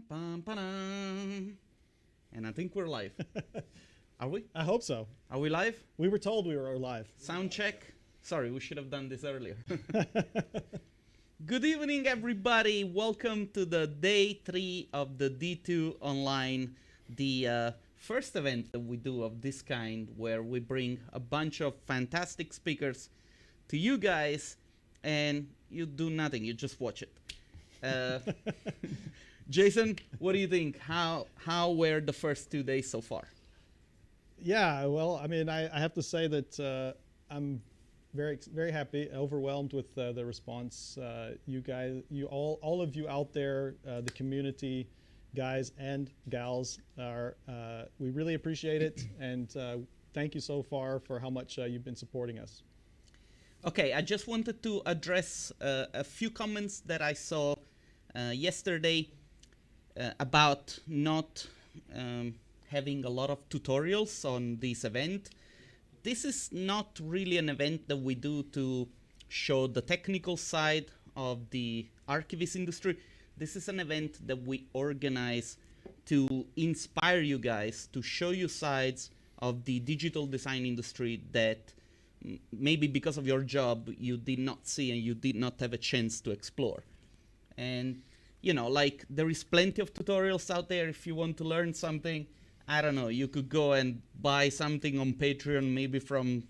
Pam, pam, padam. And I think we're live. Are we? I hope so. Are we live? We were told we were live. Sound check. Sorry, we should have done this earlier. Good evening, everybody. Welcome to the day 3 of the D2 Online, the first event that we do of this kind, where we bring a bunch of fantastic speakers to you guys, and you do nothing. You just watch it. Jason, what do you think? How were the first 2 days so far? Yeah, well, I mean, I have to say that I'm very happy, overwhelmed with the response. You guys, all of you out there, the community, guys and gals, we really appreciate it, and thank you so far for how much you've been supporting us. Okay, I just wanted to address a few comments that I saw yesterday about not having a lot of tutorials on this event. This is not really an event that we do to show the technical side of the archivist industry. This is an event that we organize to inspire you guys, to show you sides of the digital design industry that maybe because of your job you did not see and you did not have a chance to explore. And you know, like, there is plenty of tutorials out there. If you want to learn something, I don't know, you could go and buy something on Patreon, maybe from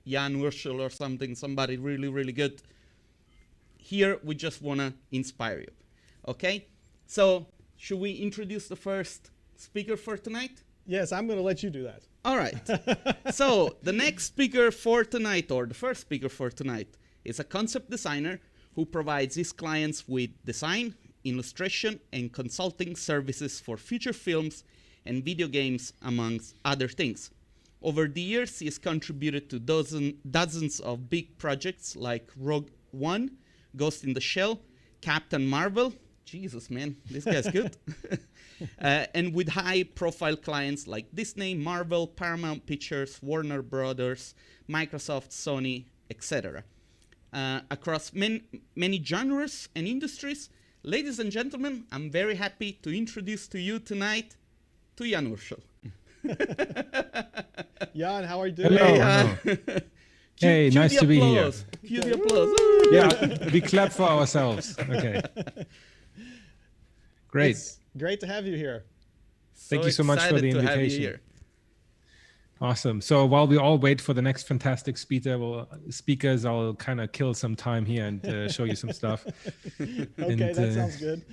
Jan Urschel or something, somebody really good. Here we just want to inspire you. Okay, so should we introduce the first speaker for tonight? Yes, I'm going to let you do that. All right. So the next speaker for tonight, or the first speaker for tonight, is a concept designer who provides his clients with design, illustration, and consulting services for feature films and video games, amongst other things. Over the years, he has contributed to dozens of big projects like Rogue One, Ghost in the Shell, Captain Marvel. Jesus, man, this guy's good. And with high-profile clients like Disney, Marvel, Paramount Pictures, Warner Brothers, Microsoft, Sony, etc. Across many genres and industries. Ladies and gentlemen, I'm very happy to introduce to you tonight to Jan Urschel. Jan, how are you doing? Hello. Hey, nice to be here. Cue the applause. Yeah, we clap for ourselves. Okay. Great. It's great to have you here. Thank you so much for the invitation. Awesome. So while we all wait for the next fantastic speakers, I'll kind of kill some time here and show you some stuff. Okay, that sounds good.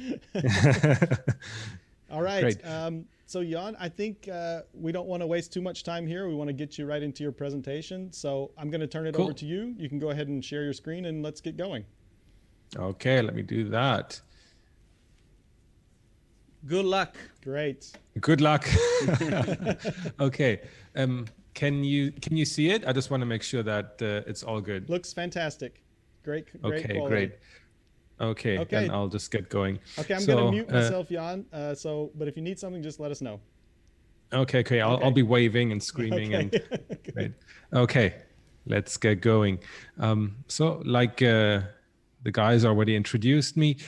All right. Great. So Jan, I think we don't want to waste too much time here. We want to get you right into your presentation. So I'm going to turn it over to you. You can go ahead and share your screen and let's get going. Okay, let me do that. Good luck. Great. Good luck. Okay. Can you see it? I just want to make sure that it's all good. Looks fantastic. Great okay, quality. Great. Okay, then I'll just get going. Okay, I'm going to mute myself, Jan. But if you need something, just let us know. Okay. I'll be waving and screaming. Okay. And great. Okay, let's get going. So like the guys already introduced me.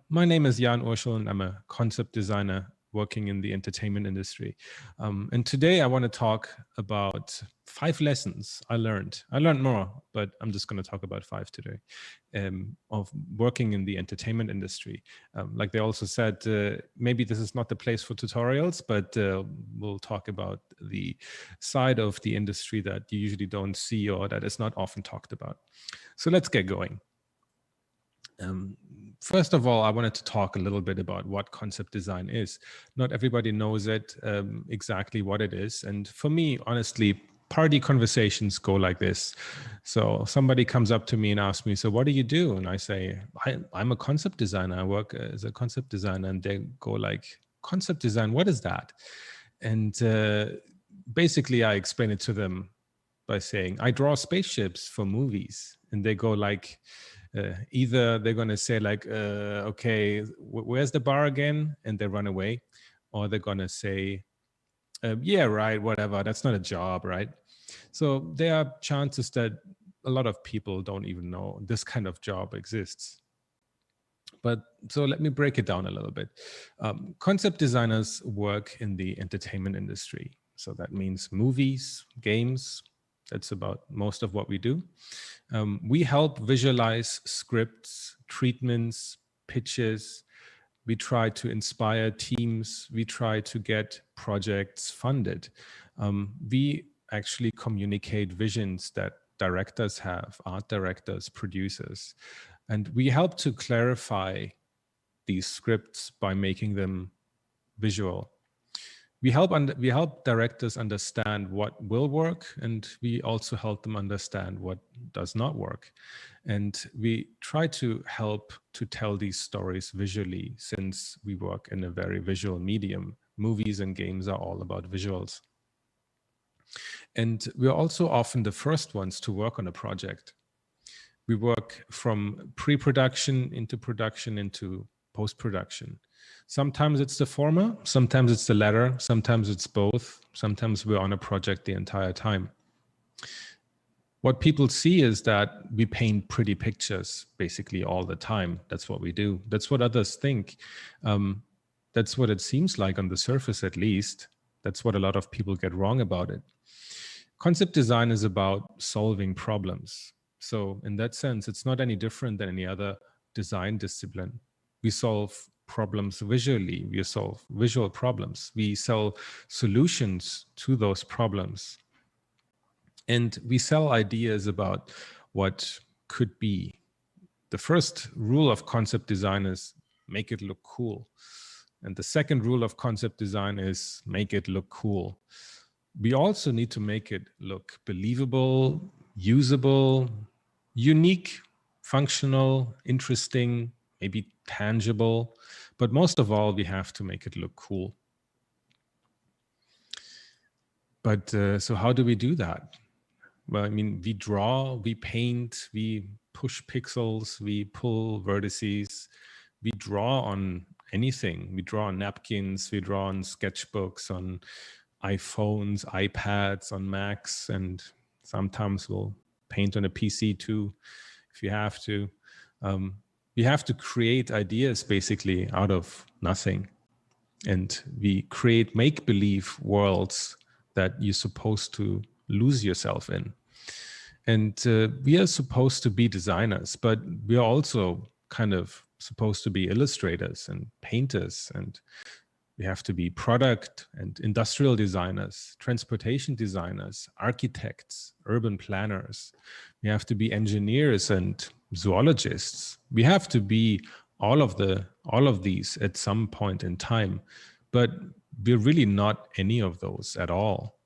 My name is Jan Urschel, and I'm a concept designer working in the entertainment industry. And today I want to talk about 5 lessons I learned. I learned more, but I'm just going to talk about 5 today of working in the entertainment industry. Like they also said, maybe this is not the place for tutorials, but we'll talk about the side of the industry that you usually don't see or that is not often talked about. So let's get going. First of all, I wanted to talk a little bit about what concept design is. Not everybody knows it, exactly what it is. And for me, honestly, party conversations go like this. So somebody comes up to me and asks me, so what do you do? And I say, I'm a concept designer. I work as a concept designer. And they go like, concept design, what is that? And basically, I explain it to them by saying, I draw spaceships for movies. And they go like, either they're going to say like, okay, where's the bar again? And they run away. Or they're going to say, yeah, right, whatever. That's not a job, right? So there are chances that a lot of people don't even know this kind of job exists. But so let me break it down a little bit. Concept designers work in the entertainment industry. So that means movies, games. That's about most of what we do. We help visualize scripts, treatments, pitches. We try to inspire teams. We try to get projects funded. We actually communicate visions that directors have, art directors, producers. And we help to clarify these scripts by making them visual. We help directors understand what will work, and we also help them understand what does not work. And we try to help to tell these stories visually, since we work in a very visual medium. Movies and games are all about visuals. And we're also often the first ones to work on a project. We work from pre-production into production into post-production. Sometimes it's the former, sometimes it's the latter, sometimes it's both. Sometimes we're on a project the entire time. What people see is that we paint pretty pictures basically all the time. That's what we do. That's what others think. That's what it seems like on the surface, at least. That's what a lot of people get wrong about it. Concept design is about solving problems. So in that sense, it's not any different than any other design discipline. We solve problems visually. We solve visual problems. We sell solutions to those problems. And we sell ideas about what could be. The first rule of concept design is make it look cool. And the second rule of concept design is make it look cool. We also need to make it look believable, usable, unique, functional, interesting, maybe tangible. But most of all, we have to make it look cool. But so how do we do that? Well, I mean, we draw, we paint, we push pixels, we pull vertices, we draw on anything. We draw on napkins, we draw on sketchbooks, on iPhones, iPads, on Macs, and sometimes we'll paint on a PC too, if you have to. We have to create ideas basically out of nothing. And we create make-believe worlds that you're supposed to lose yourself in. And we are supposed to be designers, but we are also kind of supposed to be illustrators and painters, and we have to be product and industrial designers, transportation designers, architects, urban planners. We have to be engineers and zoologists. We have to be all of these at some point in time, but we're really not any of those at all.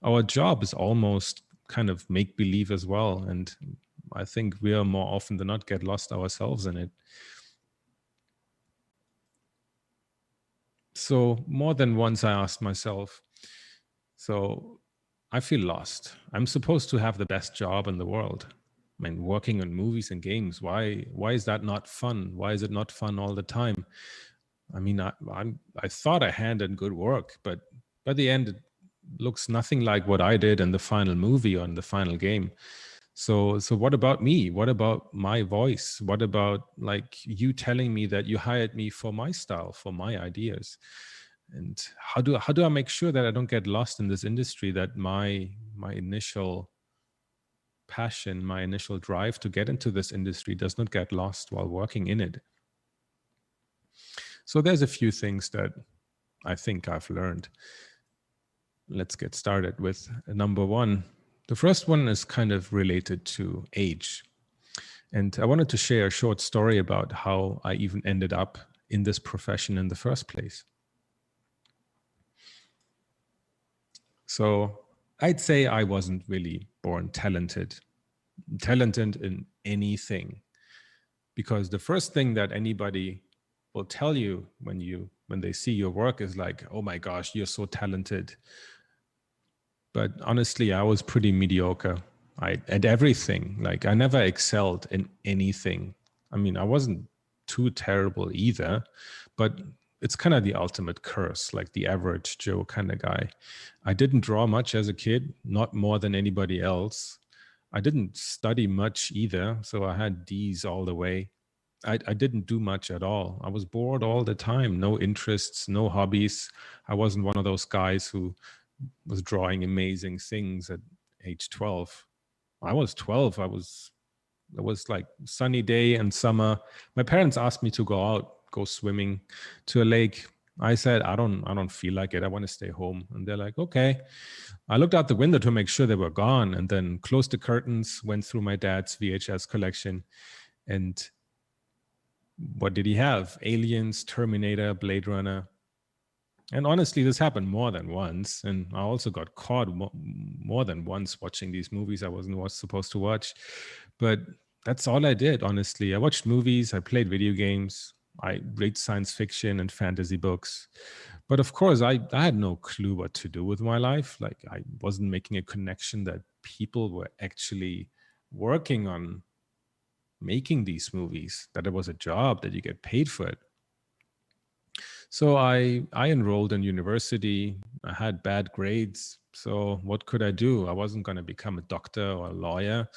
Our job is almost kind of make believe as well, and I think we are more often than not get lost ourselves in it. So more than once I asked myself, so I feel lost. I'm supposed to have the best job in the world. I mean, working on movies and games, why is that not fun? Why is it not fun all the time? I mean, I thought I handed good work, but by the end, it looks nothing like what I did in the final movie or in the final game. So what about me? What about my voice? What about like you telling me that you hired me for my style, for my ideas? And how do I make sure that I don't get lost in this industry, that my initial passion, my initial drive to get into this industry does not get lost while working in it? So there's a few things that I think I've learned. Let's get started with number one. The first one is kind of related to age. And I wanted to share a short story about how I even ended up in this profession in the first place. So I'd say I wasn't really born talented in anything, because the first thing that anybody will tell you when they see your work is like, oh my gosh, you're so talented. But honestly, I was pretty mediocre at everything. Like I never excelled in anything. I mean, I wasn't too terrible either, but it's kind of the ultimate curse, like the average Joe kind of guy. I didn't draw much as a kid, not more than anybody else. I didn't study much either, so I had D's all the way. I didn't do much at all. I was bored all the time, no interests, no hobbies. I wasn't one of those guys who was drawing amazing things at age 12. I was 12. It was like sunny day and summer. My parents asked me to go out, go swimming to a lake. I said, I don't feel like it. I want to stay home. And they're like, okay. I looked out the window to make sure they were gone, and then closed the curtains, went through my dad's VHS collection. And what did he have? Aliens, Terminator, Blade Runner. And honestly, this happened more than once. And I also got caught more than once watching these movies I wasn't supposed to watch. But that's all I did, honestly. I watched movies, I played video games, I read science fiction and fantasy books. But of course, I had no clue what to do with my life. Like, I wasn't making a connection that people were actually working on making these movies, that it was a job, that you get paid for it. So I enrolled in university. I had bad grades. So what could I do? I wasn't going to become a doctor or a lawyer.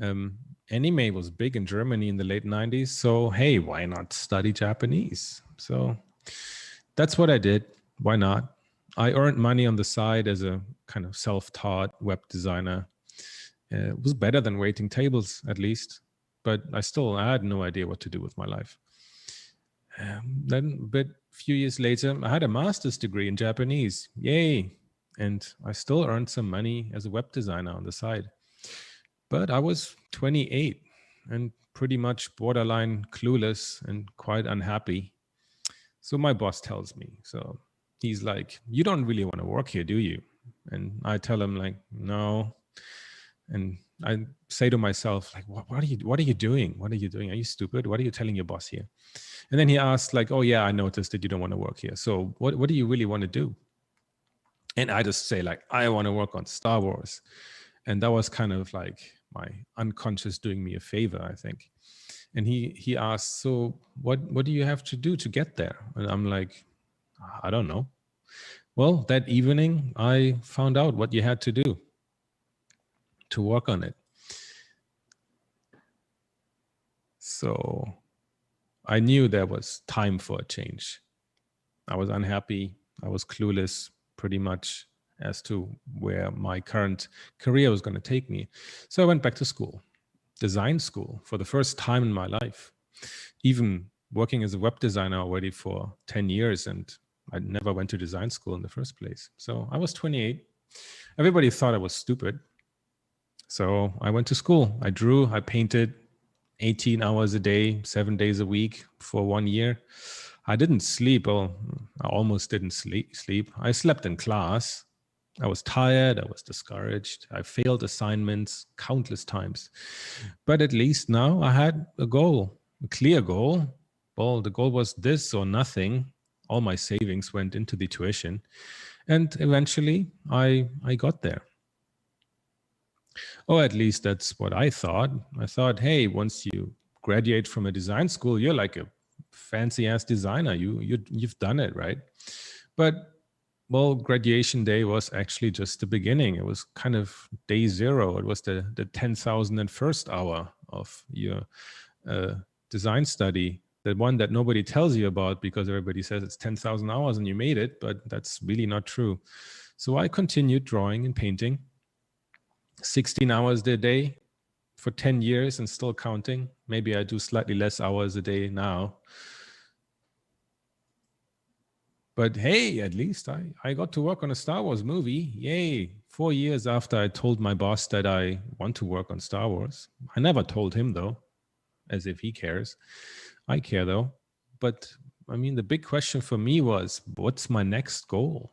Anime was big in Germany in the late 90s. So, hey, why not study Japanese? So that's what I did. Why not? I earned money on the side as a kind of self-taught web designer. It was better than waiting tables, at least. But I had no idea what to do with my life. Then a few years later, I had a master's degree in Japanese. Yay. And I still earned some money as a web designer on the side. But I was 28 and pretty much borderline clueless and quite unhappy. So my boss tells me, so he's like, you don't really want to work here, do you? And I tell him, like, no. And I say to myself, like, what are you doing? What are you doing? Are you stupid? What are you telling your boss here? And then he asked, like, oh yeah, I noticed that you don't want to work here. So what do you really want to do? And I just say, like, I want to work on Star Wars. And that was kind of like my unconscious doing me a favor, I think. And he asked, so what do you have to do to get there? And I'm like, I don't know. Well, that evening, I found out what you had to do to work on it. So I knew there was time for a change. I was unhappy. I was clueless pretty much as to where my current career was going to take me. So I went back to school, design school, for the first time in my life, even working as a web designer already for 10 years. And I never went to design school in the first place. So I was 28. Everybody thought I was stupid. So I went to school. I drew, I painted 18 hours a day, 7 days a week for 1 year. I didn't sleep. Well, I almost didn't sleep. I slept in class. I was tired. I was discouraged. I failed assignments countless times. But at least now I had a goal, a clear goal. Well, the goal was this or nothing. All my savings went into the tuition. And eventually I got there. Or at least that's what I thought. I thought, hey, once you graduate from a design school, you're like a fancy ass designer. You've done it, right? But well, graduation day was actually just the beginning. It was kind of day zero. It was the 10,001st hour of your design study, the one that nobody tells you about because everybody says it's 10,000 hours and you made it, but that's really not true. So I continued drawing and painting 16 hours a day for 10 years and still counting. Maybe I do slightly less hours a day now. But hey, at least I got to work on a Star Wars movie. Yay. 4 years after I told my boss that I want to work on Star Wars. I never told him, though, as if he cares. I care, though. But I mean, the big question for me was, what's my next goal?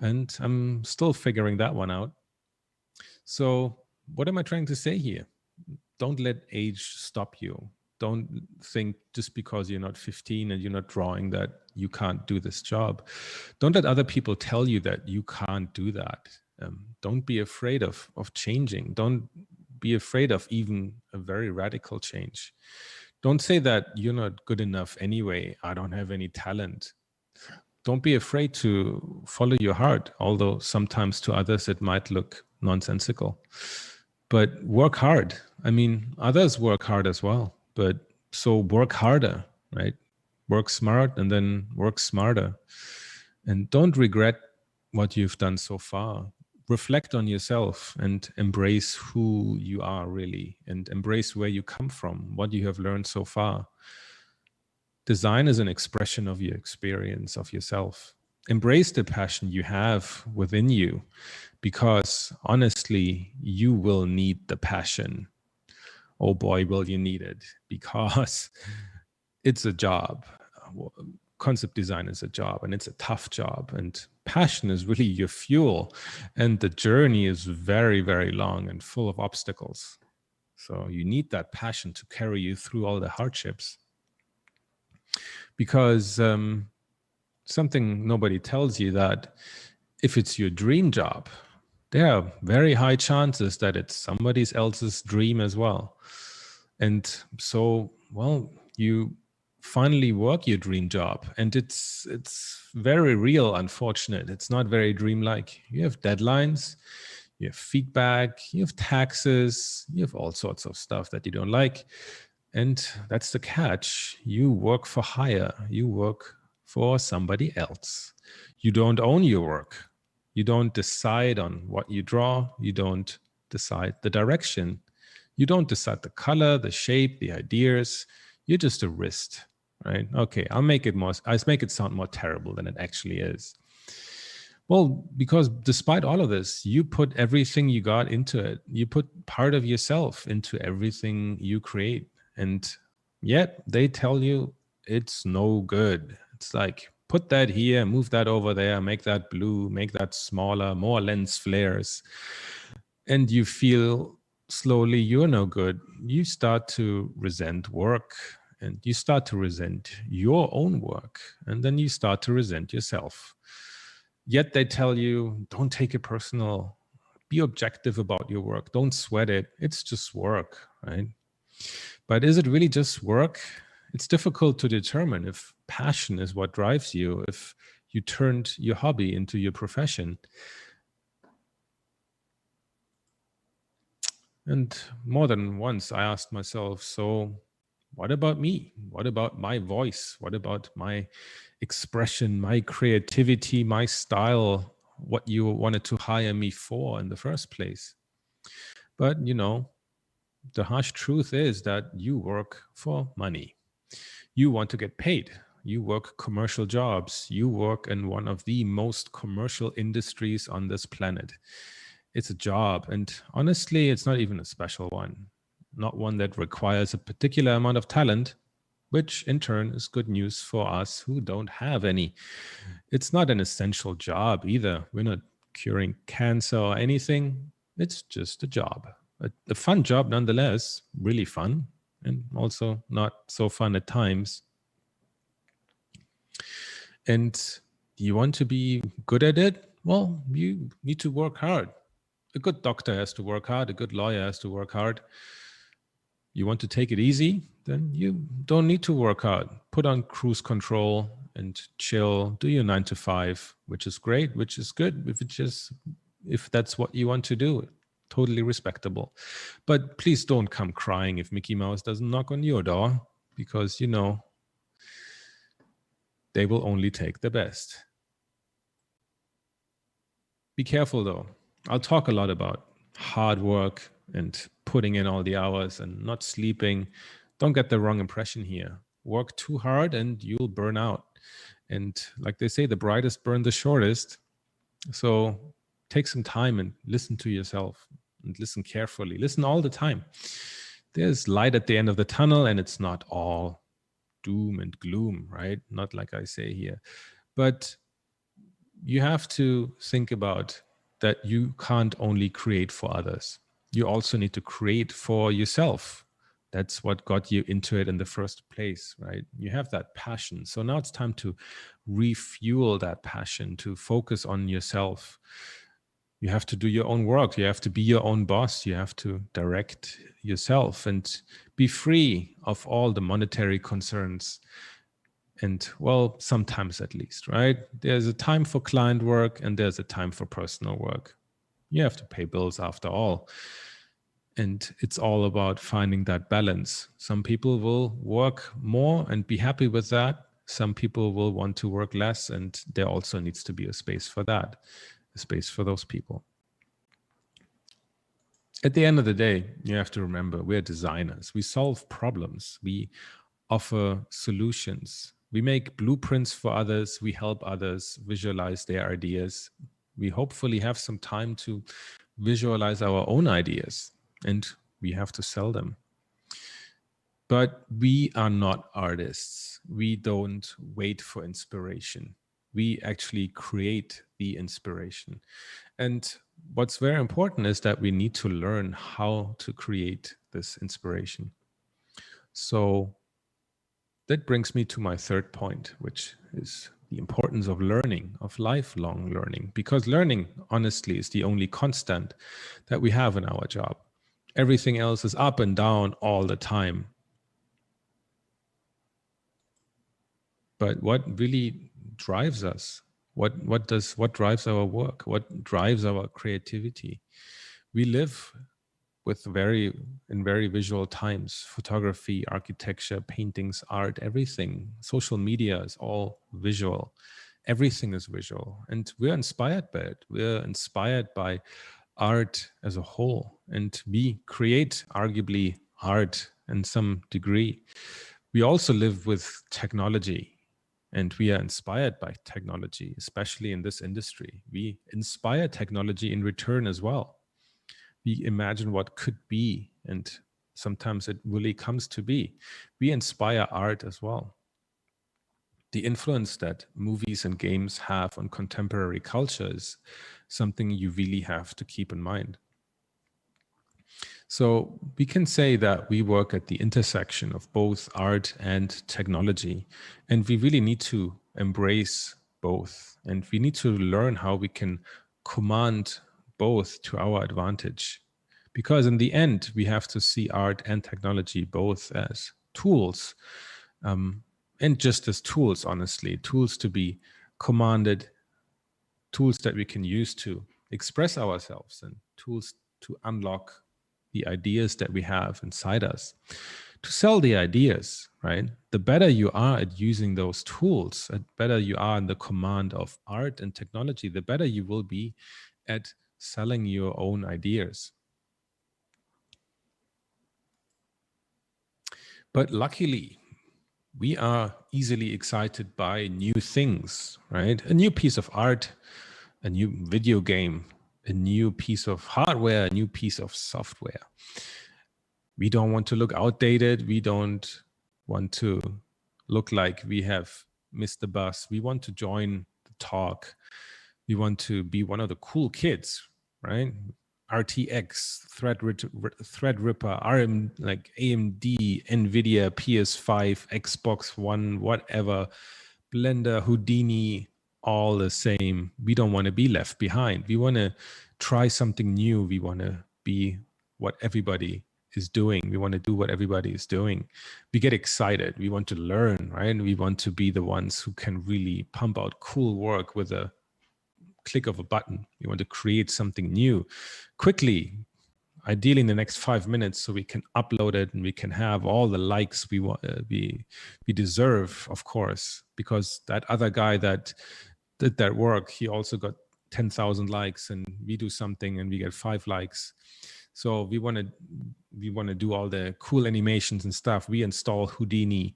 And I'm still figuring that one out. So what am I trying to say here? Don't let age stop you. Don't think just because you're not 15 and you're not drawing that you can't do this job. Don't let other people tell you that you can't do that. Don't be afraid of changing. Don't be afraid of even a very radical change. Don't say that you're not good enough anyway. I don't have any talent. Don't be afraid to follow your heart, although sometimes to others it might look nonsensical. But work hard. I mean, others work hard as well, but So work harder, right? Work smart and then work smarter. And don't regret what you've done so far. Reflect on yourself and embrace who you are really, and embrace where you come from, what you have learned so far. Design is an expression of your experience, of yourself. Embrace the passion you have within you, because honestly, you will need the passion. Oh boy, will you need it, because it's a job. Concept design is a job, and it's a tough job, and passion is really your fuel, and the journey is very, very long and full of obstacles. So you need that passion to carry you through all the hardships, because something nobody tells you, that if it's your dream job, there are very high chances that it's somebody else's dream as well. And so, well, you finally work your dream job, and it's very real. Unfortunate, it's not very dreamlike. You have deadlines, you have feedback, you have taxes, you have all sorts of stuff that you don't like. And that's the catch. You work for hire. You work for somebody else. You don't own your work. You don't decide on what you draw. You don't decide the direction. You don't decide the color, the shape, the ideas. You're just a wrist, right? Okay, I'll make it sound more terrible than it actually is. Well, because despite all of this, you put everything you got into it. You put part of yourself into everything you create. And yet they tell you it's no good. It's like, put that here, move that over there, make that blue, make that smaller, more lens flares. And you feel slowly you're no good. You start to resent work, and you start to resent your own work. And then you start to resent yourself. Yet they tell you, don't take it personal. Be objective about your work. Don't sweat it. It's just work, right? But is it really just work? It's difficult to determine if passion is what drives you, if you turned your hobby into your profession. And more than once, I asked myself, so what about me? What about my voice? What about my expression, my creativity, my style, what you wanted to hire me for in the first place? But, the harsh truth is that you work for money. You want to get paid. You work commercial jobs. You work in one of the most commercial industries on this planet. It's a job. And honestly, it's not even a special one. Not one that requires a particular amount of talent, which in turn is good news for us who don't have any. It's not an essential job either. We're not curing cancer or anything. It's just a job. A fun job nonetheless, really fun, and also not so fun at times. And you want to be good at it? Well, you need to work hard. A good doctor has to work hard. A good lawyer has to work hard. You want to take it easy? Then you don't need to work hard. Put on cruise control and chill. Do your 9 to 5, which is great, which is good. If that's what you want to do, totally respectable. But please don't come crying if Mickey Mouse doesn't knock on your door, because they will only take the best. Be careful though. I'll talk a lot about hard work and putting in all the hours and not sleeping. Don't get the wrong impression here. Work too hard and you'll burn out. And like they say, the brightest burn the shortest. So take some time and listen to yourself, and listen carefully. Listen all the time. There's light at the end of the tunnel, and it's not all doom and gloom, right? Not like I say here. But you have to think about that you can't only create for others. You also need to create for yourself. That's what got you into it in the first place, right? You have that passion. So now it's time to refuel that passion, to focus on yourself. You have to do your own work. You have to be your own boss. You have to direct yourself and be free of all the monetary concerns. And well, sometimes at least, right? There's a time for client work and there's a time for personal work. You have to pay bills after all. And it's all about finding that balance. Some people will work more and be happy with that. Some people will want to work less, and there also needs to be a space for that, a space for those people. At the end of the day, you have to remember, we're designers. We solve problems. We offer solutions. We make blueprints for others. We help others visualize their ideas. We hopefully have some time to visualize our own ideas, and we have to sell them. But we are not artists. We don't wait for inspiration. We actually create the inspiration. And what's very important is that we need to learn how to create this inspiration. So that brings me to my third point, which is the importance of learning, of lifelong learning, because learning, honestly, is the only constant that we have in our job. Everything else is up and down all the time. But what really drives us? What drives our work? What drives our creativity? We live with in very visual times: photography, architecture, paintings, art, everything. Social media is all visual. Everything is visual, and we're inspired by it. We're inspired by art as a whole, and we create arguably art in some degree. We also live with technology. And we are inspired by technology, especially in this industry. We inspire technology in return as well. We imagine what could be, and sometimes it really comes to be. We inspire art as well. The influence that movies and games have on contemporary culture is something you really have to keep in mind. So we can say that we work at the intersection of both art and technology, and we really need to embrace both, and we need to learn how we can command both to our advantage, because in the end we have to see art and technology both as tools, and just as tools, honestly, tools to be commanded, tools that we can use to express ourselves, and tools to unlock the ideas that we have inside us, to sell the ideas, right? The better you are at using those tools, the better you are in the command of art and technology, the better you will be at selling your own ideas. But luckily, we are easily excited by new things, right? A new piece of art, a new video game, a new piece of hardware, a new piece of software. We don't want to look outdated. We don't want to look like we have missed the bus. We want to join the talk. We want to be one of the cool kids, right? RTX, Threadripper, like AMD, NVIDIA, PS5, Xbox One, whatever, Blender, Houdini, all the same. We don't want to be left behind. We want to try something new. We want to be what everybody is doing. We want to do what everybody is doing. We get excited. We want to learn, right? We want to be the ones who can really pump out cool work with a click of a button. We want to create something new quickly, ideally in the next 5 minutes, so we can upload it and we can have all the likes we want, we deserve, of course, because that other guy that did that work, he also got 10,000 likes, and we do something and we get 5 likes. So we want to do all the cool animations and stuff. We install Houdini,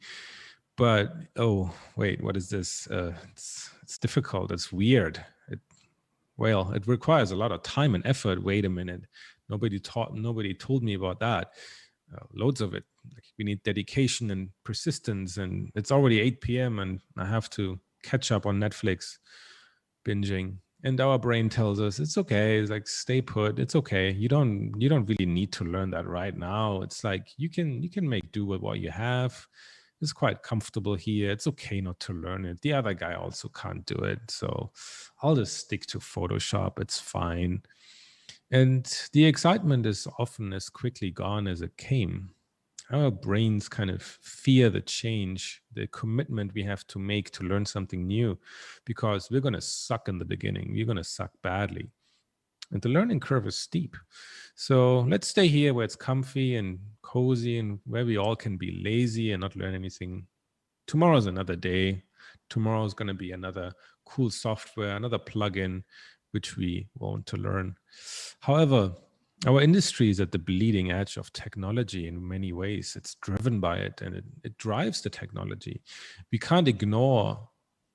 but oh wait, what is this? It's difficult. It's weird. It requires a lot of time and effort. Wait a minute. Nobody told me about that. Loads of it. Like, we need dedication and persistence, and it's already 8 p.m. and I have to catch up on Netflix binging. And our brain tells us it's okay. It's like, stay put. It's okay. You don't really need to learn that right now. It's like you can make do with what you have. It's quite comfortable here. It's okay not to learn it. The other guy also can't do it. So I'll just stick to Photoshop. It's fine. And the excitement is often as quickly gone as it came. Our brains kind of fear the change, the commitment we have to make to learn something new, because we're going to suck in the beginning. We're going to suck badly. And the learning curve is steep. So let's stay here where it's comfy and cozy and where we all can be lazy and not learn anything. Tomorrow's another day. Tomorrow's going to be another cool software, another plugin, which we want to learn. However, our industry is at the bleeding edge of technology in many ways. It's driven by it, and it drives the technology. We can't ignore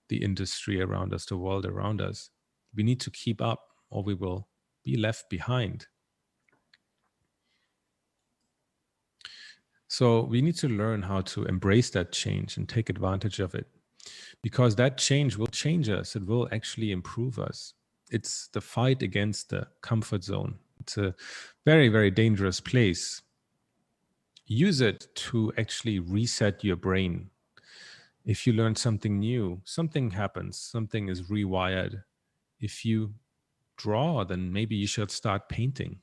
the industry around us, the world around us. We need to keep up, or we will be left behind. So we need to learn how to embrace that change and take advantage of it, because that change will change us. It will actually improve us. It's the fight against the comfort zone. It's a very, very dangerous place. Use it to actually reset your brain. If you learn something new, something happens, something is rewired. If you draw, then maybe you should start painting.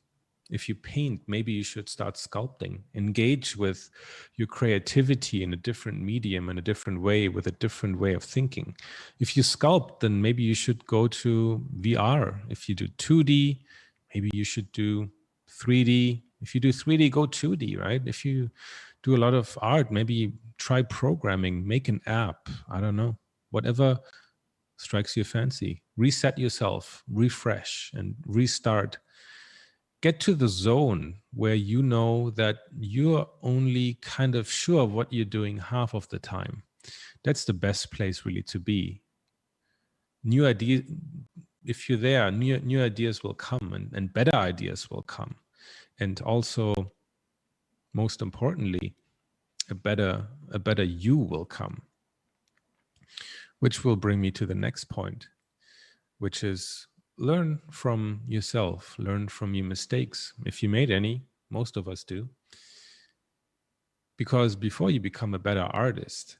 If you paint, maybe you should start sculpting. Engage with your creativity in a different medium, in a different way, with a different way of thinking. If you sculpt, then maybe you should go to VR. If you do 2D, maybe you should do 3D. If you do 3D, go 2D, right? If you do a lot of art, maybe try programming, make an app. I don't know, whatever strikes your fancy. Reset yourself, refresh, and restart. Get to the zone where you know that you're only kind of sure of what you're doing half of the time. That's the best place really to be. New ideas, if you're there, new ideas will come, and better ideas will come. And also, most importantly, a better you will come. Which will bring me to the next point, which is learn from yourself, learn from your mistakes. If you made any, most of us do. Because before you become a better artist,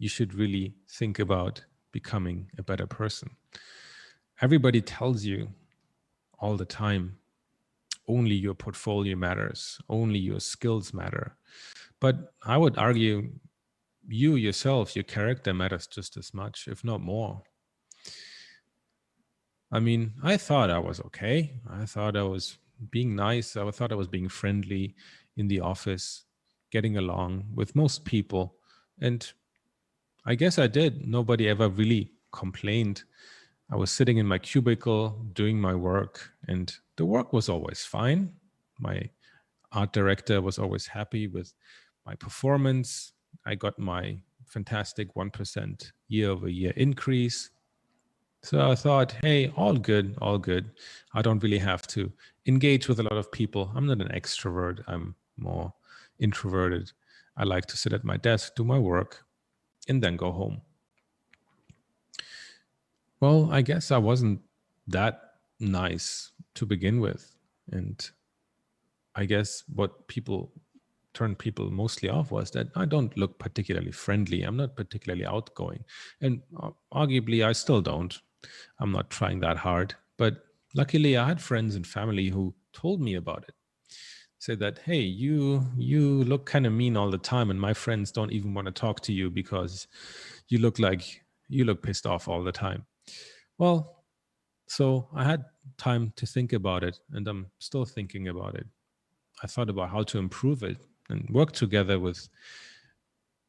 you should really think about becoming a better person. Everybody tells you all the time, only your portfolio matters, only your skills matter. But I would argue you yourself, your character matters just as much, if not more. I mean, I thought I was okay. I thought I was being nice. I thought I was being friendly in the office, getting along with most people. And I guess I did. Nobody ever really complained. I was sitting in my cubicle doing my work, and the work was always fine. My art director was always happy with my performance. I got my fantastic 1% year-over-year increase. So I thought, hey, all good, all good. I don't really have to engage with a lot of people. I'm not an extrovert. I'm more introverted. I like to sit at my desk, do my work, and then go home. Well, I guess I wasn't that nice to begin with. And I guess what turned people mostly off was that I don't look particularly friendly. I'm not particularly outgoing. And arguably, I still don't. I'm not trying that hard. But luckily, I had friends and family who told me about it. Said that, hey, you look kind of mean all the time, and my friends don't even want to talk to you because you look pissed off all the time. Well, so I had time to think about it, and I'm still thinking about it. I thought about how to improve it and work together with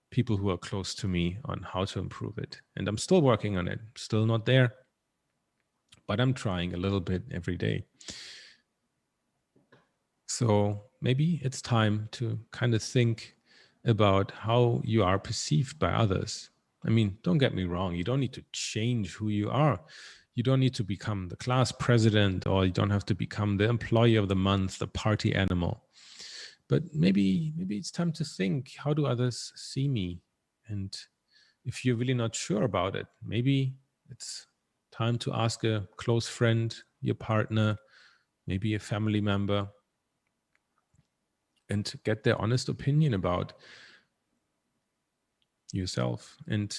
people who are close to me on how to improve it. And I'm still working on it, still not there, but I'm trying a little bit every day. So maybe it's time to kind of think about how you are perceived by others. I mean, don't get me wrong. You don't need to change who you are. You don't need to become the class president, or you don't have to become the employee of the month, the party animal. But maybe it's time to think, how do others see me? And if you're really not sure about it, maybe it's time to ask a close friend, your partner, maybe a family member, and get their honest opinion about yourself. And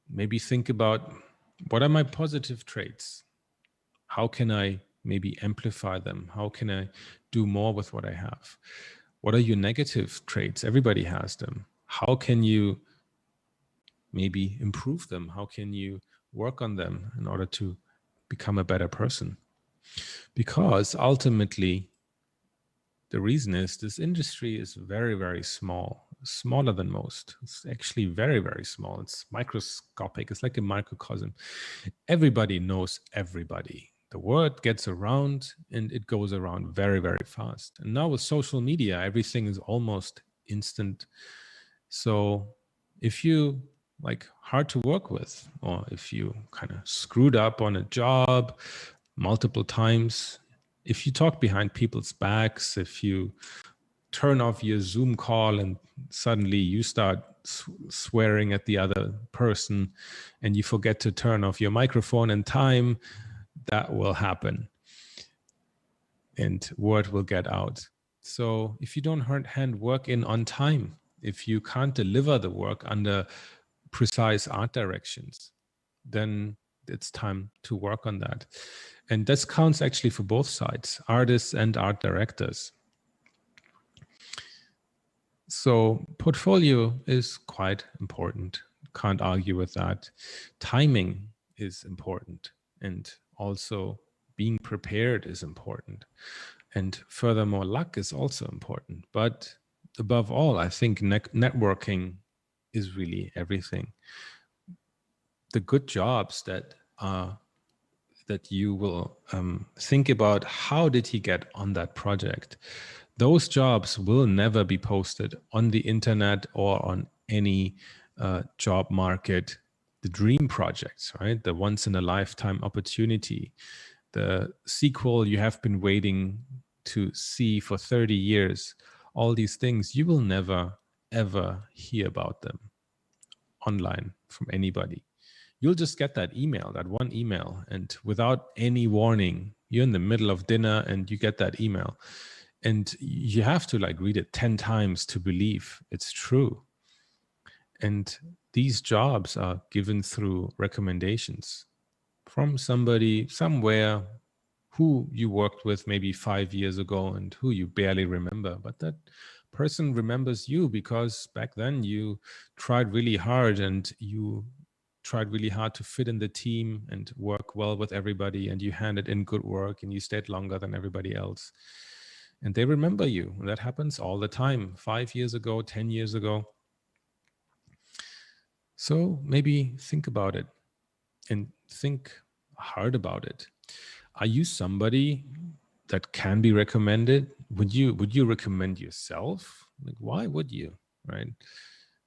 maybe think about, what are my positive traits? How can I maybe amplify them? How can I do more with what I have? What are your negative traits? Everybody has them. How can you maybe improve them? How can you work on them in order to become a better person? Because ultimately, the reason is this industry is very, very small, smaller than most. It's actually very, very small. It's microscopic. It's like a microcosm. Everybody knows everybody. The word gets around and it goes around very, very fast. And now with social media, everything is almost instant. So if you like hard to work with, or if you kind of screwed up on a job multiple times, if you talk behind people's backs, if you turn off your Zoom call and suddenly you start swearing at the other person and you forget to turn off your microphone in time, that will happen and word will get out. So if you don't hand work in on time, if you can't deliver the work under precise art directions, then it's time to work on that. And this counts actually for both sides, artists and art directors. So portfolio is quite important. Can't argue with that. Timing is important. And also being prepared is important. And furthermore, luck is also important. But above all, I think networking is really everything. The good jobs that you will think about, how did he get on that project? Those jobs will never be posted on the internet or on any job market. The dream projects, right? The once in a lifetime opportunity, the sequel you have been waiting to see for 30 years, all these things, you will never, ever hear about them online from anybody. You'll just get that email, that one email, and without any warning, you're in the middle of dinner and you get that email. And you have to like read it 10 times to believe it's true. And these jobs are given through recommendations from somebody somewhere who you worked with maybe 5 years ago and who you barely remember. But that person remembers you because back then you tried really hard and you tried really hard to fit in the team and work well with everybody, and you handed in good work and you stayed longer than everybody else. And they remember you. And that happens all the time, 5 years ago, 10 years ago. So maybe think about it and think hard about it. Are you somebody that can be recommended? Would you recommend yourself? Like, why would you, right?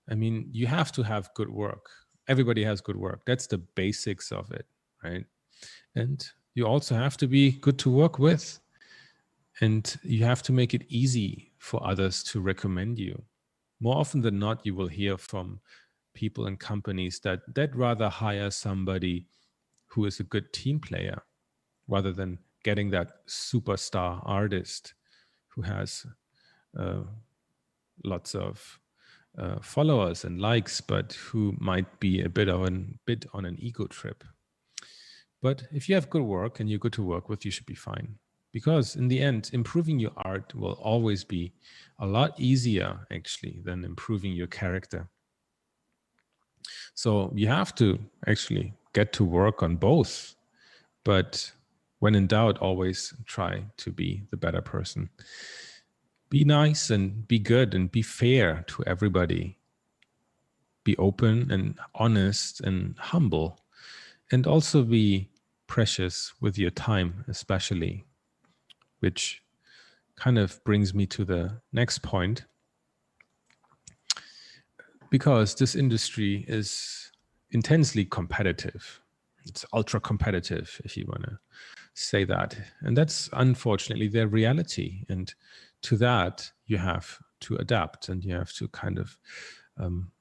I mean, you have to have good work. Everybody has good work. That's the basics of it, right? And you also have to be good to work with. And you have to make it easy for others to recommend you. More often than not, you will hear from people and companies that they'd rather hire somebody who is a good team player rather than getting that superstar artist who has lots of followers and likes, but who might be a bit on an ego trip. But if you have good work and you're good to work with, you should be fine. Because in the end, improving your art will always be a lot easier, actually, than improving your character. So you have to actually get to work on both. But when in doubt, always try to be the better person. Be nice and be good and be fair to everybody. Be open and honest and humble. And also be precious with your time, especially. Which kind of brings me to the next point. Because this industry is intensely competitive. It's ultra competitive, if you want to say that. And that's unfortunately their reality. And to that, you have to adapt and you have to kind of,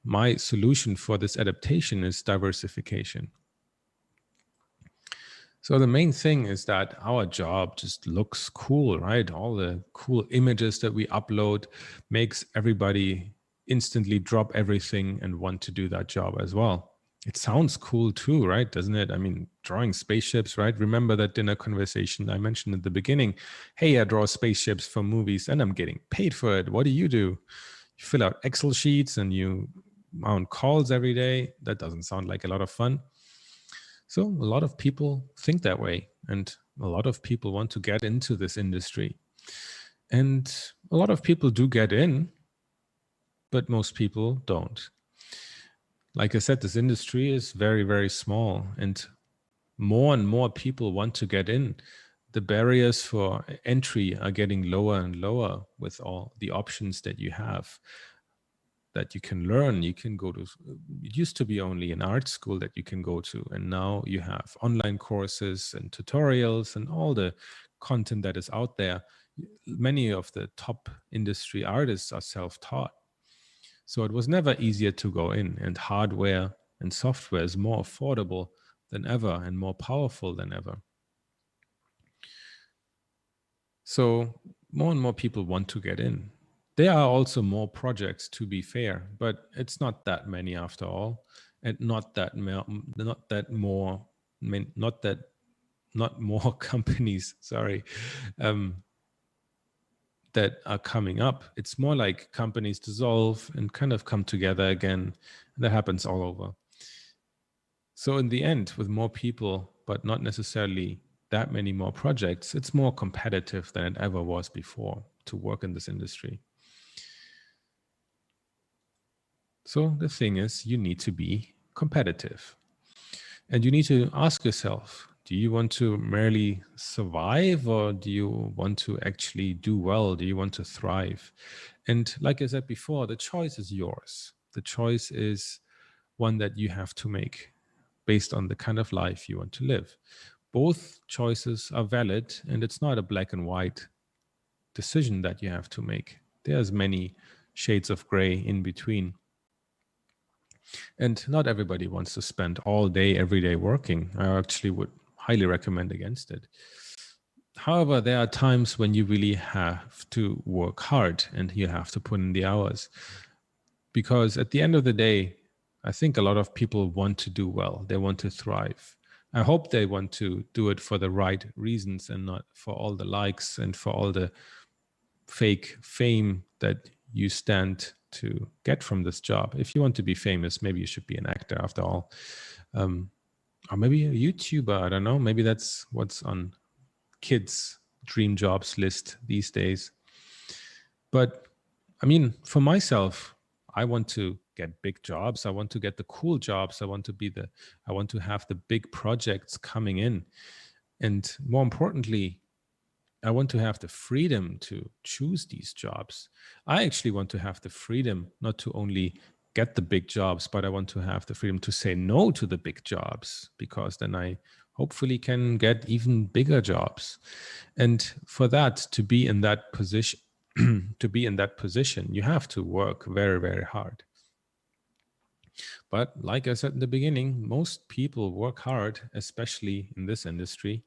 my solution for this adaptation is diversification. So the main thing is that our job just looks cool, right? All the cool images that we upload makes everybody instantly drop everything and want to do that job as well. It sounds cool too, right? Doesn't it? I mean, drawing spaceships, right? Remember that dinner conversation I mentioned at the beginning? Hey, I draw spaceships for movies and I'm getting paid for it. What do? You fill out Excel sheets and you mount calls every day. That doesn't sound like a lot of fun. So a lot of people think that way. And a lot of people want to get into this industry. And a lot of people do get in, but most people don't. Like I said, this industry is very, very small, and more people want to get in. The barriers for entry are getting lower and lower with all the options that you have, that you can learn. You can go to, it used to be only an art school that you can go to, and now you have online courses and tutorials and all the content that is out there. Many of the top industry artists are self-taught. So it was never easier to go in, and hardware and software is more affordable than ever and more powerful than ever. So more and more people want to get in. There are also more projects, to be fair, but it's not that many after all, and not more companies, sorry, that are coming up. It's more like companies dissolve and kind of come together again. That happens all over. So in the end, with more people, but not necessarily that many more projects, it's more competitive than it ever was before to work in this industry. So the thing is, you need to be competitive. And you need to ask yourself, do you want to merely survive, or do you want to actually do well? Do you want to thrive? And like I said before, the choice is yours. The choice is one that you have to make based on the kind of life you want to live. Both choices are valid, and it's not a black and white decision that you have to make. There's many shades of gray in between. And not everybody wants to spend all day, every day working. I actually would highly recommend against it. However, there are times when you really have to work hard and you have to put in the hours. Because at the end of the day, I think a lot of people want to do well. They want to thrive. I hope they want to do it for the right reasons and not for all the likes and for all the fake fame that you stand to get from this job. If you want to be famous, maybe you should be an actor after all. Or maybe a YouTuber, I don't know. Maybe that's what's on kids' dream jobs list these days. But I mean, for myself, I want to get big jobs. I want to get the cool jobs. I want to have the big projects coming in. And more importantly, I want to have the freedom to choose these jobs. I actually want to have the freedom not to only get the big jobs, but I want to have the freedom to say no to the big jobs, because then I hopefully can get even bigger jobs. And for that, to be in that position, you have to work very, very hard. But like I said in the beginning, most people work hard, especially in this industry.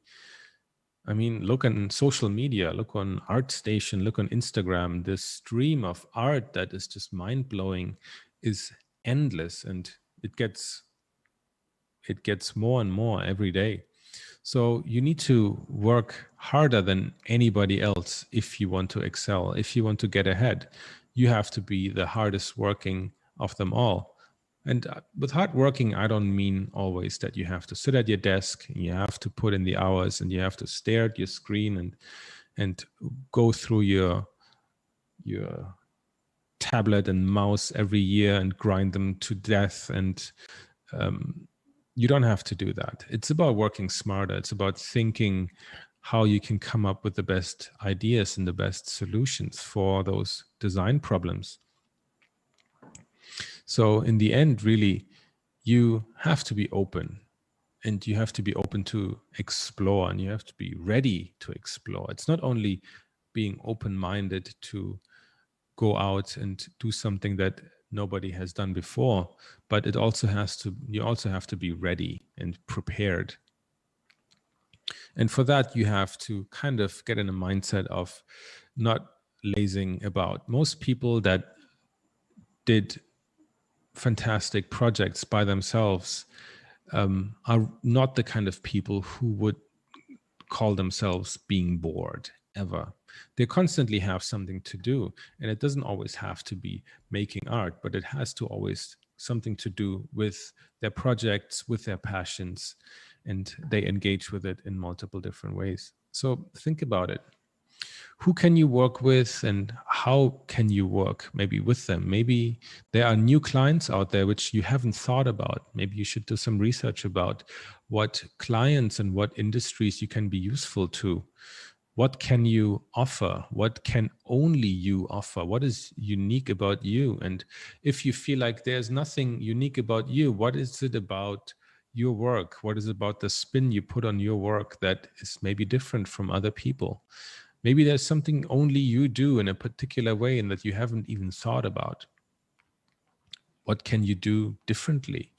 I mean, look on social media, look on ArtStation, look on Instagram. The stream of art that is just mind-blowing is endless, and it gets more and more every day. So you need to work harder than anybody else if you want to excel, if you want to get ahead. You have to be the hardest working of them all. And with hard working, I don't mean always that you have to sit at your desk and you have to put in the hours and you have to stare at your screen and go through your tablet and mouse every year and grind them to death. And you don't have to do that. It's about working smarter. It's about thinking how you can come up with the best ideas and the best solutions for those design problems. So in the end, really, you have to be open, and you have to be open to explore, and you have to be ready to explore. It's not only being open-minded to go out and do something that nobody has done before, but you also have to be ready and prepared. And for that, you have to kind of get in a mindset of not lazing about. Most people that did fantastic projects by themselves are not the kind of people who would call themselves being bored ever. They constantly have something to do, and it doesn't always have to be making art, but it has to always something to do with their projects, with their passions, and they engage with it in multiple different ways. So think about it. Who can you work with and how can you work maybe with them? Maybe there are new clients out there which you haven't thought about. Maybe you should do some research about what clients and what industries you can be useful to. What can you offer? What can only you offer? What is unique about you? And if you feel like there's nothing unique about you, what is it about your work? What is it about the spin you put on your work that is maybe different from other people? Maybe there's something only you do in a particular way and that you haven't even thought about. What can you do differently,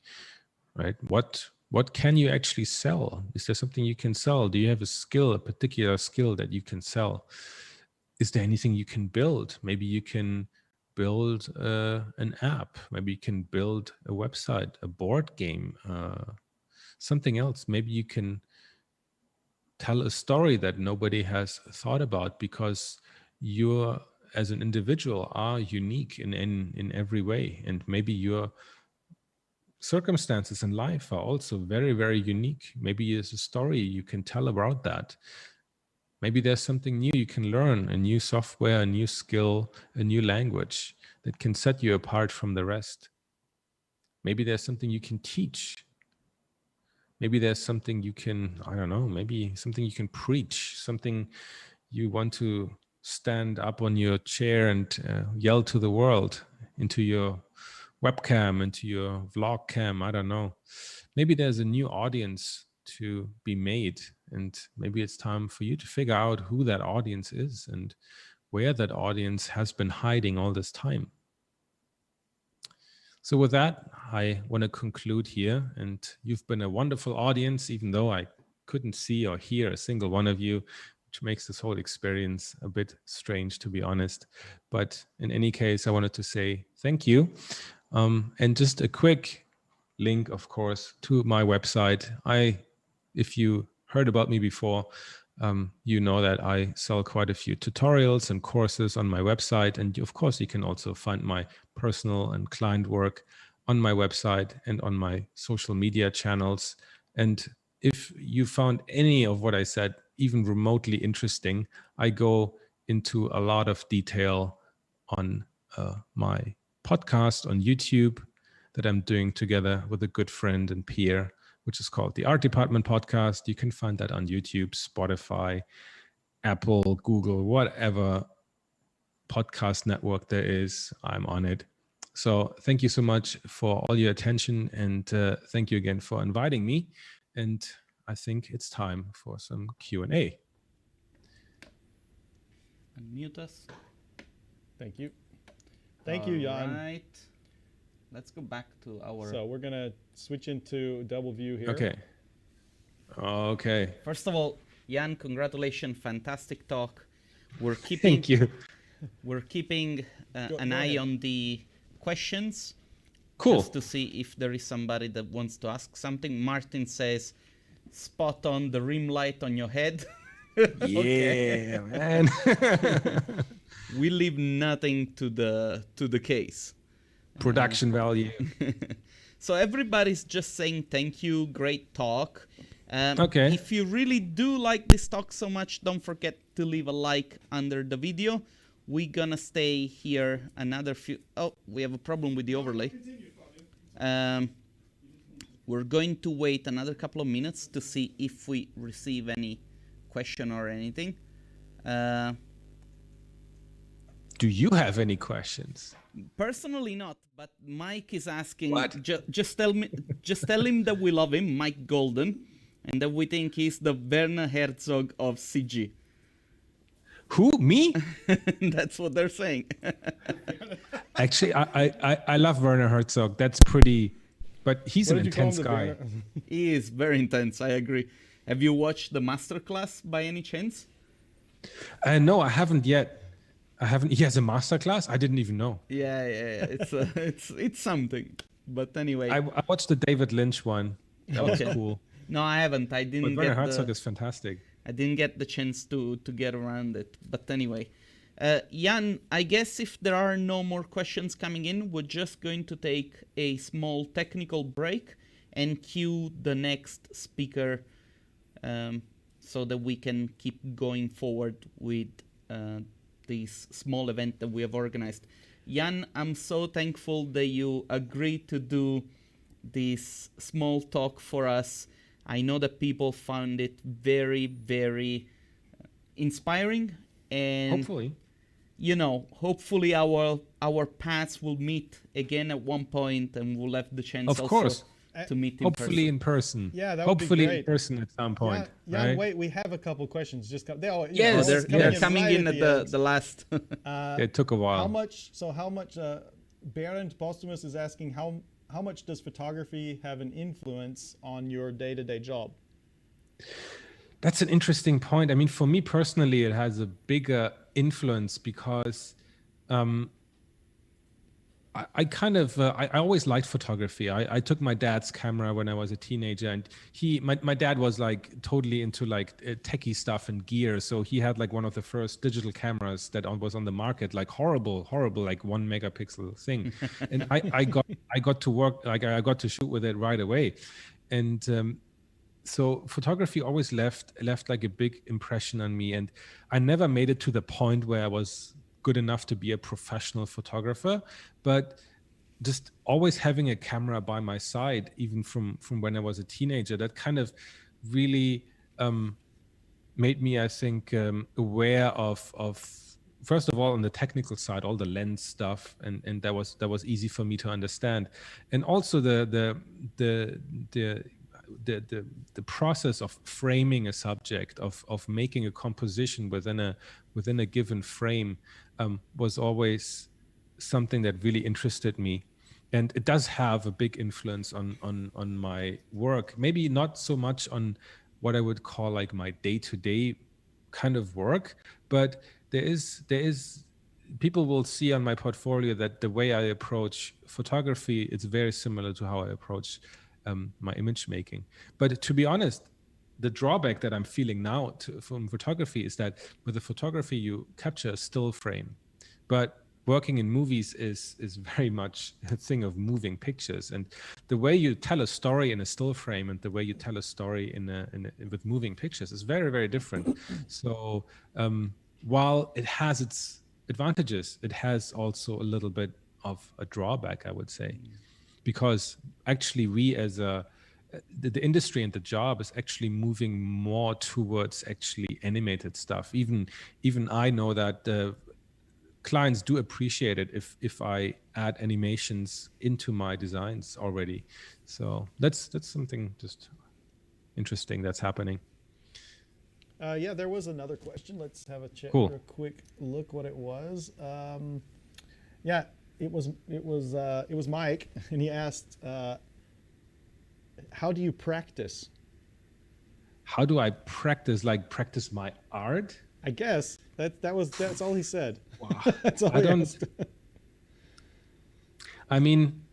right? What can you actually sell? Is there something you can sell? Do you have a skill, a particular skill that you can sell? Is there anything you can build? Maybe you can build an app. Maybe you can build a website, a board game, something else. Maybe you can tell a story that nobody has thought about because you as an individual are unique in every way. And maybe your circumstances in life are also very, very unique. Maybe there's a story you can tell about that. Maybe there's something new you can learn, a new software, a new skill, a new language that can set you apart from the rest. Maybe there's something you can teach. Maybe there's something you can, I don't know, maybe something you can preach, something you want to stand up on your chair and yell to the world, into your webcam, into your vlog cam, I don't know. Maybe there's a new audience to be made, and maybe it's time for you to figure out who that audience is and where that audience has been hiding all this time. So with that, I want to conclude here, and you've been a wonderful audience, even though I couldn't see or hear a single one of you, which makes this whole experience a bit strange, to be honest. But in any case, I wanted to say thank you. And just a quick link, of course, to my website. If you heard about me before, you know that I sell quite a few tutorials and courses on my website. And of course, you can also find my personal and client work on my website and on my social media channels. And if you found any of what I said even remotely interesting, I go into a lot of detail on my podcast on YouTube that I'm doing together with a good friend and peer, which is called the Art Department Podcast. You can find that on YouTube, Spotify, Apple, Google, whatever podcast network there is, I'm on it. So thank you so much for all your attention, and thank you again for inviting me. And I think it's time for some Q&A. Unmute us. Thank you. Thank you, Jan. All right. Let's go back to our... So we're going to switch into double view here. Okay. Okay. First of all, Jan, congratulations. Fantastic talk. We're keeping... Thank you. We're keeping an eye on the questions. Cool. Just to see if there is somebody that wants to ask something. Martin says, spot on the rim light on your head. Yeah, man. We leave nothing to the case. Production value. So everybody's just saying thank you, great talk. Okay. If you really do like this talk so much, don't forget to leave a like under the video. We're gonna stay here another few... Oh, we have a problem with the overlay. We're going to wait another couple of minutes to see if we receive any question or anything. Do you have any questions? Personally not, but Mike is asking. What? Just tell him that we love him, Mike Golden, and that we think he's the Werner Herzog of CG. Who? Me? That's what they're saying. Actually, I love Werner Herzog. That's pretty, but he's an intense guy. He is very intense, I agree. Have you watched the masterclass by any chance? No, I haven't yet. He has a masterclass? I didn't even know. Yeah. It's something. But anyway. I watched the David Lynch one. That was cool. No, I haven't. I didn't. But Werner Herzog is fantastic. I didn't get the chance to get around it. But anyway, Jan, I guess if there are no more questions coming in, we're just going to take a small technical break and cue the next speaker so that we can keep going forward with this small event that we have organized. Jan, I'm so thankful that you agreed to do this small talk for us. I know that people found it very, very inspiring, and Hopefully. Hopefully our paths will meet again at one point, and we'll have the chance Of course. to meet Hopefully in person. in person. Yeah, that would be Hopefully great. in person at some point. Yeah, right? wait, we have a couple questions. Just come. Yes, They're coming right in at the last. It took a while. How much? Bernd Postumus is asking how much does photography have an influence on your day-to-day job? That's an interesting point. I mean, for me personally, it has a bigger influence because I always liked photography. I took my dad's camera when I was a teenager, and my dad was like totally into like techie stuff and gear. So he had like one of the first digital cameras that was on the market, like horrible, like 1 megapixel thing. And I got to work, like I got to shoot with it right away. And so photography always left like a big impression on me. And I never made it to the point where I was good enough to be a professional photographer, but just always having a camera by my side, even from when I was a teenager, that kind of really made me, I think, aware of first of all, on the technical side, all the lens stuff, and that was easy for me to understand, and also the process of framing a subject, of making a composition within a given frame, was always something that really interested me. And it does have a big influence on my work. Maybe not so much on what I would call like my day-to-day kind of work, but there is people will see on my portfolio that the way I approach photography, it's very similar to how I approach my image making. But to be honest, the drawback that I'm feeling now from photography is that with the photography, you capture a still frame, but working in movies is very much a thing of moving pictures. And the way you tell a story in a still frame and the way you tell a story with moving pictures is very, very different. So while it has its advantages, it has also a little bit of a drawback, I would say, because actually we as the industry and the job is actually moving more towards actually animated stuff. Even I know that the clients do appreciate it if I add animations into my designs already. So that's something just interesting that's happening. Yeah, there was another question. Let's have a check. Cool. A quick look what it was. Yeah, it was Mike, and he asked, how do you practice? How do I practice? Like practice my art? I guess that's all he said. Wow. That's all he asked. I mean,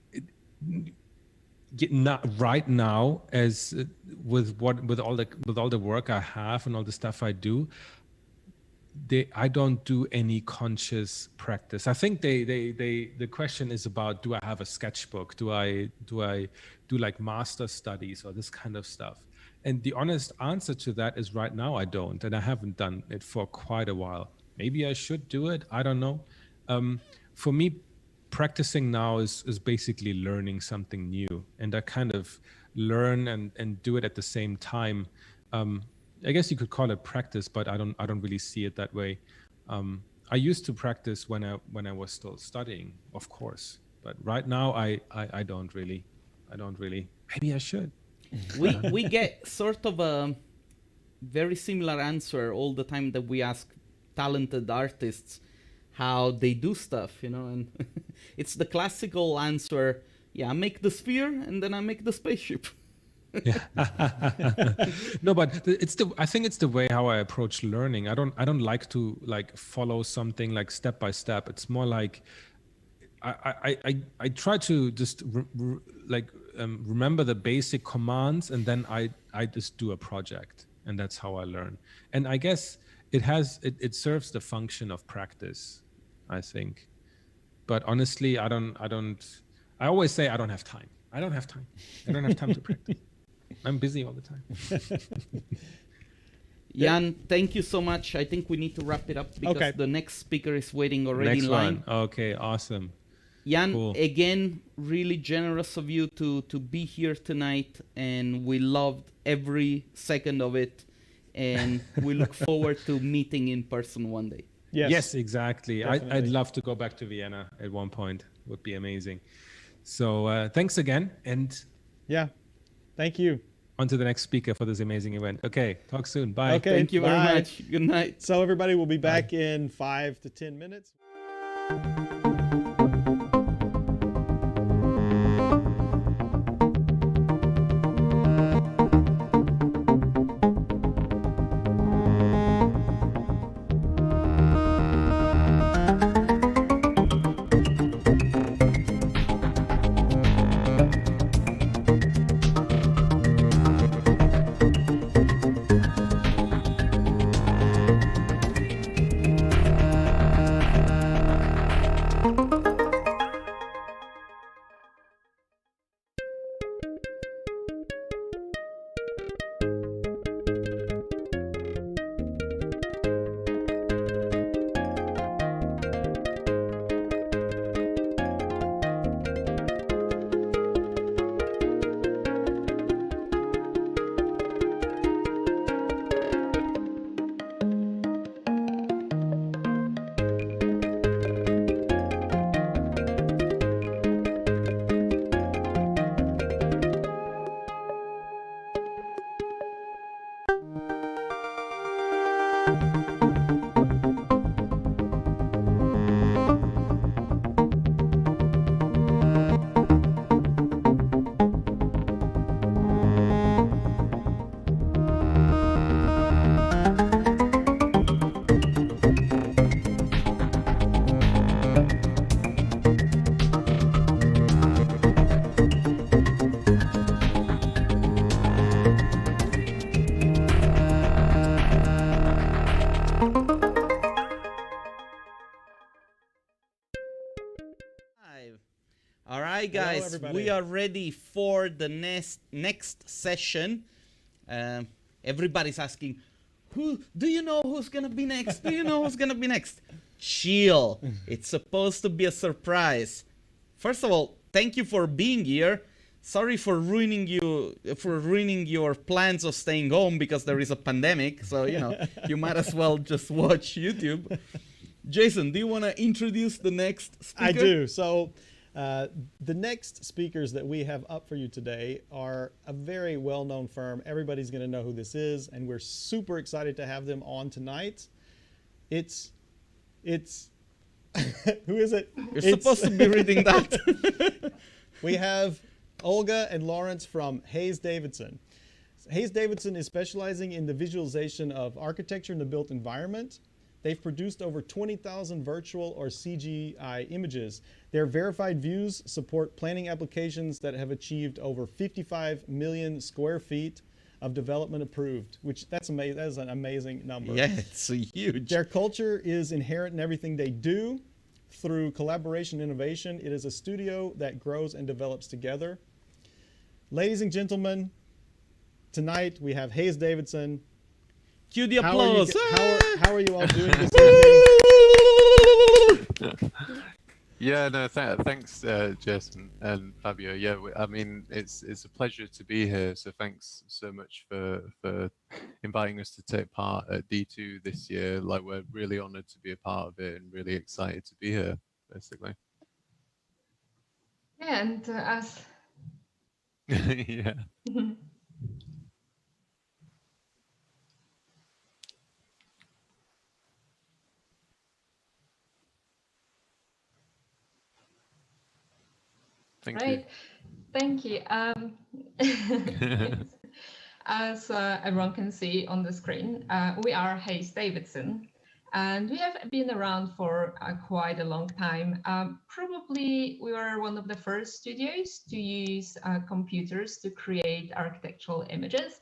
not right now, as with all the work I have and all the stuff I do, I don't do any conscious practice. I think the question is about, do I have a sketchbook? Do I do like master studies or this kind of stuff? And the honest answer to that is right now I don't, and I haven't done it for quite a while. Maybe I should do it. I don't know. For me, practicing now is basically learning something new, and I kind of learn and do it at the same time. I guess you could call it practice, but I don't really see it that way. I used to practice when I was still studying, of course, but right now I don't really. Maybe I should. We get sort of a very similar answer all the time that we ask talented artists how they do stuff, and it's the classical answer. Yeah, I make the sphere and then I make the spaceship. Yeah. No, but I think it's the way how I approach learning. I don't like to like follow something like step by step. It's more like I try to just remember the basic commands, and then I just do a project. and that's how I learn. And I guess it serves the function of practice, I think. But honestly, I always say I don't have time. I don't have time to practice. I'm busy all the time. Jan, thank you so much. I think we need to wrap it up because the next speaker is waiting already in line. Okay, awesome. Jan, cool. Again, really generous of you to be here tonight, and we loved every second of it, and we look forward to meeting in person one day. Yes, exactly. I'd love to go back to Vienna at one point. It would be amazing. So thanks again, and thank you. On to the next speaker for this amazing event. Okay, talk soon. Bye. Okay, thank you very much. Good night. So everybody will be back in 5 to 10 minutes. All right, guys, we are ready for the next session. Everybody's asking, do you know who's going to be next? Do you know who's going to be next? Chill. It's supposed to be a surprise. First of all, thank you for being here. Sorry for ruining your plans of staying home because there is a pandemic. So, you might as well just watch YouTube. Jason, do you want to introduce the next speaker? I do. So the next speakers that we have up for you today are a very well-known firm. Everybody's going to know who this is, and we're super excited to have them on tonight. It's who is it? You're supposed to be reading that. We have Olga and Lawrence from Hayes Davidson. Hayes Davidson is specializing in the visualization of architecture in the built environment. They've produced over 20,000 virtual or CGI images. Their verified views support planning applications that have achieved over 55 million square feet of development approved, which that's amazing. That is an amazing number. Yeah, it's huge. Their culture is inherent in everything they do. Through collaboration and innovation, it is a studio that grows and develops together. Ladies and gentlemen, tonight we have Hayes Davidson. Cue the applause. How are you all doing this evening? Yeah, no, thanks, Jason and Fabio. Yeah, I mean, it's a pleasure to be here. So thanks so much for inviting us to take part at D2 this year. Like, we're really honored to be a part of it and really excited to be here, basically. Yeah, and us. Yeah. Thank you. As everyone can see on the screen, we are Hayes Davidson, and we have been around for quite a long time. Probably we were one of the first studios to use computers to create architectural images.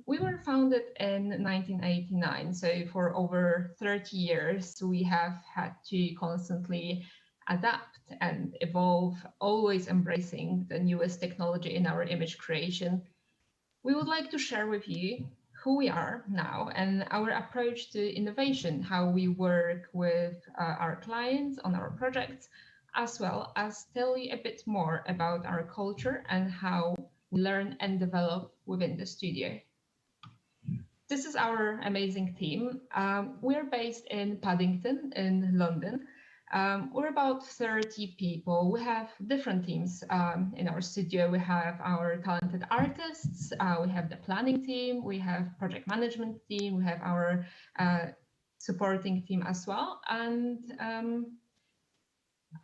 We were founded in 1989, so for over 30 years, we have had to constantly adapt and evolve, always embracing the newest technology in our image creation. We would like to share with you who we are now and our approach to innovation, how we work with our clients on our projects, as well as tell you a bit more about our culture and how we learn and develop within the studio. This is our amazing team. We're based in Paddington in London. We're about 30 people. We have different teams in our studio. We have our talented artists, we have the planning team, we have project management team, we have our supporting team as well. And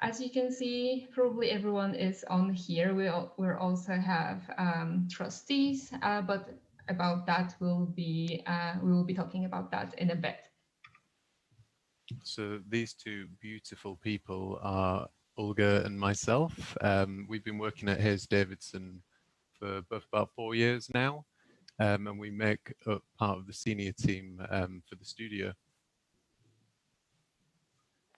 as you can see, probably everyone is on here. We also have trustees, but about that we will be talking about that in a bit. So these two beautiful people are Olga and myself. We've been working at Hayes Davidson for both about 4 years now, and we make up part of the senior team for the studio.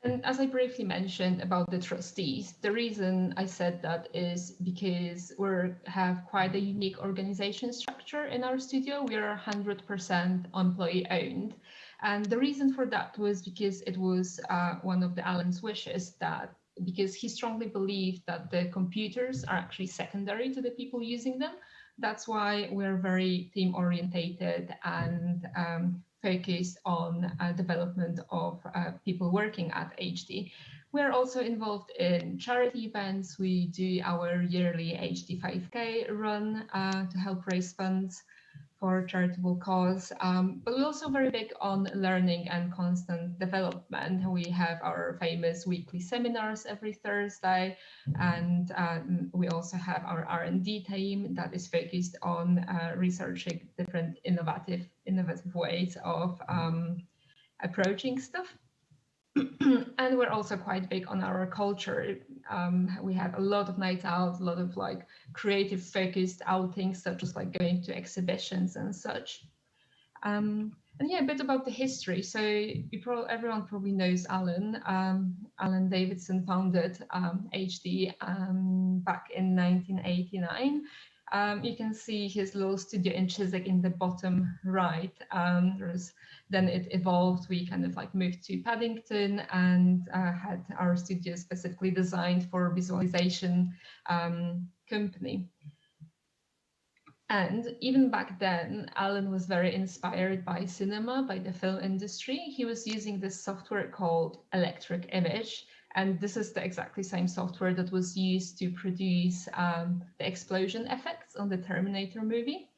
And as I briefly mentioned about the trustees, the reason I said that is because we have quite a unique organization structure in our studio. We are 100% employee owned. And the reason for that was because it was one of Alan's wishes, that because he strongly believed that the computers are actually secondary to the people using them. That's why we're very team orientated and focused on development of people working at HD. We're also involved in charity events. We do our yearly HD 5K run to help raise funds for charitable cause, but we're also very big on learning and constant development. We have our famous weekly seminars every Thursday, and we also have our R&D team that is focused on researching different innovative ways of approaching stuff. And we're also quite big on our culture. We have a lot of nights out, a lot of like creative focused outings, such as like going to exhibitions and such. And yeah, a bit about the history. So everyone probably knows Alan. Alan Davidson founded HD back in 1989. You can see his little studio in Chiswick in the bottom right. Then it evolved. We kind of like moved to Paddington and had our studio specifically designed for visualization company. And even back then, Alan was very inspired by cinema, by the film industry. He was using this software called Electric Image. And this is the exactly same software that was used to produce the explosion effects on the Terminator movie.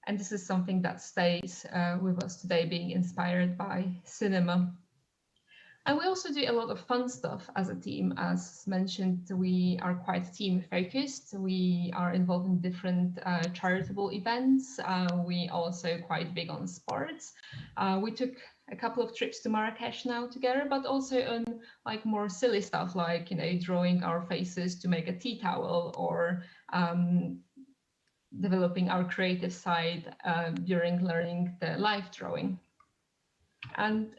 And this is something that stays with us today, being inspired by cinema. And we also do a lot of fun stuff as a team. As mentioned, we are quite team focused. We are involved in different charitable events. We also quite big on sports. We took a couple of trips to Marrakesh now together, but also on like more silly stuff, like, you know, drawing our faces to make a tea towel, or developing our creative side during learning the live drawing. And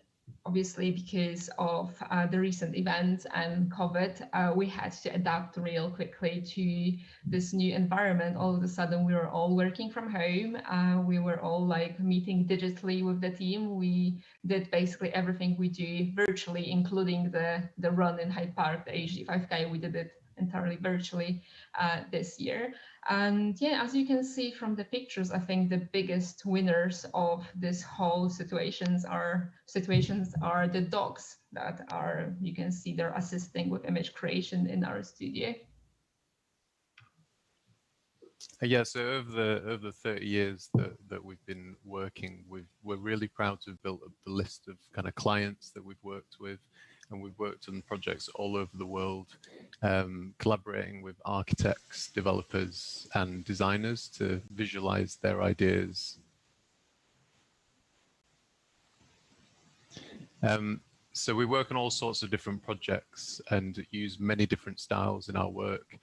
obviously, because of the recent events and COVID, we had to adapt real quickly to this new environment. All of a sudden, we were all working from home. We were all like meeting digitally with the team. We did basically everything we do virtually, including the run in Hyde Park, the HD 5K. We did it entirely virtually this year. And yeah, as you can see from the pictures, I think the biggest winners of this whole situations are the dogs that are, you can see they're assisting with image creation in our studio. Yeah, so over the 30 years that we've been working with, we're really proud to have built up the list of kind of clients that we've worked with. And we've worked on projects all over the world, collaborating with architects, developers, and designers to visualize their ideas. So we work on all sorts of different projects and use many different styles in our work.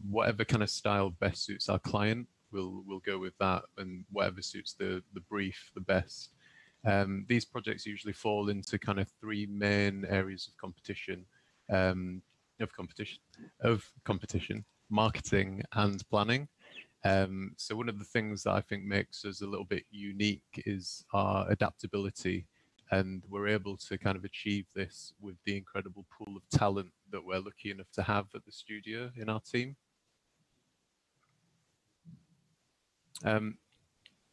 Whatever kind of style best suits our client, we'll go with that, and whatever suits the brief the best. These projects usually fall into kind of three main areas of competition, marketing and planning. So one of the things that I think makes us a little bit unique is our adaptability, and we're able to kind of achieve this with the incredible pool of talent that we're lucky enough to have at the studio in our team.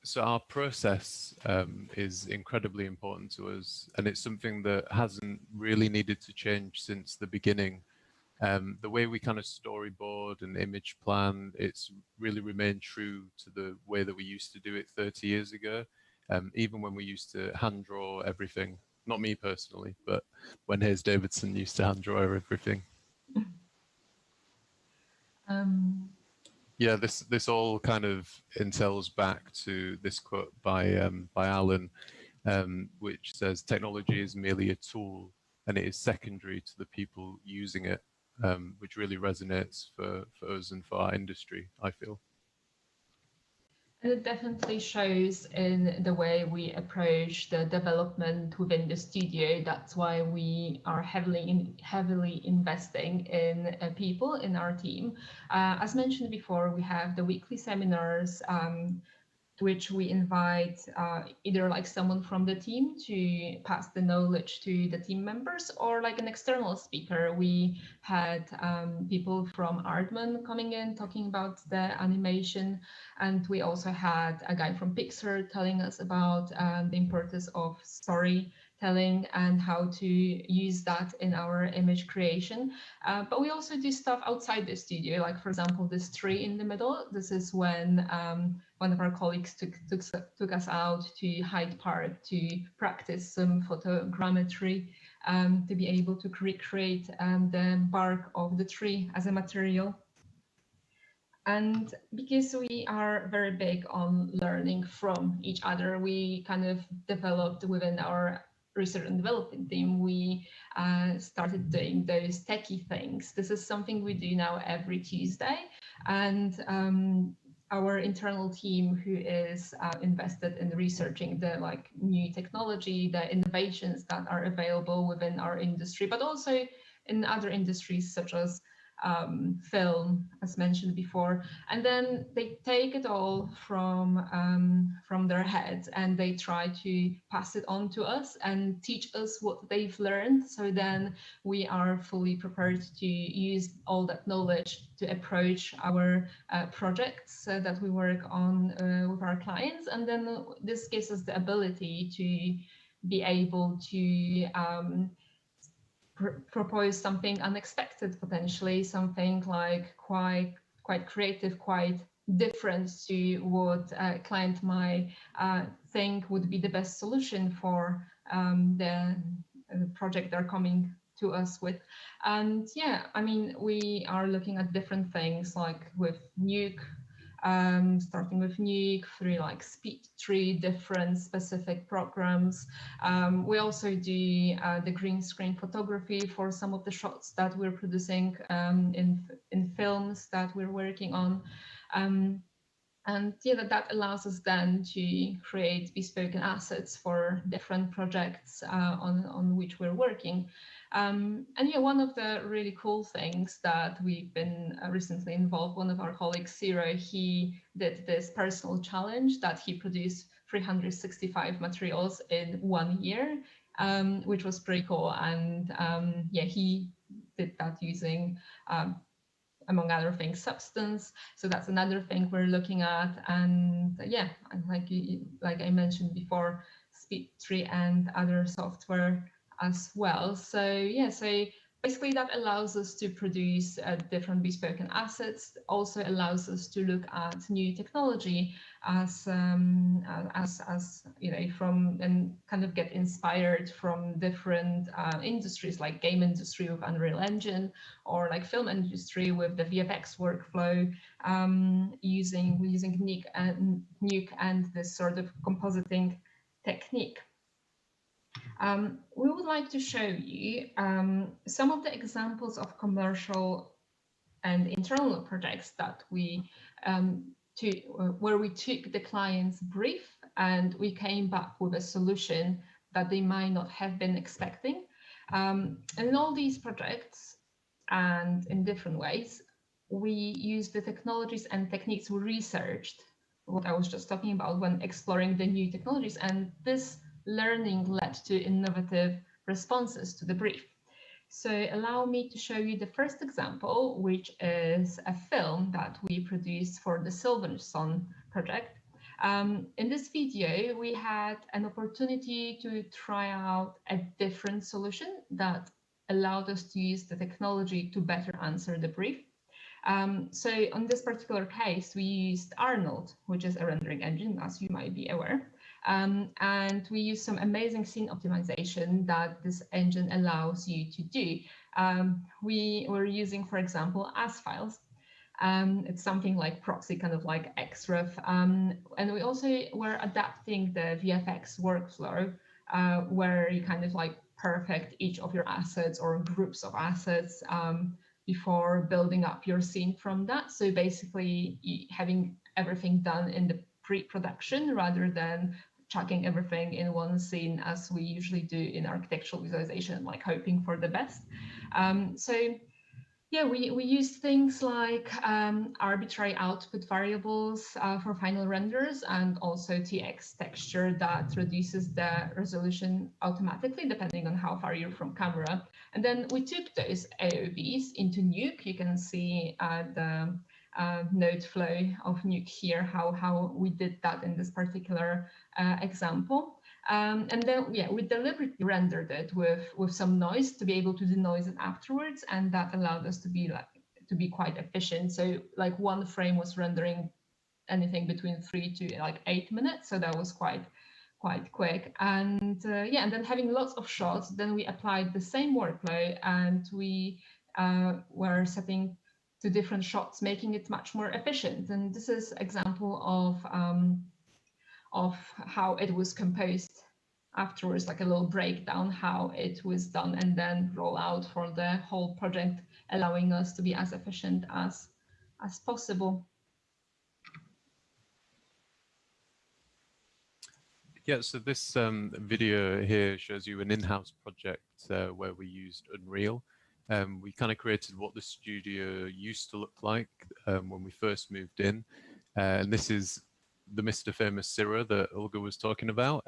So our process is incredibly important to us, and it's something that hasn't really needed to change since the beginning. The way we kind of storyboard and image plan, it's really remained true to the way that we used to do it 30 years ago. Even when we used to hand draw everything, not me personally, but when Hayes Davidson used to hand draw everything. Yeah, this all kind of entails back to this quote by Alan, which says, "Technology is merely a tool, and it is secondary to the people using it," which really resonates for us and for our industry, I feel. And it definitely shows in the way we approach the development within the studio. That's why we are heavily investing in people in our team. As mentioned before, we have the weekly seminars, to which we invite either like someone from the team to pass the knowledge to the team members, or like an external speaker. We had people from Aardman coming in talking about the animation, and we also had a guy from Pixar telling us about the importance of storytelling and how to use that in our image creation. But we also do stuff outside the studio, like for example, this tree in the middle. This is when one of our colleagues took us out to Hyde Park to practice some photogrammetry to be able to recreate the bark of the tree as a material. And because we are very big on learning from each other, we kind of developed within our research and development team, we started doing those techie things. This is something we do now every Tuesday. And our internal team, who is invested in researching the new technology, the innovations that are available within our industry, but also in other industries such as film, as mentioned before, and then they take it all from their heads and they try to pass it on to us and teach us what they've learned. So then we are fully prepared to use all that knowledge to approach our projects that we work on with our clients, and then this gives us the ability to be able to propose something unexpected, potentially something like quite creative, quite different to what a client might think would be the best solution for the project they're coming to us with. And yeah, I mean, we are looking at different things, like with Nuke, starting with Nuke through like Speed 3 different specific programs. We also do the green screen photography for some of the shots that we're producing in films that we're working on. And yeah, that allows us then to create bespoke assets for different projects on which we're working. And yeah, one of the really cool things that we've been recently involved, one of our colleagues, Zero, he did this personal challenge that he produced 365 materials in 1 year, which was pretty cool. And yeah, he did that using among other things, substance. So that's another thing we're looking at. And yeah, like I mentioned before, Speed 3 and other software as well. So yeah, so basically that allows us to produce different bespoke assets, also allows us to look at new technology as you know, from, and kind of get inspired from different industries, like game industry with Unreal Engine, or like film industry with the VFX workflow, using Nuke and this sort of compositing technique. We would like to show you some of the examples of commercial and internal projects that we where we took the client's brief and we came back with a solution that they might not have been expecting. And in all these projects and in different ways, we use the technologies and techniques we researched, what I was just talking about when exploring the new technologies, and this learning led to innovative responses to the brief. So allow me to show you the first example, which is a film that we produced for the Silverstone project. In this video, we had an opportunity to try out a different solution that allowed us to use the technology to better answer the brief. So on this particular case, we used Arnold, which is a rendering engine, as you might be aware. And we use some amazing scene optimization that this engine allows you to do. We were using, for example, AS files. It's something like proxy, kind of like XREF. And we also were adapting the VFX workflow, where you kind of like perfect each of your assets or groups of assets before building up your scene from that. So basically having everything done in the pre-production rather than chucking everything in one scene as we usually do in architectural visualization, like hoping for the best. So yeah, we use things like arbitrary output variables for final renders, and also TX texture that reduces the resolution automatically depending on how far you're from camera. And then we took those AOVs into Nuke. You can see the node flow of Nuke here, how we did that in this particular example. And then, yeah, we deliberately rendered it with some noise to be able to denoise it afterwards, and that allowed us to be quite efficient. So like one frame was rendering anything between 3 to like 8 minutes, so that was quite quick. And yeah, and then having lots of shots, then we applied the same workflow, and we were setting to different shots, making it much more efficient. And this is example of how it was composed afterwards, like a little breakdown how it was done, and then roll out for the whole project, allowing us to be as efficient as possible. Yeah, so this video here shows you an in-house project where we used Unreal. We kind of created what the studio used to look like when we first moved in. And this is the Mr. Famous Ciro that Olga was talking about,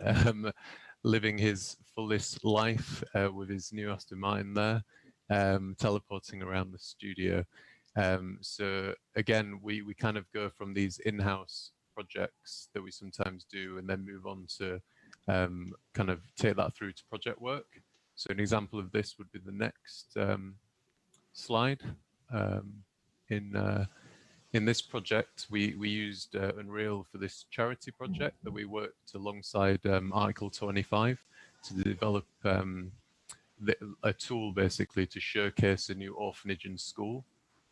living his fullest life with his new Aston Martin there, teleporting around the studio. So again, we kind of go from these in-house projects that we sometimes do and then move on to kind of take that through to project work. So an example of this would be the next slide. In this project, we used Unreal for this charity project that we worked alongside Article 25 to develop a tool basically to showcase a new orphanage and school.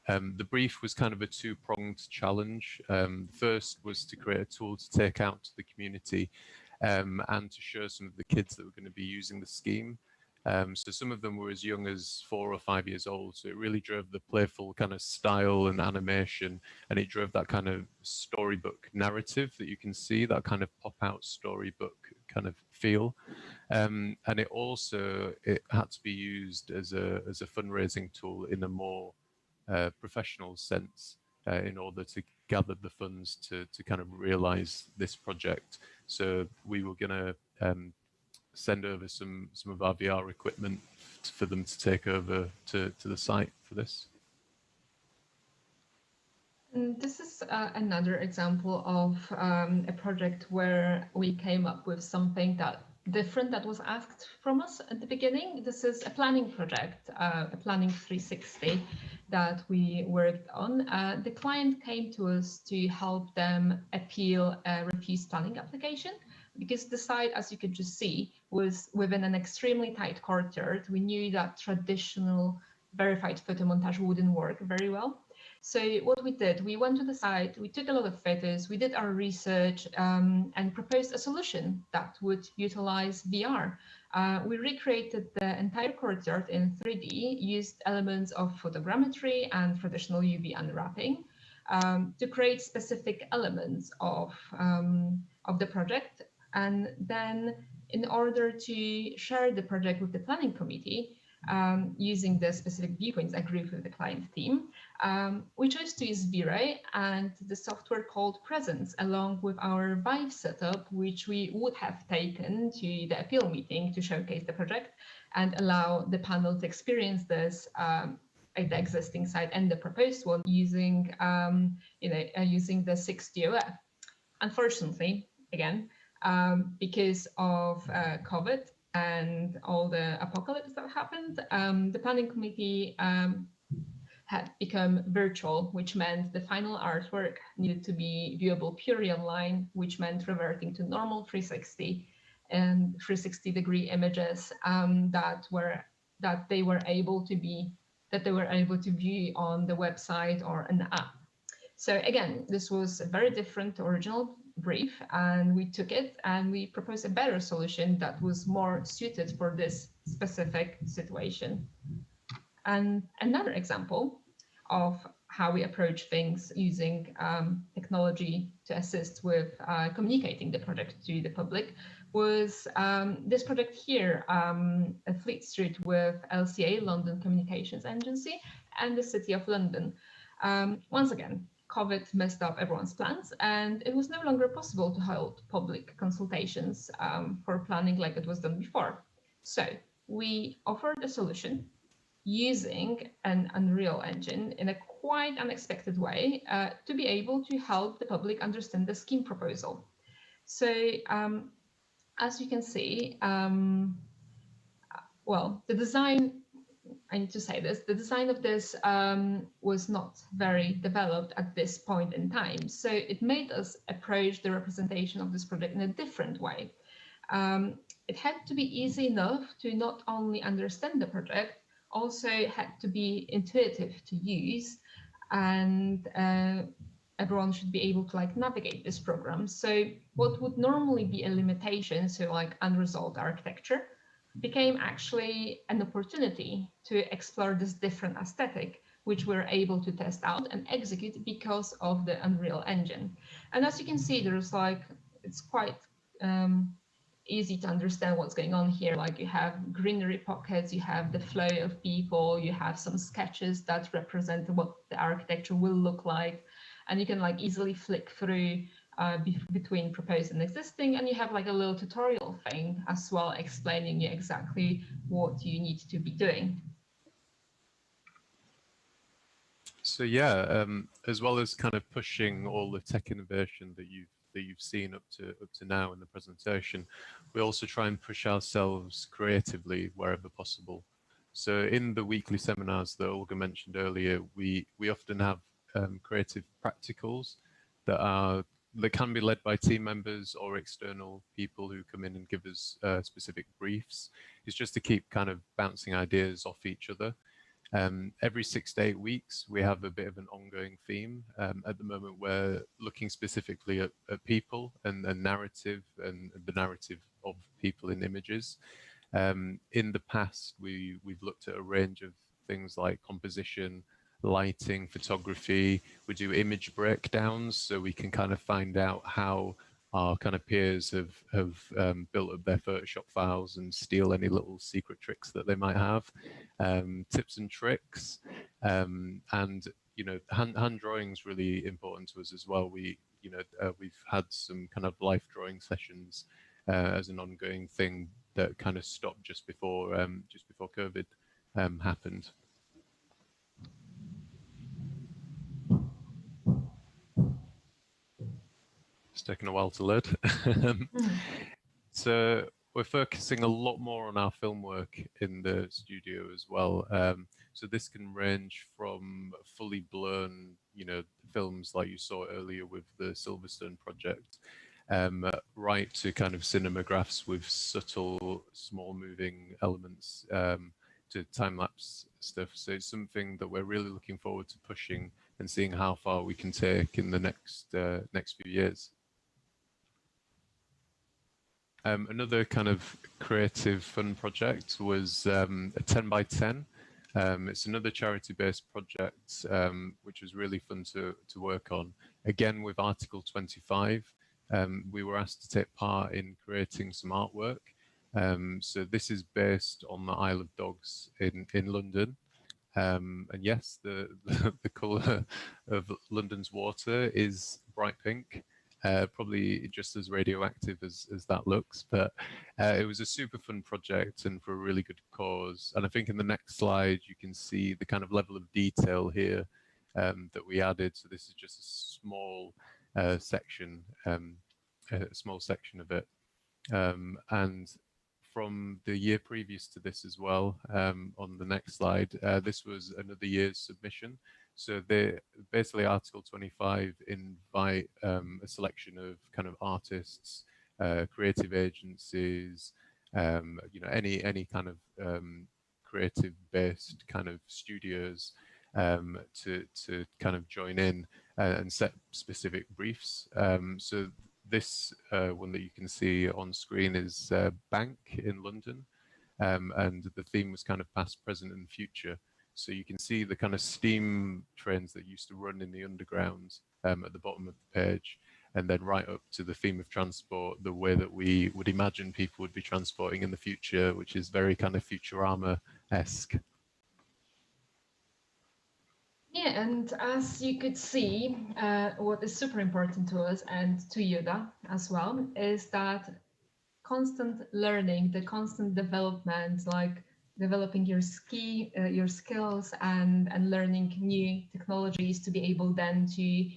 The brief was kind of a two-pronged challenge. First was to create a tool to take out to the community and to show some of the kids that were going to be using the scheme. So some of them were as young as 4 or 5 years old. So it really drove the playful kind of style and animation, and it drove that kind of storybook narrative that you can see, that kind of pop-out storybook kind of feel. And it also, it had to be used as a fundraising tool in a more professional sense in order to gather the funds to kind of realize this project. So we were going to send over some of our VR equipment for them to take over to the site for this. And this is another example of a project where we came up with something different that was asked from us at the beginning. This is a planning project, a planning 360 that we worked on. The client came to us to help them appeal a refused planning application, because the site, as you could just see, was within an extremely tight courtyard. We knew that traditional verified photomontage wouldn't work very well. So what we did, we went to the site, we took a lot of photos, we did our research and proposed a solution that would utilize VR. We recreated the entire courtyard in 3D, used elements of photogrammetry and traditional UV unwrapping. to create specific elements of the project. And then in order to share the project with the planning committee, using the specific viewpoints agreed with the client team, we chose to use V-Ray and the software called Presence, along with our Vive setup, which we would have taken to the appeal meeting to showcase the project and allow the panel to experience this at the existing site and the proposed one using, using the 6DOF. Unfortunately, again, because of COVID and all the apocalypse that happened, the planning committee had become virtual, which meant the final artwork needed to be viewable purely online, which meant reverting to normal 360 and 360-degree images that they were able to view on the website or an app. So again, this was a very different original brief, and we took it and we proposed a better solution that was more suited for this specific situation. And another example of how we approach things using technology to assist with communicating the project to the public was this project here at Fleet Street with LCA, London Communications Agency, and the City of London. Once again, COVID messed up everyone's plans, and it was no longer possible to hold public consultations for planning like it was done before. So we offered a solution using an Unreal Engine in a quite unexpected way to be able to help the public understand the scheme proposal. So as you can see, well, the design, I need to say this, the design of this was not very developed at this point in time. So it made us approach the representation of this project in a different way. It had to be easy enough to not only understand the project, also had to be intuitive to use, and everyone should be able to navigate this program. So what would normally be a limitation, so unresolved architecture, became actually an opportunity to explore this different aesthetic, which we're able to test out and execute because of the Unreal Engine. And as you can see, there's it's quite easy to understand what's going on here. You have greenery pockets, you have the flow of people, you have some sketches that represent what the architecture will look like, and you can easily flick through between proposed and existing, and you have a little tutorial thing as well explaining you exactly what you need to be doing. So yeah, as well as kind of pushing all the tech innovation that you've seen up to now in the presentation, we also try and push ourselves creatively wherever possible. So in the weekly seminars that Olga mentioned earlier, we often have creative practicals that can be led by team members or external people who come in and give us specific briefs. It's just to keep kind of bouncing ideas off each other. Every 6 to 8 weeks, we have a bit of an ongoing theme. At the moment, we're looking specifically at people and narrative and the narrative of people in images. In the past, we've looked at a range of things like composition, lighting, photography. We do image breakdowns, so we can kind of find out how our kind of peers have built up their Photoshop files and steal any little secret tricks that they might have, tips and tricks, and hand drawing is really important to us as well. We've had some kind of life drawing sessions as an ongoing thing that kind of stopped just before COVID happened. It's taken a while to load. So we're focusing a lot more on our film work in the studio as well. So this can range from fully blown, films like you saw earlier with the Silverstone project, right to kind of cinemagraphs with subtle, small moving elements to time-lapse stuff. So it's something that we're really looking forward to pushing and seeing how far we can take in the next few years. Another kind of creative fun project was a 10 by 10 It's another charity-based project, which was really fun to work on. Again, with Article 25, we were asked to take part in creating some artwork. So this is based on the Isle of Dogs in London. And yes, the colour of London's water is bright pink, probably just as radioactive as that looks. But it was a super fun project and for a really good cause. And I think in the next slide, you can see the kind of level of detail here that we added. So this is just a small section, a small section of it. And from the year previous to this as well, on the next slide, this was another year's submission. So basically Article 25 invite a selection of kind of artists, creative agencies, any kind of creative-based kind of studios to kind of join in and set specific briefs. So this one that you can see on screen is Bank in London, and the theme was kind of past, present, and future. So you can see the kind of steam trains that used to run in the underground at the bottom of the page, and then right up to the theme of transport, the way that we would imagine people would be transporting in the future, which is very kind of Futurama-esque. Yeah, and as you could see, what is super important to us and to Yuda as well is that constant learning, the constant development, like developing your skills and learning new technologies to be able then to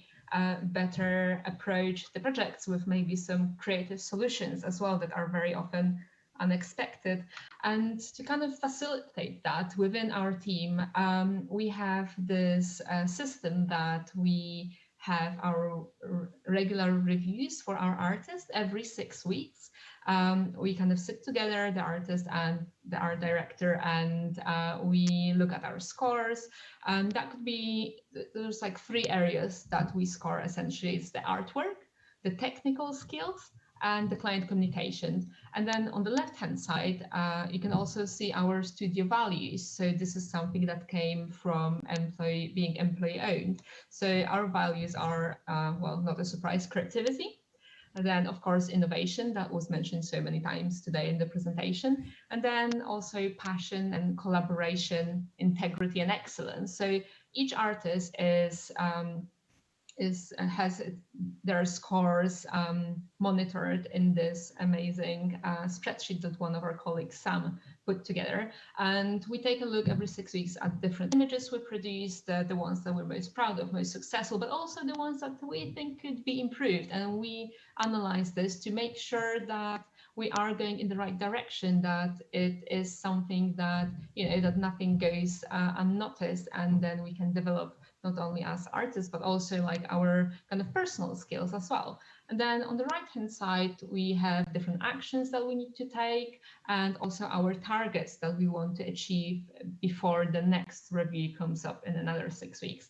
better approach the projects with maybe some creative solutions as well that are very often unexpected. And to kind of facilitate that within our team, we have this system that we have our regular reviews for our artists every 6 weeks. We kind of sit together, the artist and the art director, and we look at our scores. That could be, there's like 3 areas that we score essentially. It's the artwork, the technical skills, and the client communication. And then on the left-hand side, you can also see our studio values. So this is something that came from being employee-owned. So our values are, well, not a surprise, creativity. And then, of course, innovation, that was mentioned so many times today in the presentation. And then also passion and collaboration, integrity and excellence. So each artist has their scores monitored in this amazing spreadsheet that one of our colleagues, Sam, put together. And we take a look every 6 weeks at different images we produce, the ones that we're most proud of, most successful, but also the ones that we think could be improved. And we analyze this to make sure that we are going in the right direction, that it is something that, that nothing goes unnoticed, and then we can develop not only as artists, but also like our kind of personal skills as well. And then on the right-hand side, we have different actions that we need to take, and also our targets that we want to achieve before the next review comes up in another 6 weeks.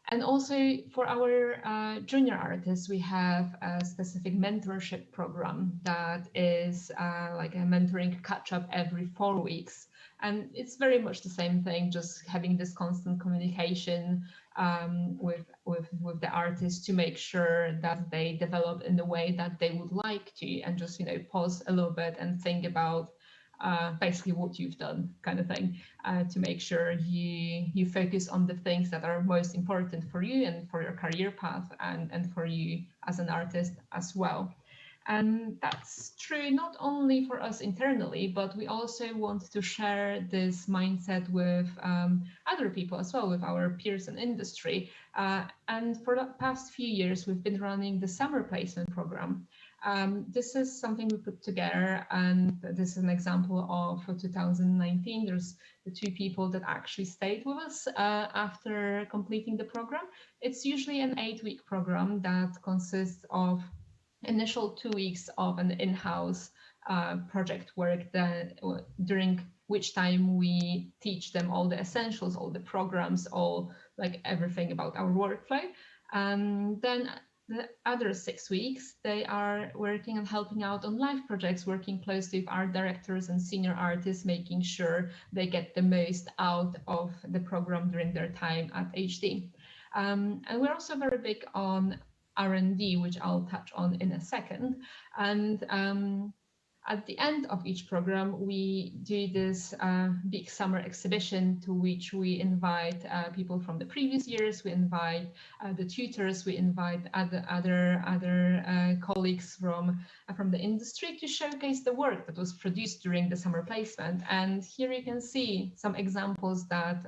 And also for our junior artists, we have a specific mentorship program that is like a mentoring catch-up every 4 weeks. And it's very much the same thing, just having this constant communication with the artists to make sure that they develop in the way that they would like to, and just, pause a little bit and think about basically what you've done, kind of thing, to make sure you focus on the things that are most important for you and for your career path and for you as an artist as well. And that's true not only for us internally, but we also want to share this mindset with other people as well, with our peers in industry. And for the past few years, we've been running the summer placement program. This is something we put together, and this is an example of 2019. There's the 2 people that actually stayed with us after completing the program. It's usually an 8-week program that consists of initial 2 weeks of an in-house project work during which time we teach them all the essentials, all the programs, all like everything about our workflow. Then the other 6 weeks, they are working and helping out on live projects, working closely with art directors and senior artists, making sure they get the most out of the program during their time at HD. And we're also very big on R&D, which I'll touch on in a second. And at the end of each program, we do this big summer exhibition to which we invite people from the previous years, we invite the tutors, we invite other colleagues from the industry to showcase the work that was produced during the summer placement. And here you can see some examples that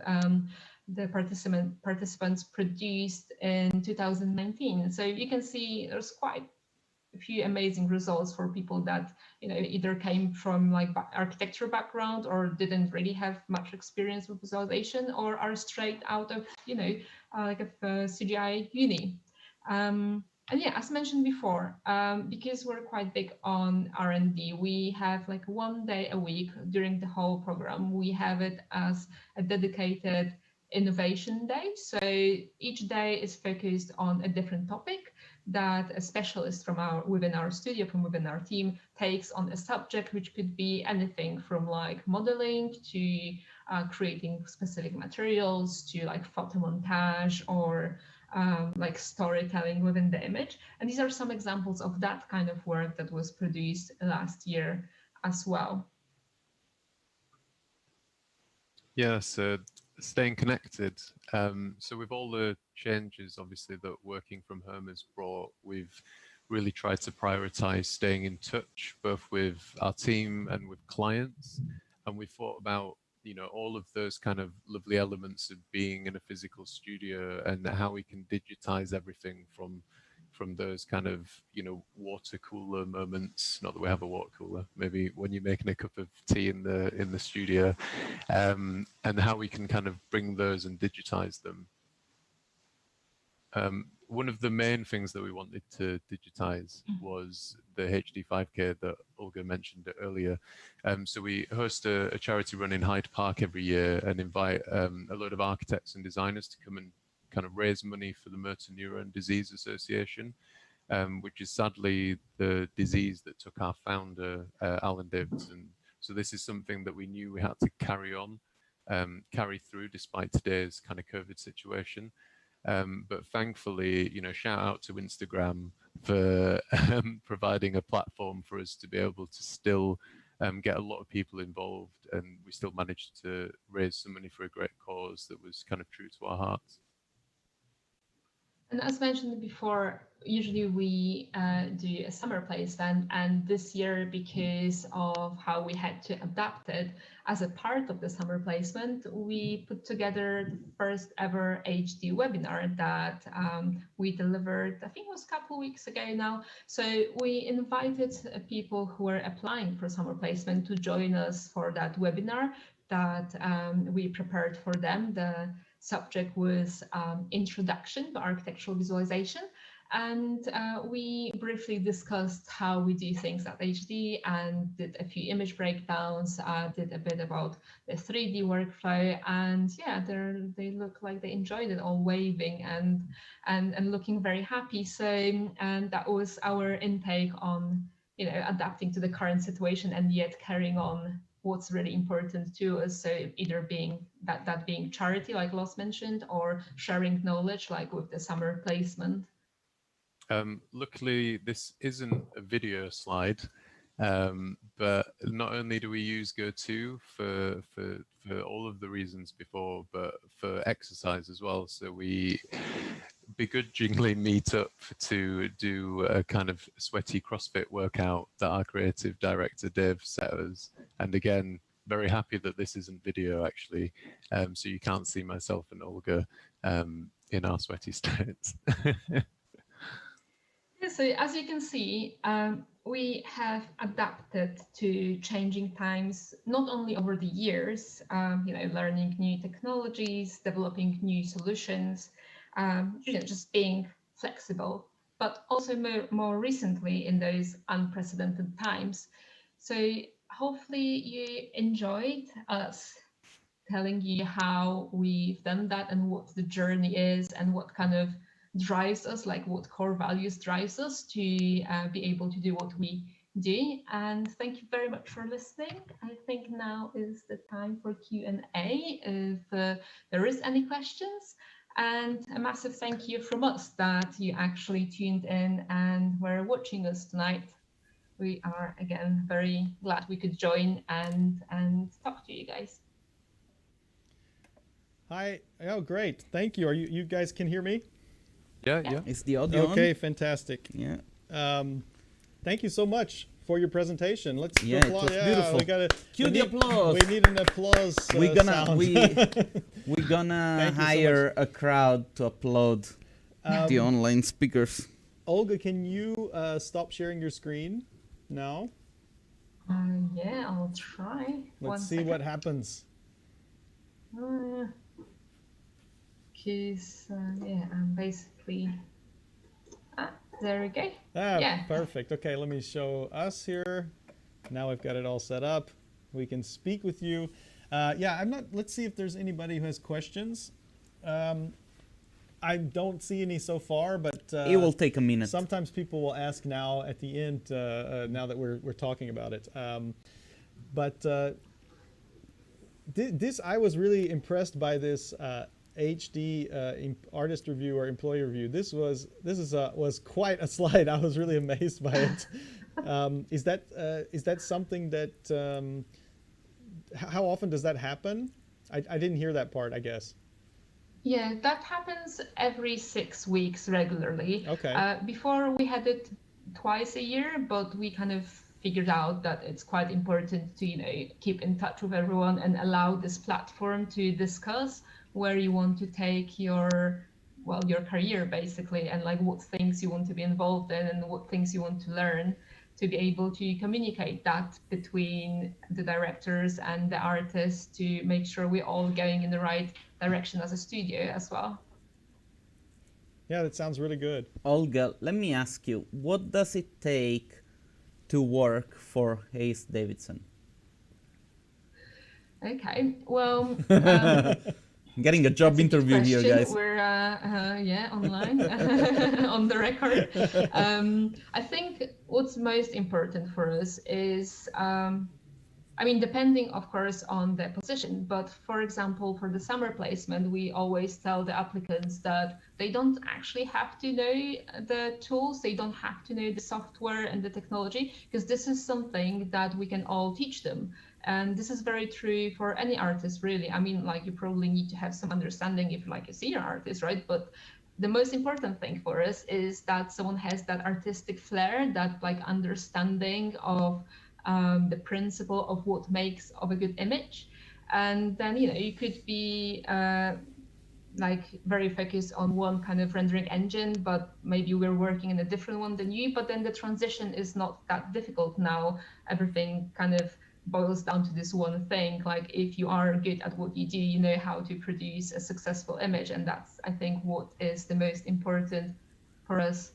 the participants produced in 2019. So you can see there's quite a few amazing results for people that either came from like architecture background or didn't really have much experience with visualization, or are straight out of like a CGI uni. And yeah, as mentioned before, because we're quite big on R&D, we have like 1 day a week during the whole program. We have it as a dedicated innovation day. So each day is focused on a different topic that a specialist from within our studio, from within our team, takes on a subject, which could be anything from like modeling to creating specific materials to like photo montage or like storytelling within the image. And these are some examples of that kind of work that was produced last year as well. Yeah, so staying connected. So with all the changes, obviously, that working from home has brought, we've really tried to prioritize staying in touch, both with our team and with clients. And we thought about, all of those kind of lovely elements of being in a physical studio and how we can digitize everything from those kind of, water cooler moments. Not that we have a water cooler, maybe when you're making a cup of tea in the studio, and how we can kind of bring those and digitize them. One of the main things that we wanted to digitize was the HD 5K that Olga mentioned earlier. So we host a charity run in Hyde Park every year and invite a load of architects and designers to come and kind of raise money for the Motor Neuron Disease Association, which is sadly the disease that took our founder, Alan Davidson. So this is something that we knew we had to carry through despite today's kind of COVID situation. But thankfully, shout out to Instagram for providing a platform for us to be able to still get a lot of people involved, and we still managed to raise some money for a great cause that was kind of true to our hearts. And as mentioned before, usually we do a summer placement, and this year, because of how we had to adapt it as a part of the summer placement, we put together the first ever HD webinar that we delivered, I think it was a couple of weeks ago now. So we invited people who were applying for summer placement to join us for that webinar that we prepared for them. The subject was Introduction to Architectural Visualization. And we briefly discussed how we do things at HD and did a few image breakdowns, did a bit about the 3D workflow. And yeah, they look like they enjoyed it, all waving and looking very happy. So, and that was our intake on, adapting to the current situation and yet carrying on what's really important to us. So either being that being charity, like Los mentioned, or sharing knowledge, like with the summer placement. Luckily, this isn't a video slide, but not only do we use GoTo for all of the reasons before, but for exercise as well. So we begrudgingly meet up to do a kind of sweaty CrossFit workout that our creative director Dave set us. And again, very happy that this isn't video actually, so you can't see myself and Olga in our sweaty states. So as you can see, we have adapted to changing times, not only over the years, learning new technologies, developing new solutions, just being flexible, but also more recently in those unprecedented times. So hopefully you enjoyed us telling you how we've done that and what the journey is and what kind of drives us, like what core values drives us to be able to do what we do. And thank you very much for listening. I think now is the time for Q&A if there is any questions. And a massive thank you from us that you actually tuned in and were watching us tonight. We are again very glad we could join and talk to you guys. Hi. Oh, great. Thank you. Are you guys can hear me? Yeah. Is the audio Okay, on? fantastic. Yeah. Thank you so much for your presentation. Let's Yeah, it applaud. was beautiful. We gotta Cue the applause. We need an applause. We're gonna sound. we're gonna Thank you so hire a crowd to applaud the online speakers. Olga, can you stop sharing your screen now? Yeah, I'll try. Let's see what happens. Because yeah, I'm basically. There we go. Yeah. Perfect. Okay, let me show us here. Now I've got it all set up. We can speak with you. Yeah, I'm not. Let's see if there's anybody who has questions. I don't see any so far, but It will take a minute. sometimes people will ask now at the end. Now that we're talking about it, this I was really impressed by this. HD artist review or employee review. This was quite a slide. I was really amazed by it. Is that something that how often does that happen? I didn't hear that part, I guess. Yeah, that happens every 6 weeks regularly. Okay. Before we had it twice a year, but we kind of figured out that it's quite important to keep in touch with everyone and allow this platform to discuss where you want to take your career basically, and like what things you want to be involved in and what things you want to learn, to be able to communicate that between the directors and the artists to make sure we're all going in the right direction as a studio as well. Yeah, that sounds really good. Olga, let me ask you, what does it take to work for Hayes Davidson? Okay, well, Getting a job interview here, guys. We're online on the record. I think what's most important for us is, depending, of course, on the position. But for example, for the summer placement, we always tell the applicants that they don't actually have to know the tools. They don't have to know the software and the technology, because this is something that we can all teach them. And this is very true for any artist, really. You probably need to have some understanding if you're like a senior artist, right? But the most important thing for us is that someone has that artistic flair, that understanding of the principle of what makes of a good image. And then, you could be very focused on one kind of rendering engine, but maybe we're working in a different one than you, but then the transition is not that difficult now. Everything kind of boils down to this one thing. Like, if you are good at what you do, you know how to produce a successful image, and that's, I think, what is the most important for us.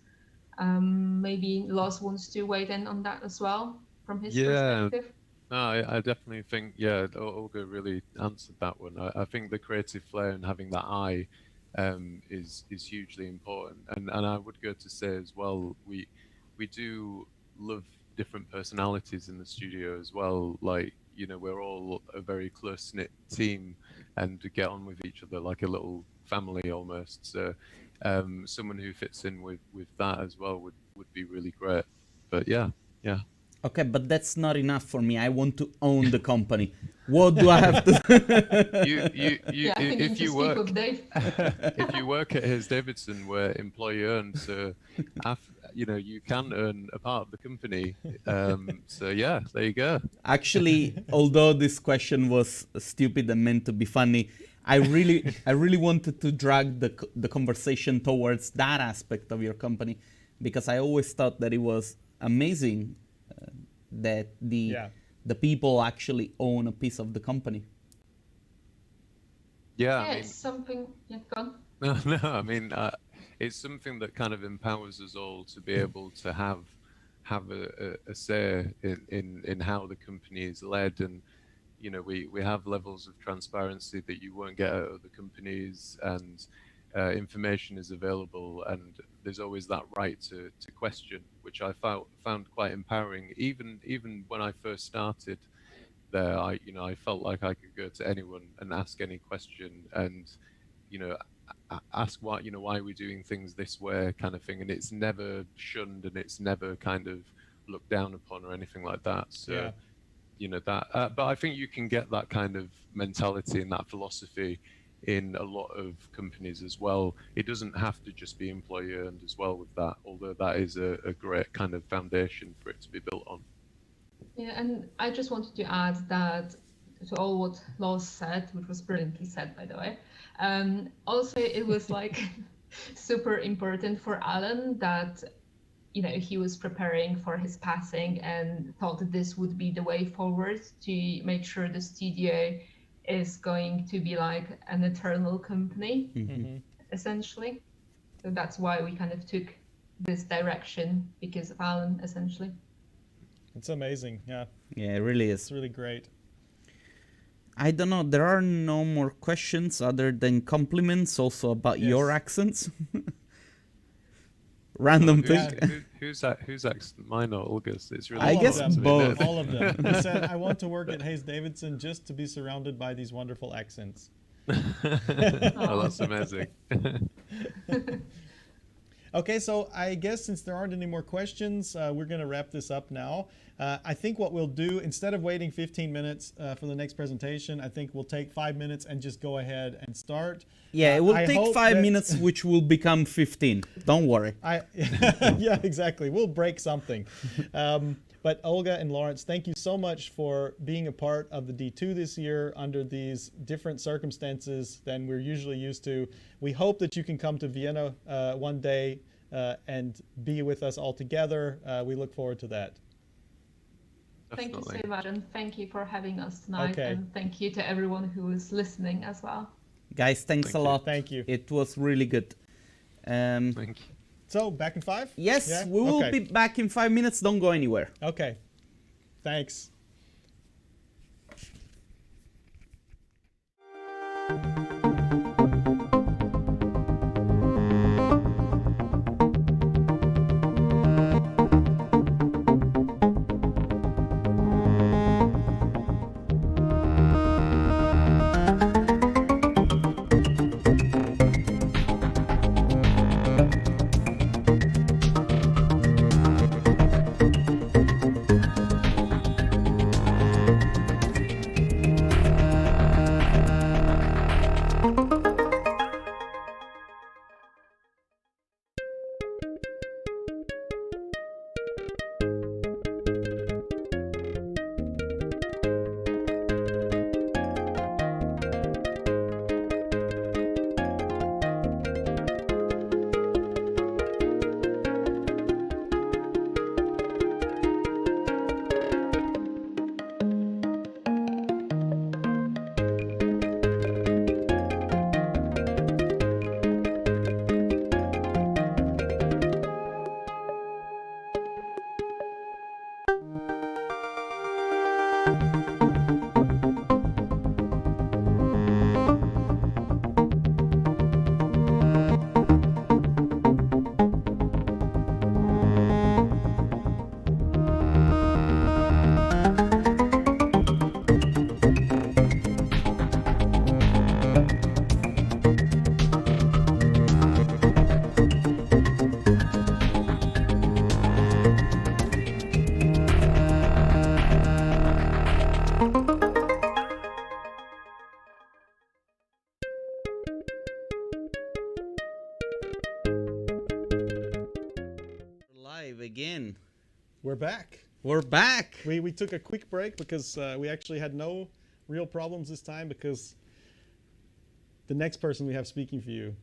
Maybe Lars wants to weigh in on that as well from his perspective. No, I definitely think, Olga really answered that one. I think the creative flair and having that eye is hugely important. And I would go to say as well, we do love different personalities in the studio as well. Like, we're all a very close-knit team and to get on with each other like a little family almost. So someone who fits in with that as well would be really great. But yeah. Okay, but that's not enough for me. I want to own the company. What do I have to? If you work at Hayes Davidson, we're employee-owned, so you can earn a part of the company. So yeah, there you go. Actually, although this question was stupid and meant to be funny, I really wanted to drag the conversation towards that aspect of your company, because I always thought that it was amazing that the people actually own a piece of the company. It's something. Yeah, go on. No. It's something that kind of empowers us all to be able to have a say in how the company is led, and we have levels of transparency that you won't get at other companies, and information is available, and there's always that right to question, which I found quite empowering. Even when I first started there, I felt like I could go to anyone and ask any question, and ask why we're doing things this way, kind of thing, and it's never shunned, and it's never kind of looked down upon or anything like that. So but I think you can get that kind of mentality and that philosophy in a lot of companies as well. It doesn't have to just be employee earned as well with that, although that is a great kind of foundation for it to be built on. Yeah, and I just wanted to add that to all what Lars said, which was brilliantly said, by the way. Also, it was like super important for Alan that he was preparing for his passing and thought that this would be the way forward to make sure the studio is going to be like an eternal company, essentially. So that's why we kind of took this direction, because of Alan, essentially. It's amazing. Yeah, it really is. It's really great. I don't know, there are no more questions other than compliments also about your accents. Random thing. Who's accent? Mine or Olga's? It's really. I guess both. All of them. He said, "I want to work at Hayes Davidson just to be surrounded by these wonderful accents." Oh, that's amazing. Okay, so I guess since there aren't any more questions, we're going to wrap this up now. I think what we'll do, instead of waiting 15 minutes for the next presentation, I think we'll take 5 minutes and just go ahead and start. Yeah, it will take 5 minutes, which will become 15. Don't worry. Yeah, exactly. We'll break something. But Olga and Lawrence, thank you so much for being a part of the D2 this year under these different circumstances than we're usually used to. We hope that you can come to Vienna one day and be with us all together. We look forward to that. Thank you so much, and thank you for having us tonight. Okay. And thank you to everyone who is listening as well. Guys, thanks a lot. Thank you. It was really good. Thank you. So, back in 5? Yes, yeah? We will be back in 5 minutes. Don't go anywhere. Okay. Thanks. Again. We're back. We're back. We took a quick break because we actually had no real problems this time, because the next person we have speaking for you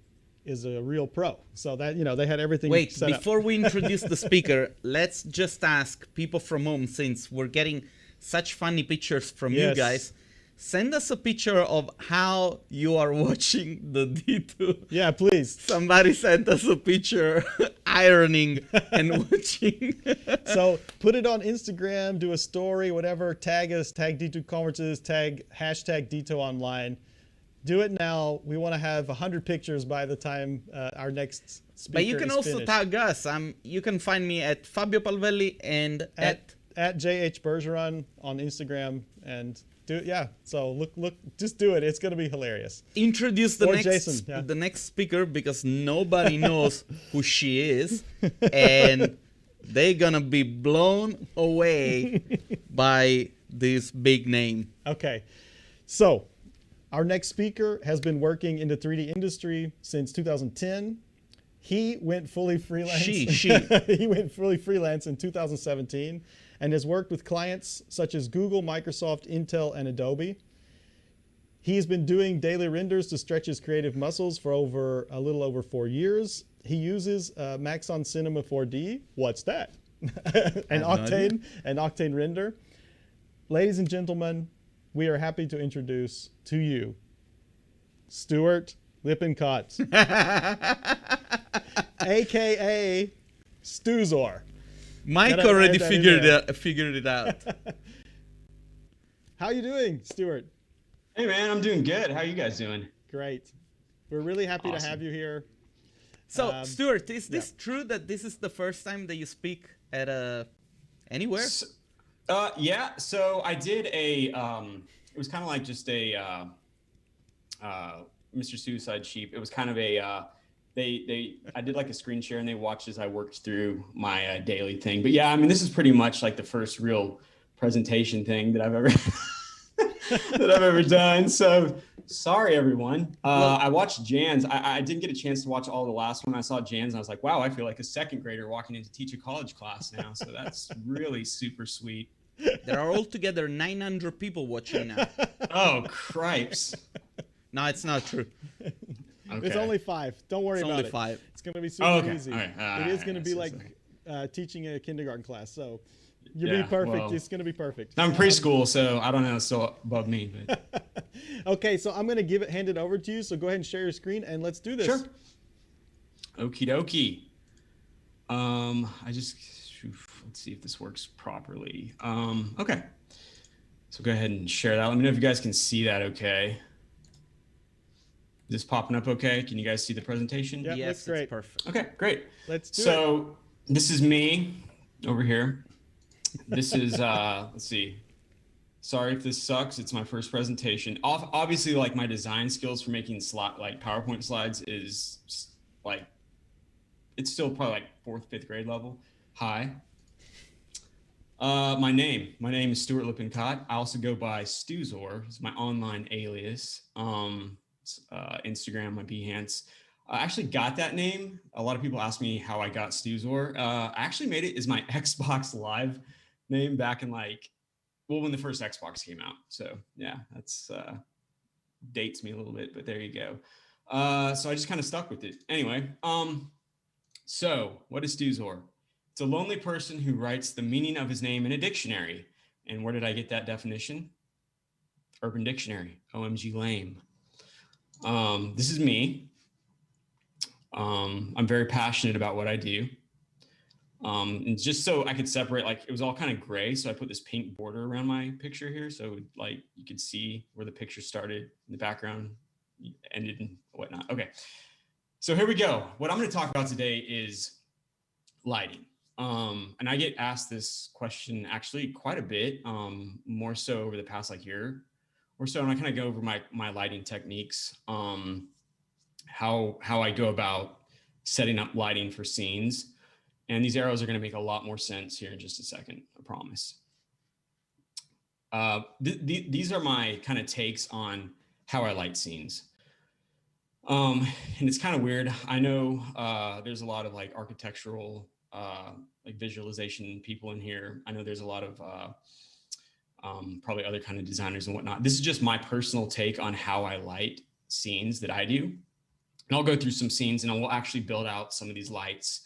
is a real pro. So that, they had everything set up. Before we introduce the speaker, let's just ask people from home, since we're getting such funny pictures from you guys. Send us a picture of how you are watching the D2. Yeah, please. Somebody sent us a picture ironing and watching. So put it on Instagram, do a story, whatever. Tag us, tag D2 Conferences, tag hashtag D2 Online. Do it now. We want to have 100 pictures by the time our next speaker But you can is also finished. tag us. You can find me at Fabio Palvelli and at JH Bergeron on Instagram, and so look, just do it. It's going to be hilarious. Introduce the the next speaker, because nobody knows who she is, and they're gonna be blown away by this big name. Okay, so our next speaker has been working in the 3D industry since 2010. He went fully freelance. He went fully freelance in 2017 and has worked with clients such as Google, Microsoft, Intel, and Adobe. He's been doing daily renders to stretch his creative muscles for a little over 4 years. He uses Maxon Cinema 4D. What's that? An Octane render. Ladies and gentlemen, we are happy to introduce to you Stuart Lippincott, aka Stuzor. Mike already figured it out. How you doing, Stuart? Hey man, I'm doing good. How are you guys doing? Great. We're really happy to have you here. So, Stuart, is this true that this is the first time that you speak at anywhere? Yeah. So I did it was kind of like just a Mr. Suicide Sheep. It was kind of a I did like a screen share and they watched as I worked through my daily thing. But yeah, I mean, this is pretty much like the first real presentation thing that I've ever done. So sorry, everyone. I watched Jan's. I didn't get a chance to watch all the last one. I saw Jan's and I was like, wow, I feel like a second grader walking in to teach a college class now. So that's really super sweet. There are altogether 900 people watching now. Oh, cripes. No, it's not true. Okay. It's only 5. Don't worry about it. It's only 5. It's going to be super easy. All right. It is going to be like teaching a kindergarten class. So you'll be perfect. Well, it's going to be perfect. I'm preschool, so I don't know. It's still above me. But. Okay, so I'm going to hand it over to you. So go ahead and share your screen and let's do this. Sure. Okie dokie. Let's see if this works properly. Okay. So go ahead and share that. Let me know if you guys can see that okay. Is this popping up okay? Can you guys see the presentation? Yeah, yes, that's great. It's perfect. Okay, great. Let's do it. So this is me over here. This is, let's see. Sorry if this sucks. It's my first presentation. Obviously, like my design skills for making like PowerPoint slides is like, it's still probably like 4th, 5th grade level. Hi. My name is Stuart Lippincott. I also go by Stuzor. It's my online alias. Instagram, my Behance. I actually got that name. A lot of people ask me how I got Stuzor. I actually made it as my Xbox Live name back in when the first Xbox came out. So yeah, that's dates me a little bit, but there you go. So I just kind of stuck with it. Anyway, so what is Stuzor? It's a lonely person who writes the meaning of his name in a dictionary. And where did I get that definition? Urban Dictionary. OMG lame. This is me. I'm very passionate about what I do. And just so I could separate, it was all kind of gray. So I put this pink border around my picture here. So you could see where the picture started in the background, ended and whatnot. Okay. So here we go. What I'm going to talk about today is lighting. And I get asked this question actually quite a bit, more so over the past year or so. And I kind of go over my lighting techniques, how I go about setting up lighting for scenes. And these arrows are going to make a lot more sense here in just a second, I promise. These are my kind of takes on how I light scenes. And it's kind of weird. I know there's a lot of architectural visualization people in here. I know there's a lot of probably other kind of designers and whatnot. This is just my personal take on how I light scenes that I do. And I'll go through some scenes and I will actually build out some of these lights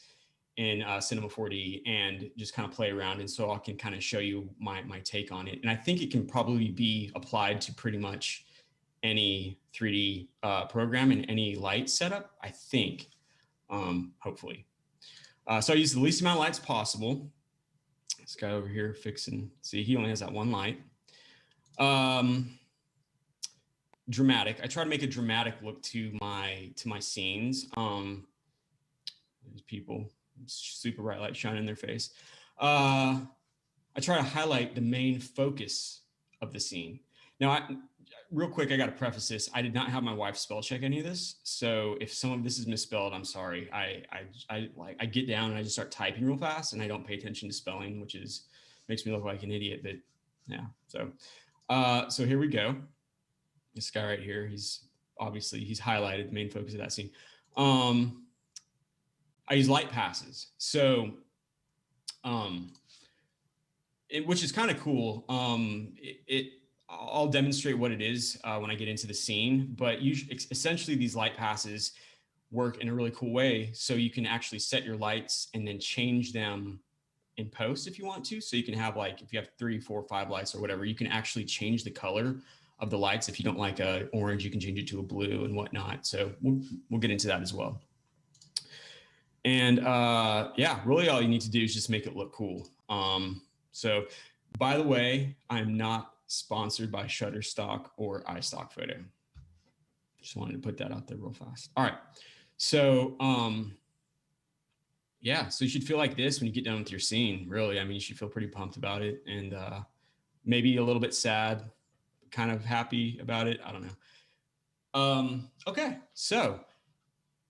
in Cinema 4D and just kind of play around. And so I can kind of show you my take on it. And I think it can probably be applied to pretty much any 3D program and any light setup, I think, hopefully. So I use the least amount of lights possible. This guy over here fixing, see, he only has that one light. dramatic. I try to make a dramatic look to my scenes. There's people, super bright light shining in their face. I try to highlight the main focus of the scene. Now, real quick, I got to preface this. I did not have my wife spell check any of this, so if some of this is misspelled, I'm sorry. I get down and I just start typing real fast, and I don't pay attention to spelling, which makes me look like an idiot. But yeah, so here we go. This guy right here, he's highlighted the main focus of that scene. I use light passes, so which is kind of cool. I'll demonstrate what it is when I get into the scene, but essentially these light passes work in a really cool way. So you can actually set your lights and then change them in post if you want to. So you can have, like, if you have 3, 4, 5 lights or whatever, you can actually change the color of the lights. If you don't like a orange, you can change it to a blue and whatnot. So we'll get into that as well. And yeah, really all you need to do is just make it look cool. So by the way, I'm not sponsored by Shutterstock or iStock Photo. Just wanted to put that out there real fast. All right. So yeah, so you should feel like this when you get done with your scene, really. I mean, you should feel pretty pumped about it, and maybe a little bit sad, kind of happy about it. I don't know. Okay, so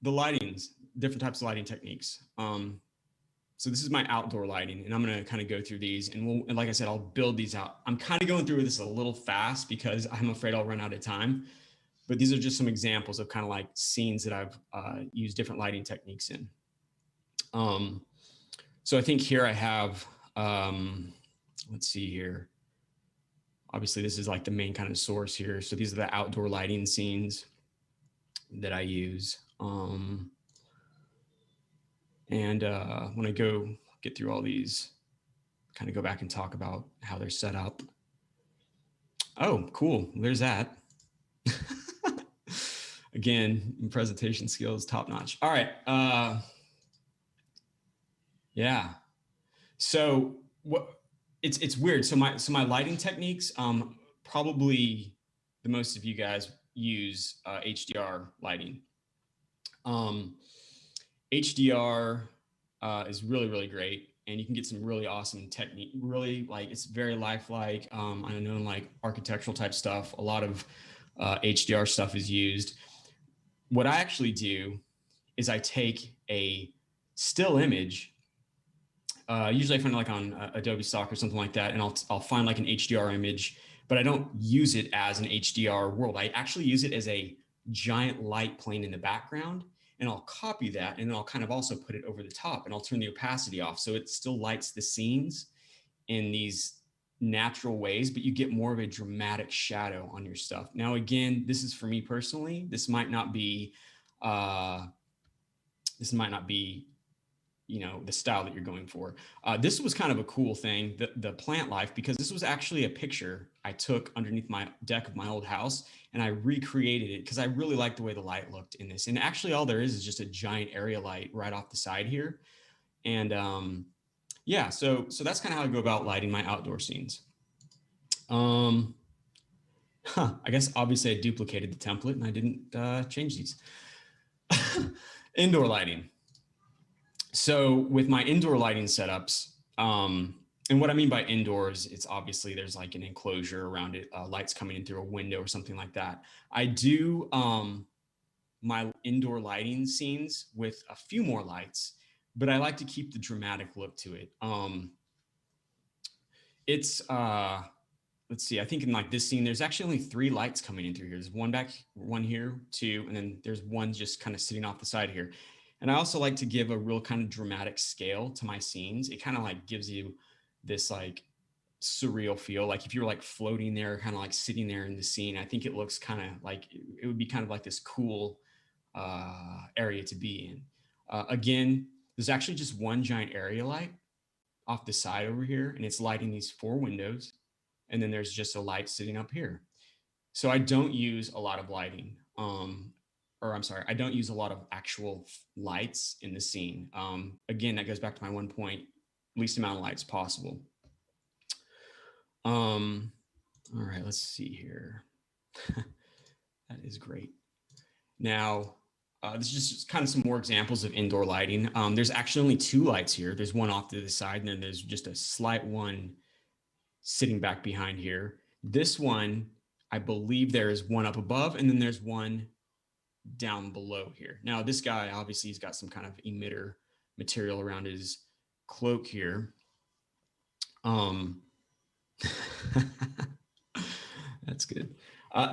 the lightings, different types of lighting techniques. So this is my outdoor lighting, and I'm going to kind of go through these, and like I said, I'll build these out. I'm kind of going through this a little fast because I'm afraid I'll run out of time, but these are just some examples of kind of like scenes that I've used different lighting techniques in. So I think here I have, let's see here. Obviously this is like the main kind of source here. So these are the outdoor lighting scenes that I use. And when I go get through all these, kind of go back and talk about how they're set up. Oh, cool. There's that. Again, presentation skills, top notch. All right. Yeah. So it's weird. So my lighting techniques, probably the most of you guys use HDR lighting. HDR is really, really great, and you can get some really awesome technique. Really, like, it's very lifelike. I know in like architectural type stuff, a lot of HDR stuff is used. What I actually do is I take a still image. Usually I find it like on Adobe Stock or something like that, and I'll find like an HDR image, but I don't use it as an HDR world. I actually use it as a giant light playing in the background, and I'll copy that, and then I'll kind of also put it over the top, and I'll turn the opacity off, so it still lights the scenes in these natural ways, but you get more of a dramatic shadow on your stuff. Now, again, this is for me personally. This might not be, you know, the style that you're going for. This was kind of a cool thing, the plant life, because this was actually a picture I took underneath my deck of my old house, and I recreated it because I really liked the way the light looked in this. And actually all there is just a giant area light right off the side here. And yeah, so that's kind of how I go about lighting my outdoor scenes. I guess obviously I duplicated the template and I didn't change these. Indoor lighting. So with my indoor lighting setups, and what I mean by indoors, it's obviously there's like an enclosure around it, lights coming in through a window or something like that. I do my indoor lighting scenes with a few more lights, but I like to keep the dramatic look to it. Let's see, I think in like this scene, there's actually only 3 lights coming in through here. There's one back, one here, 2, and then there's one just kind of sitting off the side here. And I also like to give a real kind of dramatic scale to my scenes. It kind of like gives you this like surreal feel. Like if you're like floating there, kind of like sitting there in the scene, I think it looks kind of like, it would be kind of like this cool area to be in. Again, there's actually just one giant area light off the side over here, and it's lighting these 4 windows. And then there's just a light sitting up here. So I don't use a lot of lighting. I don't use a lot of actual lights in the scene. Again, that goes back to my one point, least amount of lights possible. All right, let's see here. That is great. Now, this is just kind of some more examples of indoor lighting. There's actually only 2 lights here. There's one off to the side, and then there's just a slight one sitting back behind here. This one, I believe there is one up above, and then there's one down below here. Now, this guy, obviously, he's got some kind of emitter material around his cloak here. That's good.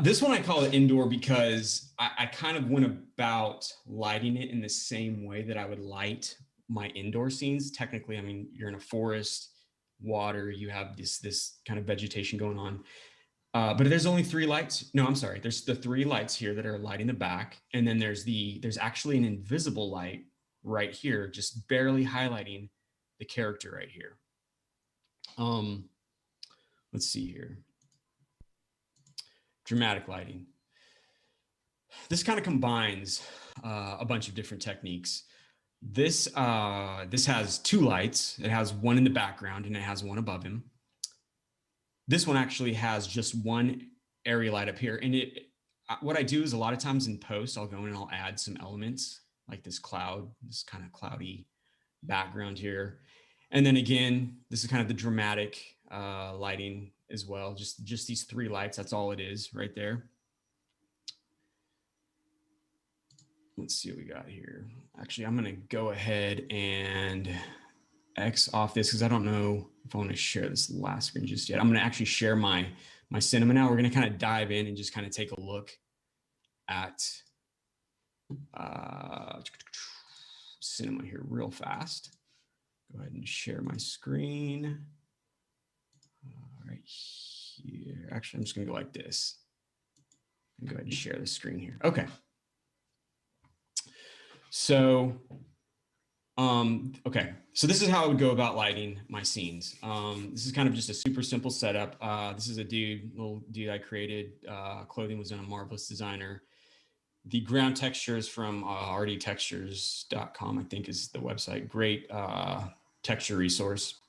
This one I call it indoor because I kind of went about lighting it in the same way that I would light my indoor scenes. Technically, I mean, you're in a forest, water, you have this kind of vegetation going on. But there's only 3 lights. No, I'm sorry. There's the 3 lights here that are lighting the back. And then there's actually an invisible light right here, just barely highlighting the character right here. Let's see here. Dramatic lighting. This kind of combines a bunch of different techniques. This has 2 lights. It has one in the background and it has one above him. This one actually has just one area light up here. And what I do is a lot of times in post, I'll go in and I'll add some elements like this cloud, this kind of cloudy background here. And then again, this is kind of the dramatic lighting as well. Just these 3 lights. That's all it is right there. Let's see what we got here. Actually, I'm going to go ahead and X off this because I don't know if I want to share this last screen just yet. I'm going to actually share my cinema now. We're going to kind of dive in and just kind of take a look at cinema here real fast. Go ahead and share my screen. Right here. Actually, I'm just going to go like this. And go ahead and share the screen here. Okay. So, okay. So this is how I would go about lighting my scenes. This is kind of just a super simple setup. This is a little dude I created. Clothing was done a marvelous designer. The ground textures from rdtextures.com, I think is the website. Great texture resource.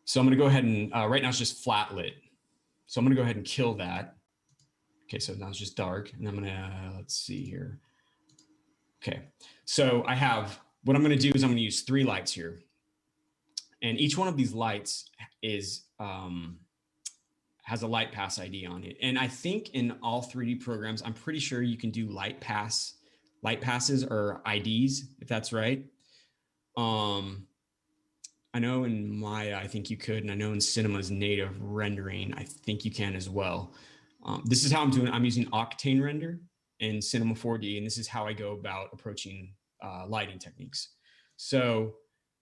So I'm going to go ahead and right now it's just flat lit. So I'm going to go ahead and kill that. Okay, so now it's just dark. And I'm going to, let's see here. Okay, so what I'm going to do is I'm going to use 3 lights here. And each one of these lights is has a light pass ID on it. And I think in all 3D programs, I'm pretty sure you can do light passes or IDs, if that's right. I know in Maya, I think you could, and I know in Cinema's native rendering, I think you can as well. This is how I'm doing it. I'm using Octane Render in Cinema 4D, and this is how I go about approaching lighting techniques. So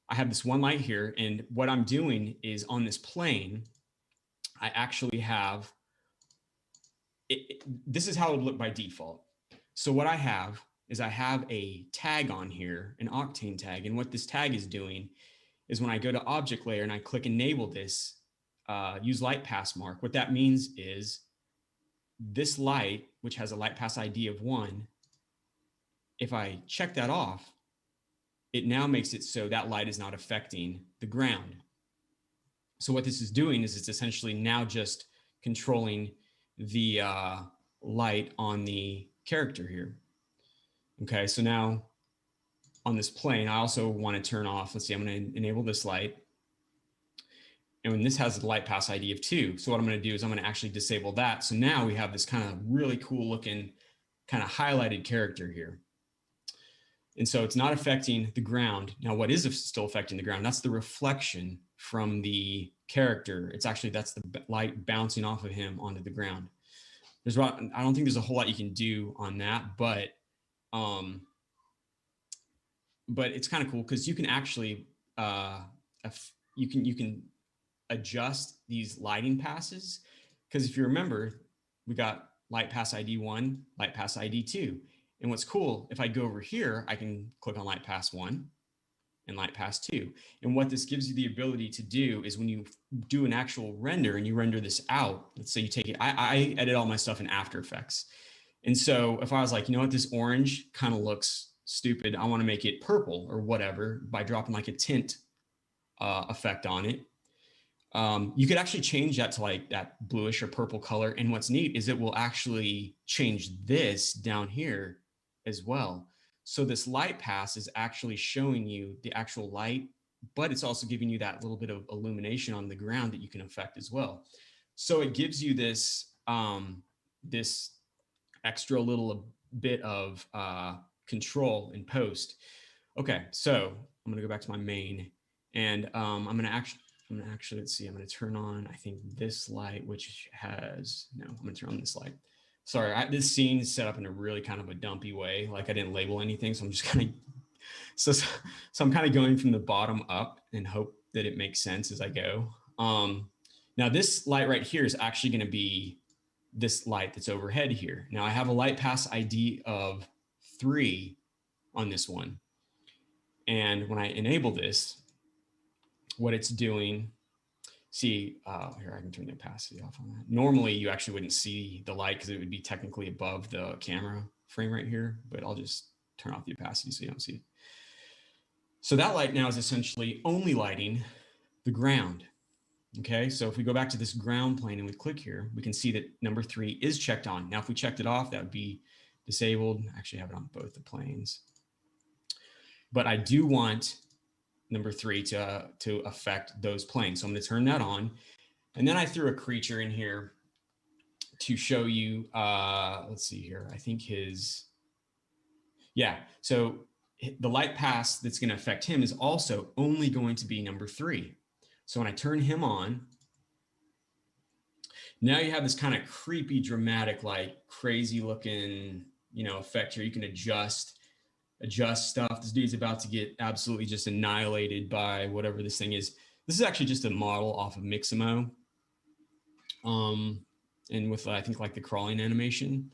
I have this one light here, and what I'm doing is on this plane, I actually have, this is how it would look by default. So what I have is I have a tag on here, an Octane tag, and what this tag is doing is when I go to object layer and I click enable this, use light pass mark, what that means is this light, which has a light pass ID of 1, if I check that off, it now makes it so that light is not affecting the ground. So what this is doing is it's essentially now just controlling the light on the character here. Okay, so now on this plane, I also want to turn off, let's see, I'm going to enable this light. And when this has the light pass ID of 2, so what I'm going to do is I'm going to actually disable that. So now we have this kind of really cool looking kind of highlighted character here. And so it's not affecting the ground. Now, what is still affecting the ground? That's the reflection from the character. It's actually, that's the light bouncing off of him onto the ground. I don't think there's a whole lot you can do on that, but it's kind of cool because you can actually, you can adjust these lighting passes. Because if you remember, we got light pass ID 1, light pass ID 2. And what's cool, if I go over here, I can click on light pass 1 and light pass 2. And what this gives you the ability to do is when you do an actual render and you render this out, let's say you take it, I edit all my stuff in After Effects. And so if I was like, you know what, this orange kind of looks stupid, I want to make it purple or whatever by dropping like a tint effect on it. You could actually change that to like that bluish or purple color. And what's neat is it will actually change this down here as well. So this light pass is actually showing you the actual light, but it's also giving you that little bit of illumination on the ground that you can affect as well. So it gives you this, this extra little bit of control in post. Okay, so I'm gonna go back to my main, and I'm gonna actually, let's see, I'm gonna turn on, I think this light, which has, no, I'm gonna turn on this light. Sorry, this scene is set up in a really kind of a dumpy way. Like I didn't label anything, so I'm just kind of, so I'm kind of going from the bottom up and hope that it makes sense as I go. Now this light right here is actually gonna be this light that's overhead here. Now I have a light pass ID of 3 on this one. And when I enable this, what it's doing, see, here, I can turn the opacity off on that. Normally you actually wouldn't see the light because it would be technically above the camera frame right here, but I'll just turn off the opacity so you don't see it. So that light now is essentially only lighting the ground. Okay, so if we go back to this ground plane and we click here, we can see that number 3 is checked on. Now, if we checked it off, that would be disabled. I actually have it on both the planes. But I do want number 3 to affect those planes. So I'm going to turn that on. And then I threw a creature in here to show you, let's see here. I think so the light pass that's going to affect him is also only going to be number 3. So when I turn him on, now you have this kind of creepy, dramatic, like crazy looking, effect here. You can adjust stuff. This dude's about to get absolutely just annihilated by whatever this thing is. This is actually just a model off of Mixamo. And with, I think, like the crawling animation.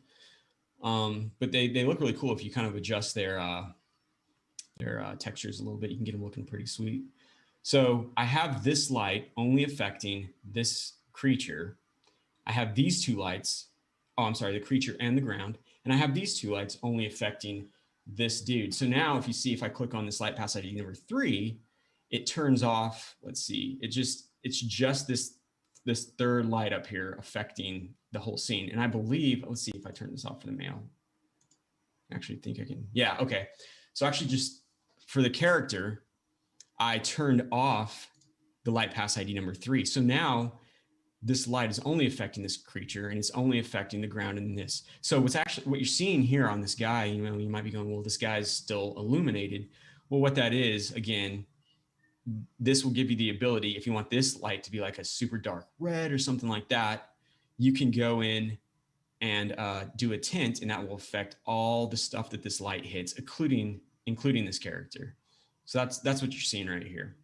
But they look really cool if you kind of adjust their textures a little bit. You can get them looking pretty sweet. So I have this light only affecting this creature. I have these 2 lights. Oh, I'm sorry, the creature and the ground. And I have these 2 lights only affecting this dude. So now if you see, if I click on this light pass ID number 3, it turns off, let's see, it's just this 3rd light up here affecting the whole scene. And I believe, let's see if I turn this off for the male. I actually think I can, yeah, okay. So actually just for the character, I turned off the light pass ID number 3. So now this light is only affecting this creature and it's only affecting the ground in this. So what you're seeing here on this guy, you might be going, well, this guy's still illuminated. Well, what that is, again, this will give you the ability, if you want this light to be like a super dark red or something like that, you can go in and do a tint, and that will affect all the stuff that this light hits, including this character. So that's what you're seeing right here.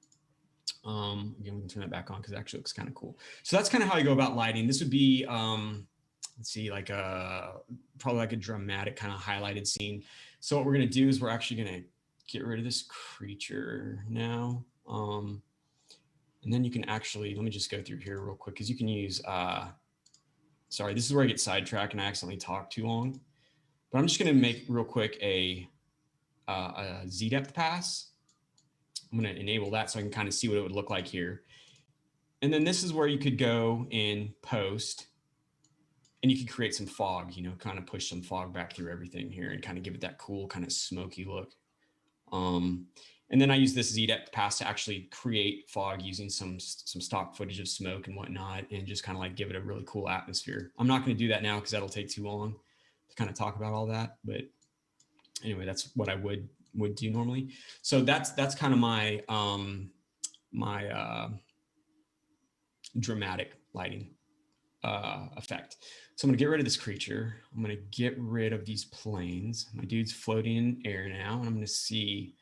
Again, we can turn that back on because it actually looks kind of cool. So that's kind of how you go about lighting. This would be, let's see, like probably like a dramatic kind of highlighted scene. So what we're going to do is we're actually going to get rid of this creature now. And then you can actually, let me just go through here real quick because you can use, sorry, this is where I get sidetracked and I accidentally talk too long. But I'm just going to make real quick a Z depth pass. I'm going to enable that so I can kind of see what it would look like here. And then this is where you could go in post and you could create some fog, kind of push some fog back through everything here and kind of give it that cool kind of smoky look. And then I use this Z depth pass to actually create fog using some stock footage of smoke and whatnot, and just kind of like give it a really cool atmosphere. I'm not going to do that now because that'll take too long to kind of talk about all that. But anyway, that's what I would do normally. So that's kind of my dramatic lighting effect. So I'm gonna get rid of this creature. I'm gonna get rid of these planes. My dude's floating in air now, and I'm gonna see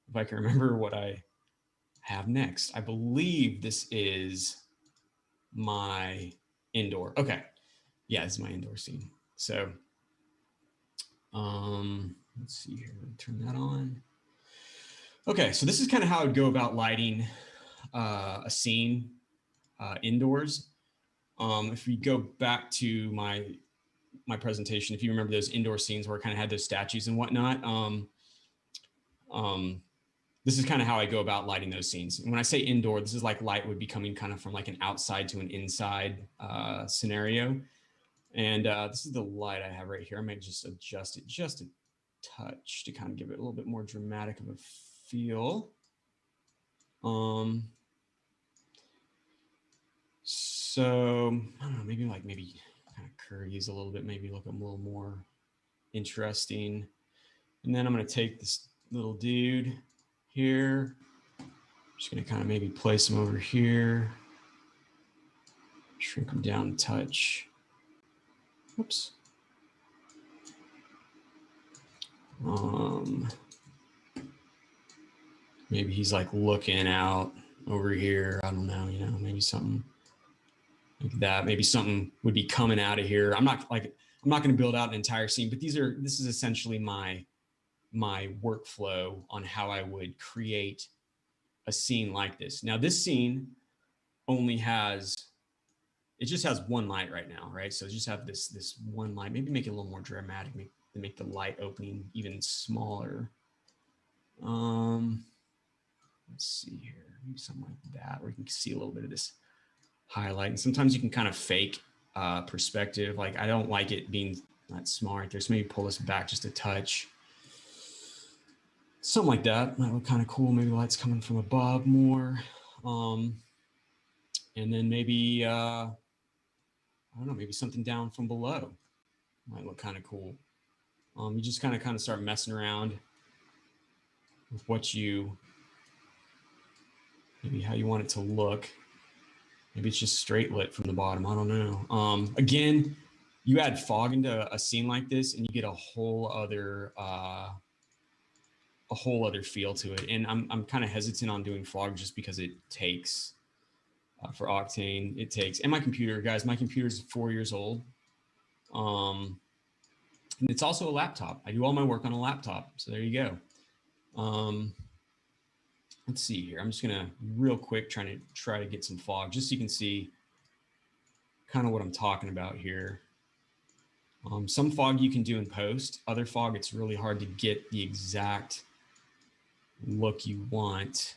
if I can remember what I have next. I believe this is my indoor. Okay, yeah, this is my indoor scene. So let's see here, turn that on. Okay, so this is kind of how I would go about lighting a scene indoors. If we go back to my presentation, if you remember those indoor scenes where I kind of had those statues and whatnot, this is kind of how I go about lighting those scenes. And when I say indoor, this is like light would be coming kind of from like an outside to an inside scenario. And this is the light I have right here. I might just adjust it just a touch to kind of give it a little bit more dramatic of a feel. So I don't know, maybe kind of curve these a little bit, maybe look a little more interesting. And then I'm going to take this little dude here. Just going to kind of maybe place him over here. Shrink him down a touch. Oops. Maybe he's like looking out over here. I don't know, you know, maybe something like that. Maybe something would be coming out of here. I'm not going to build out an entire scene, but this is essentially my workflow on how I would create a scene like this. Now this scene only it just has one light right now, right? So just have this one light, maybe make it a little more dramatic, make the light opening even smaller. Let's see here, maybe something like that, where you can see a little bit of this highlight. And sometimes you can kind of fake perspective. Like I don't like it being that small right there. So maybe pull this back just a touch. Something like that might look kind of cool. Maybe the light's coming from above more. And then maybe, I don't know, maybe something down from below might look kind of cool. You just kind of start messing around with maybe how you want it to look. Maybe it's just straight lit from the bottom. I don't know. Again, you add fog into a scene like this and you get a whole other feel to it. And I'm kind of hesitant on doing fog just because it takes, for Octane, and my computer, guys, my computer's 4 years old. And it's also a laptop. I do all my work on a laptop. So there you go. Let's see here. I'm just gonna real quick try to get some fog just so you can see kind of what I'm talking about here. Some fog you can do in post. Other fog, it's really hard to get the exact look you want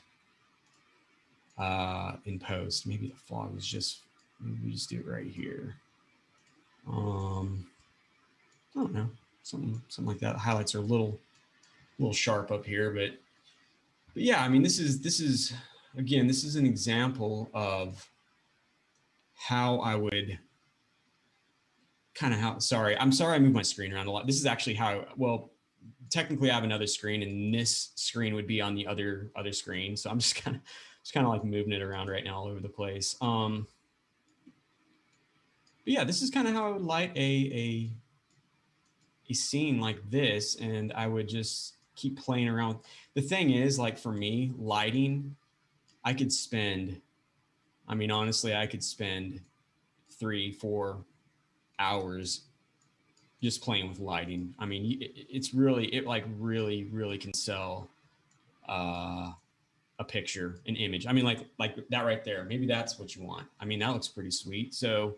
in post. Maybe the fog is maybe we just do it right here. I don't know, something like that. The highlights are a little sharp up here, but yeah, I mean, this is again, this is an example of how I would I'm sorry I moved my screen around a lot. This is actually well, technically I have another screen and this screen would be on the other screen. So I'm just kind of like moving it around right now all over the place. But yeah, this is kind of how I would light a scene like this. And I would just keep playing around. The thing is, like for me, lighting, honestly, I could spend 3-4 hours just playing with lighting. I mean, it really can sell a picture, an image. I mean, like that right there, maybe that's what you want. I mean, that looks pretty sweet. So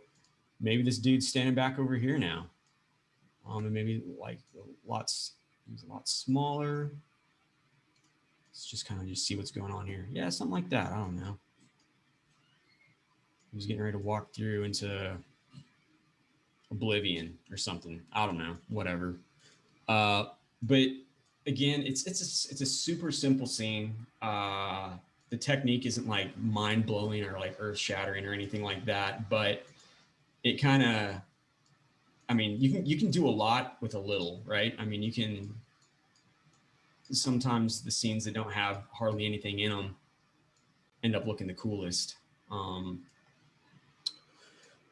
maybe this dude's standing back over here now. And maybe like a lot smaller. Let's just kind of see what's going on here. Yeah, something like that. I don't know. He was getting ready to walk through into oblivion or something. I don't know. Whatever. But again, it's a super simple scene. The technique isn't like mind blowing or like earth shattering or anything like that. But it kind of, I mean, you can do a lot with a little, right? I mean, you can. Sometimes the scenes that don't have hardly anything in them end up looking the coolest.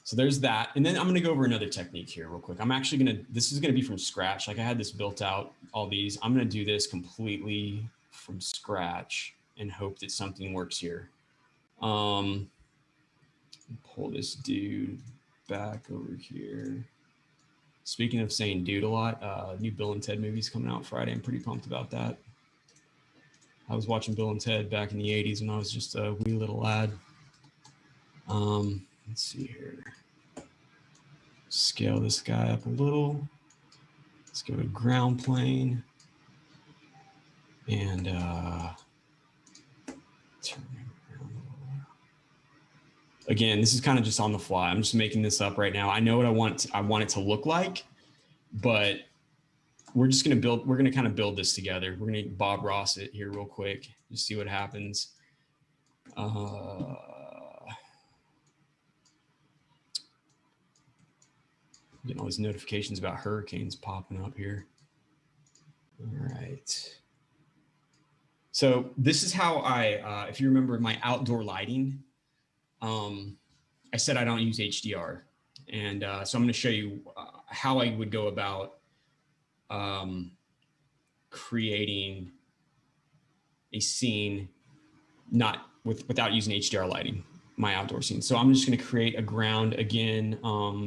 So there's that. And then I'm going to go over another technique here real quick. This is going to be from scratch. Like I had this built out, all these. I'm going to do this completely from scratch and hope that something works here. Pull this dude back over here. Speaking of saying dude a lot, new Bill and Ted movie's coming out Friday. I'm pretty pumped about that. I was watching Bill and Ted back in the 80s when I was just a wee little lad. Let's see here. Scale this guy up a little. Let's go to ground plane. And Again, this is kind of just on the fly. I'm just making this up right now. I know what I want it to look like, but we're just going to kind of build this together. We're going to Bob Ross it here real quick, just see what happens. Getting all these notifications about hurricanes popping up here. All right. So this is how I, if you remember my outdoor lighting, I said I don't use HDR. And so I'm going to show you how I would go about creating a scene without using HDR lighting, my outdoor scene. So I'm just going to create a ground again.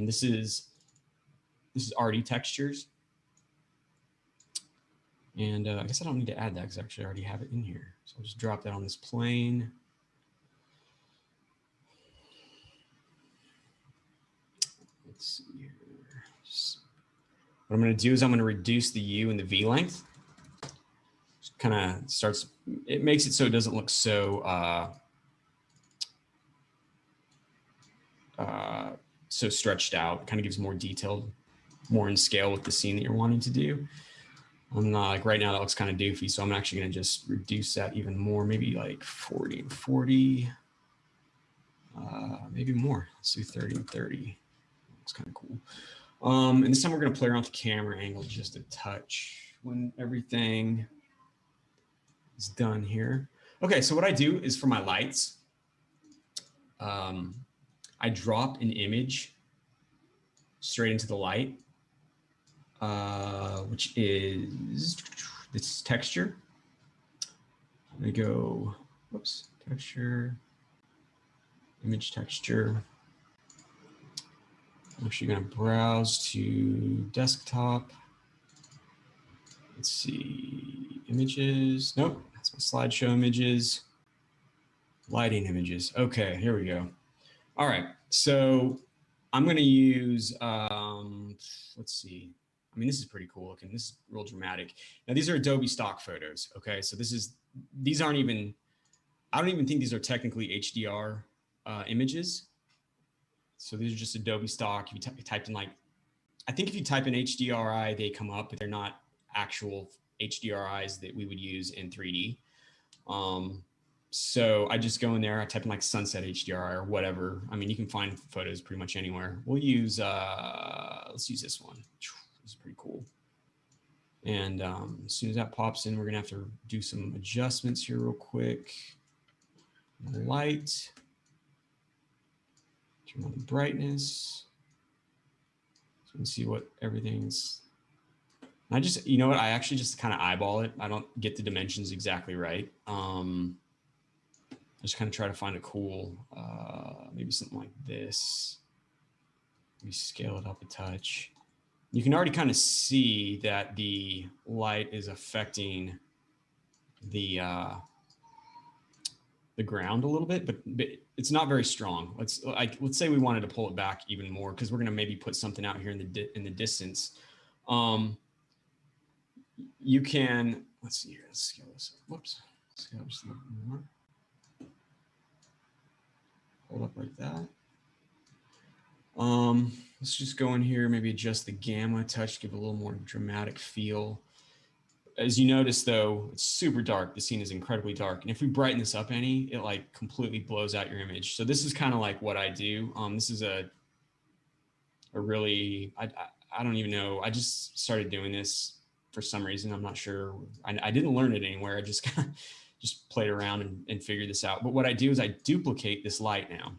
This is already textures. And I guess I don't need to add that because actually I already have it in here. So I'll just drop that on this plane. Let's see here. What I'm going to do is I'm going to reduce the U and the V length. Just kind of starts, it makes it so it doesn't look so so stretched out. Kind of gives more detail, more in scale with the scene that you're wanting to do. I'm not like right now that looks kind of doofy, so I'm actually going to just reduce that even more, maybe like 40 and 40, maybe more. Let's do 30 and 30. It's kind of cool. And this time we're going to play around with the camera angle just a touch when everything is done here. Okay, so what I do is for my lights, I drop an image straight into the light, which is this texture. I'm going to go, whoops, texture, image texture. I'm actually going to browse to desktop. Let's see, images. Nope, that's my slideshow images. Lighting images. Okay, here we go. All right, so I'm going to use, let's see. I mean, this is pretty cool looking. This is real dramatic. Now, these are Adobe stock photos. Okay, so these aren't even, I don't even think these are technically HDR images. So these are just Adobe stock. If you typed in like, I think if you type in HDRI, they come up, but they're not actual HDRIs that we would use in 3D. So I just go in there, I type in like sunset HDRI or whatever. I mean, you can find photos pretty much anywhere. We'll use, let's use this one. This is pretty cool. And as soon as that pops in, we're gonna have to do some adjustments here real quick. Light. Turn on the brightness. So we can see what everything's. I just, you know what? I actually just kind of eyeball it. I don't get the dimensions exactly right. I just kind of try to find a cool, maybe something like this. Maybe scale it up a touch. You can already kind of see that the light is affecting the ground a little bit, but it's not very strong. Let's say we wanted to pull it back even more because we're going to maybe put something out here in the distance. You can, let's see here, let's scale this up. Whoops, scale just a little more. Hold up like that. Let's just go in here, maybe adjust the gamma touch, give it a little more dramatic feel. As you notice though, it's super dark. The scene is incredibly dark. And if we brighten this up any, it like completely blows out your image. So this is kind of like what I do. This is a really, I don't even know. I just started doing this for some reason. I'm not sure. I didn't learn it anywhere. I just kind of just played around and figured this out. But what I do is I duplicate this light now.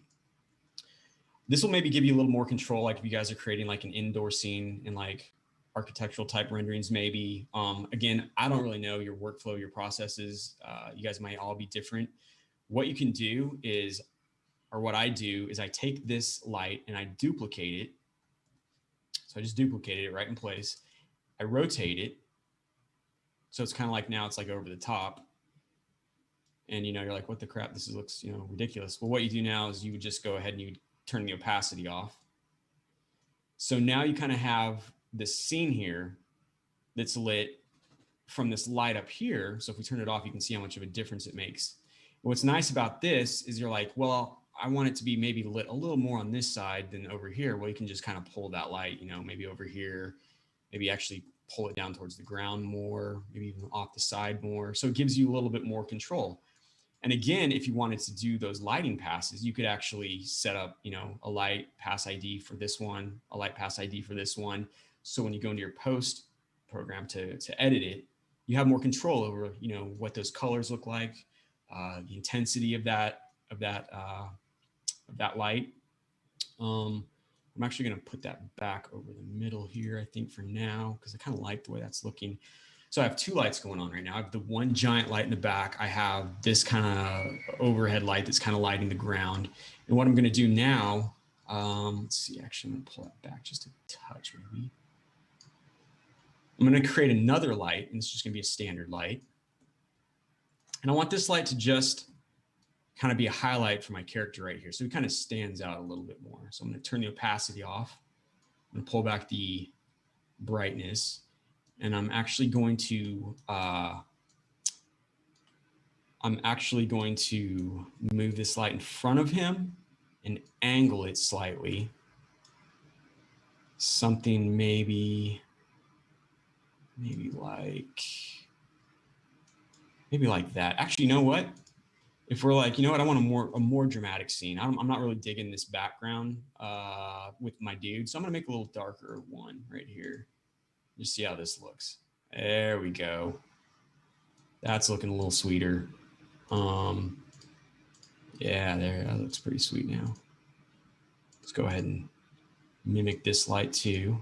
This will maybe give you a little more control. Like if you guys are creating like an indoor scene in like architectural type renderings, maybe. Again, I don't really know your workflow, your processes. You guys might all be different. What you can do is, or what I do is I take this light and I duplicate it. So I just duplicated it right in place. I rotate it. So it's kind of like now it's like over the top. And you know, you're like, what the crap? This looks, you know, ridiculous. Well, what you do now is you would just go ahead and you turn the opacity off. So now you kind of have this scene here that's lit from this light up here. So if we turn it off, you can see how much of a difference it makes. What's nice about this is you're like, well, I want it to be maybe lit a little more on this side than over here. Well, you can just kind of pull that light, maybe over here, maybe actually pull it down towards the ground more, maybe even off the side more. So it gives you a little bit more control. And again, if you wanted to do those lighting passes, you could actually set up, a light pass ID for this one, a light pass ID for this one. So when you go into your post program to edit it, you have more control over, what those colors look like, the intensity of that light. I'm actually going to put that back over the middle here, I think, for now, because I kind of like the way that's looking. So I have two lights going on right now. I have the one giant light in the back. I have this kind of overhead light that's kind of lighting the ground. And what I'm going to do now, let's see, actually, I'm going to pull that back just a touch, maybe. I'm going to create another light, and it's just going to be a standard light. And I want this light to just kind of be a highlight for my character right here. So it kind of stands out a little bit more. So I'm going to turn the opacity off. I'm going to pull back the brightness. And I'm actually going to move this light in front of him and angle it slightly. Something maybe like that. Actually, you know what? If we're like, I want a more dramatic scene. I'm not really digging this background with my dude. So I'm gonna make a little darker one right here. Just see how this looks. There we go. That's looking a little sweeter. Yeah, there, that looks pretty sweet now. Let's go ahead and mimic this light too.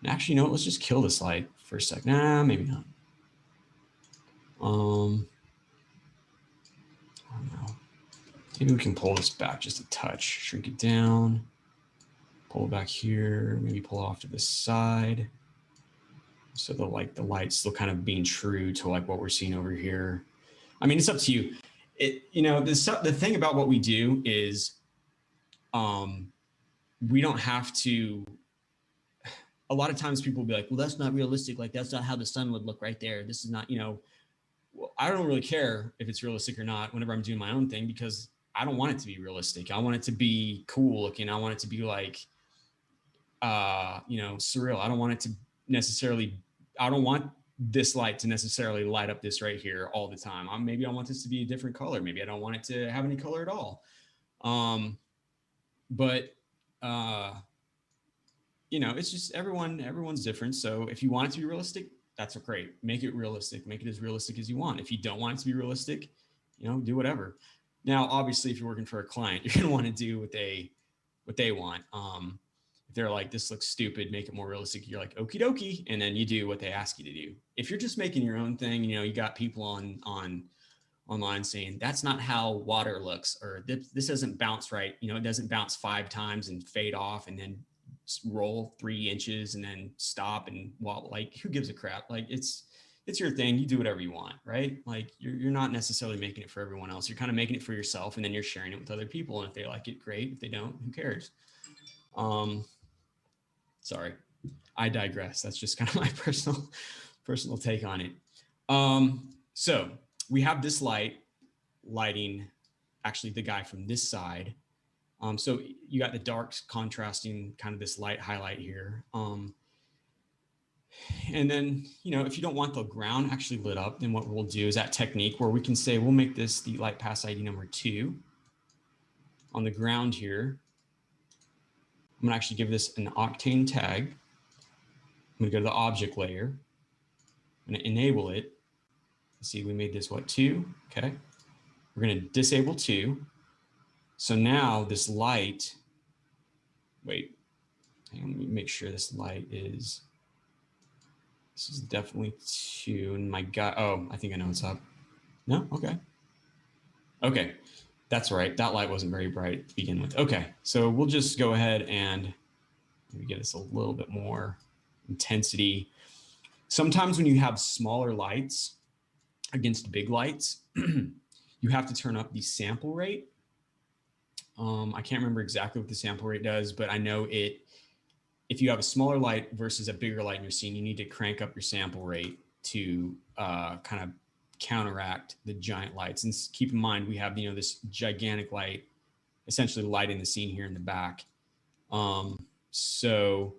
And actually, let's just kill this light for a sec. Nah, maybe not. I don't know. Maybe we can pull this back just a touch, shrink it down, pull it back here, maybe pull off to the side. So the light's still kind of being true to like what we're seeing over here. I mean, it's up to you. The thing about what we do is we don't have to, a lot of times people will be like, well, that's not realistic. Like, that's not how the sun would look right there. This is not, well, I don't really care if it's realistic or not whenever I'm doing my own thing, because I don't want it to be realistic. I want it to be cool looking. I want it to be like, surreal. I don't want it to necessarily, I don't want this light to necessarily light up this right here all the time. Maybe I want this to be a different color. Maybe I don't want it to have any color at all. It's just everyone's different. So if you want it to be realistic, that's great. Make it realistic. Make it as realistic as you want. If you don't want it to be realistic, do whatever. Now, obviously, if you're working for a client, you're gonna want to do what they want. If they're like, this looks stupid, make it more realistic, you're like, okie dokie, and then you do what they ask you to do. If you're just making your own thing, you got people on online saying that's not how water looks, or this doesn't bounce right. It doesn't bounce 5 times and fade off and then roll 3 inches and then stop, and who gives a crap? Like, it's your thing. You do whatever you want, right? Like, you're not necessarily making it for everyone else. You're kind of making it for yourself, and then you're sharing it with other people. And if they like it, great. If they don't, who cares? Sorry, I digress. That's just kind of my personal take on it. So we have this lighting actually the guy from this side. So you got the darks contrasting kind of this light highlight here. And then, if you don't want the ground actually lit up, then what we'll do is that technique where we can say, we'll make this the light pass ID number 2 on the ground here. I'm gonna actually give this an octane tag. I'm gonna go to the object layer. I'm gonna enable it. Let's see, we made this 2? Okay. We're gonna disable 2. So now this light, wait, hang on, let me make sure this is definitely 2. And my God, oh, I think I know what's up. No, okay. Okay, that's right. That light wasn't very bright to begin with. Okay, so we'll just go ahead and maybe get us a little bit more intensity. Sometimes when you have smaller lights against big lights, you have to turn up the sample rate. I can't remember exactly what the sample rate does, but I know if you have a smaller light versus a bigger light in your scene, you need to crank up your sample rate to kind of counteract the giant lights. And keep in mind, we have, this gigantic light, essentially lighting the scene here in the back. So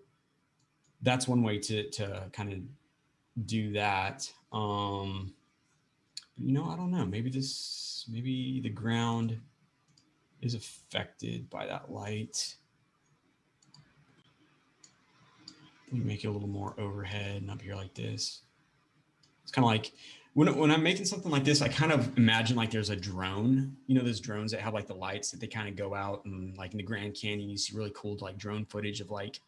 that's one way to kind of do that. I don't know, maybe the ground is affected by that light. Let me make it a little more overhead and up here like this. It's kind of like when I'm making something like this, I kind of imagine like there's a drone, those drones that have like the lights that they kind of go out, and like in the Grand Canyon, you see really cool like drone footage of like,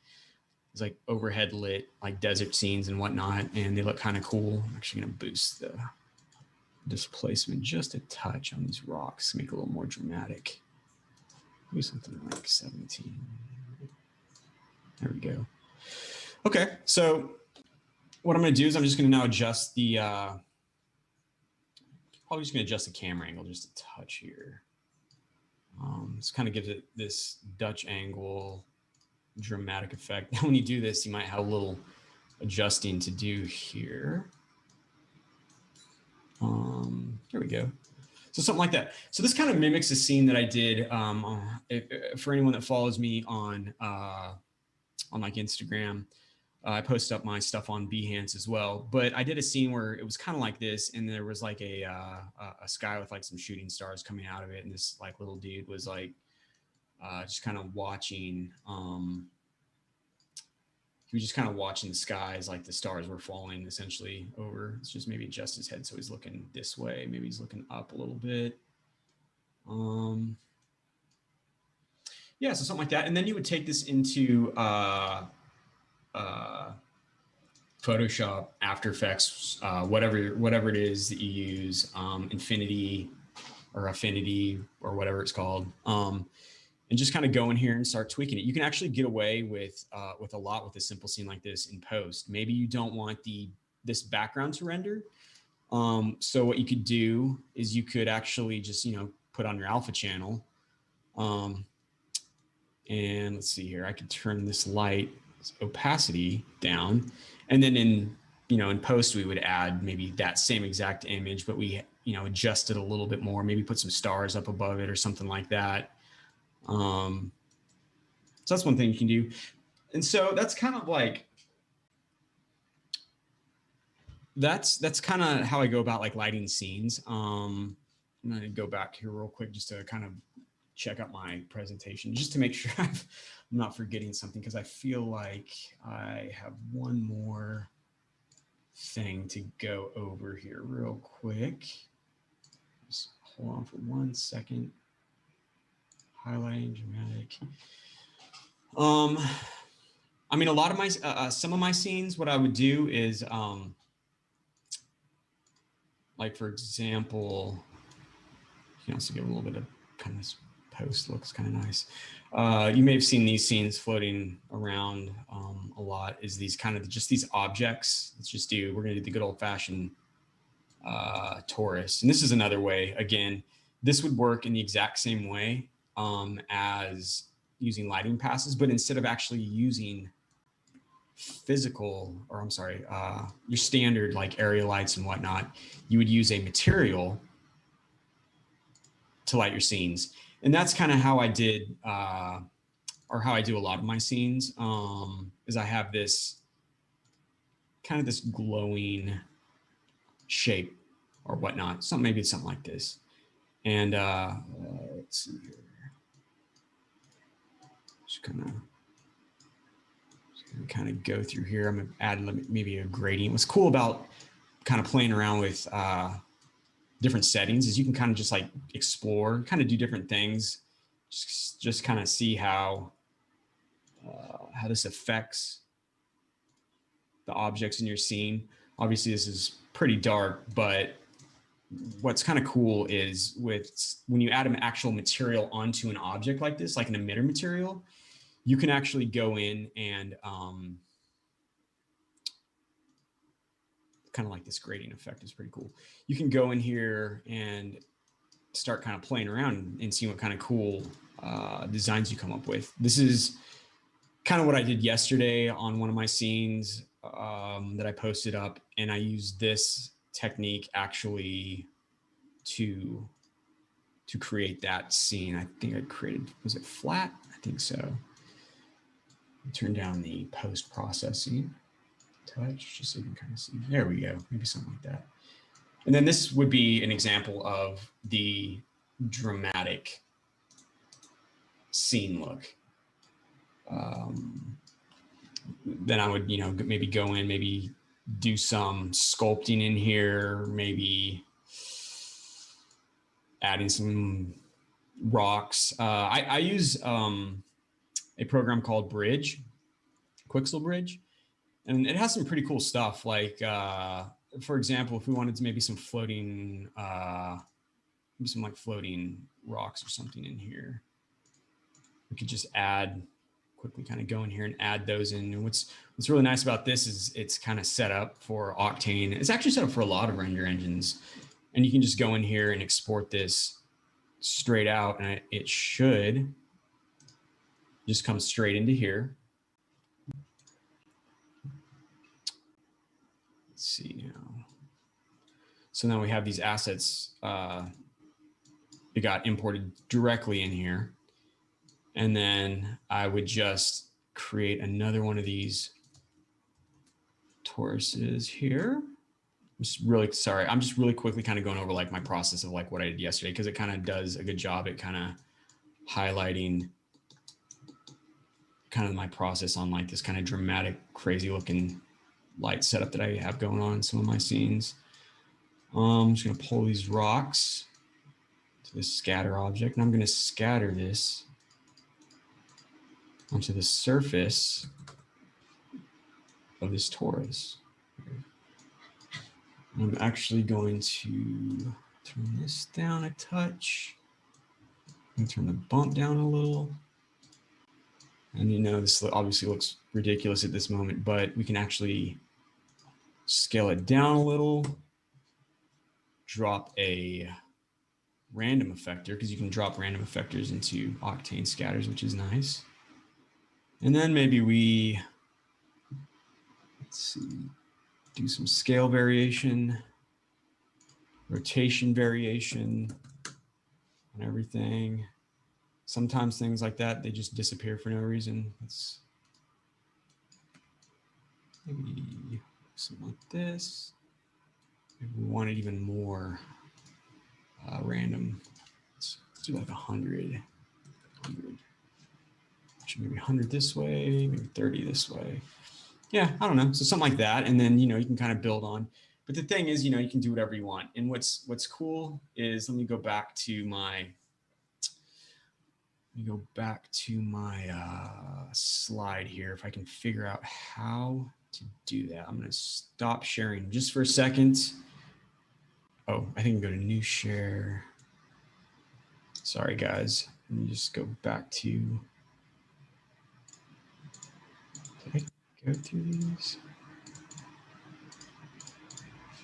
it's like overhead lit, like desert scenes and whatnot. And they look kind of cool. I'm actually going to boost the displacement just a touch on these rocks, make it a little more dramatic. Maybe something like 17. There we go. Okay, so what I'm going to do is I'm just going to now adjust the, probably just going to adjust the camera angle just a touch here. This kind of gives it this Dutch angle dramatic effect. Now, when you do this, you might have a little adjusting to do here. There we go. So something like that. So this kind of mimics a scene that I did for anyone that follows me on like Instagram. I post up my stuff on Behance as well, but I did a scene where it was kind of like this, and there was like a sky with like some shooting stars coming out of it, and this like little dude was like just kind of watching. He was just kind of watching the skies, like the stars were falling essentially over. It's just maybe adjust his head so he's looking this way. Maybe he's looking up a little bit. Yeah, so something like that, and then you would take this into Photoshop, After Effects, whatever it is that you use, Infinity or Affinity or whatever it's called, and just kind of go in here and start tweaking it. You can actually get away with a lot with a simple scene like this in post. Maybe you don't want this background to render. So what you could do is you could actually just put on your alpha channel, and let's see here. I could turn this light opacity down, and then in post we would add maybe that same exact image, but we adjust it a little bit more, maybe put some stars up above it or something like that. So that's one thing you can do. And so that's kind of like that's kind of how I go about like lighting scenes. I'm going to go back here real quick just to kind of check out my presentation just to make sure I'm not forgetting something, because I feel like I have one more thing to go over here real quick. Just hold on for 1 second. Highlighting, dramatic. I mean, a lot of my some of my scenes, what I would do is like, for example, you can also get a little bit of kind of this post looks kind of nice. You may have seen these scenes floating around a lot, is these kind of just these objects. We're going to do the good old fashioned torus. And this is another way. Again, this would work in the exact same way as using lighting passes, but instead of actually using your standard like area lights and whatnot, you would use a material to light your scenes. And that's kind of how I did, or how I do a lot of my scenes, is I have this kind of this glowing shape or whatnot. Maybe it's something like this. And let's see here. Just kind of go through here. I'm gonna add maybe a gradient. What's cool about kind of playing around with different settings is you can kind of just like explore, kind of do different things, just kind of see how this affects the objects in your scene. Obviously, this is pretty dark, but what's kind of cool is when you add an actual material onto an object like this, like an emitter material, you can actually go in and kind of like this grading effect is pretty cool. You can go in here and start kind of playing around and see what kind of cool designs you come up with. This is kind of what I did yesterday on one of my scenes that I posted up, and I used this technique actually to create that scene. I think I created, was it flat? I think so. Turn down the post-processing touch just so you can kind of see. There we go, maybe something like that. And then this would be an example of the dramatic scene look. Then I would, maybe go in, maybe do some sculpting in here, maybe adding some rocks. I use a program called Quixel Bridge, and it has some pretty cool stuff. Like, for example, if we wanted to maybe some floating, maybe some like floating rocks or something in here, we could just quickly kind of go in here and add those in. And what's really nice about this is it's kind of set up for Octane. It's actually set up for a lot of render engines, and you can just go in here and export this straight out, and it should just come straight into here. Let's see now. So now we have these assets that got imported directly in here. And then I would just create another one of these toruses here. I'm just really quickly kind of going over like my process of like what I did yesterday, because it kind of does a good job at kind of highlighting kind of my process on like this kind of dramatic, crazy looking light setup that I have going on in some of my scenes. I'm just going to pull these rocks to this scatter object, and I'm going to scatter this onto the surface of this torus. I'm actually going to turn this down a touch and turn the bump down a little. And this obviously looks ridiculous at this moment, but we can actually scale it down a little, drop a random effector, because you can drop random effectors into Octane scatters, which is nice. And then maybe we, let's see, do some scale variation, rotation variation on everything. Sometimes things like that, they just disappear for no reason. Let's maybe something like this. Maybe we want it even more random. Let's do like 100. Maybe 100 this way, maybe 30 this way. Yeah, I don't know. So something like that. And then, you can kind of build on. But the thing is, you can do whatever you want. And what's cool is, let me go back to my slide here. If I can figure out how to do that. I'm going to stop sharing just for a second. Oh, I think I can go to new share. Sorry, guys. Let me just go back to, did I go through these?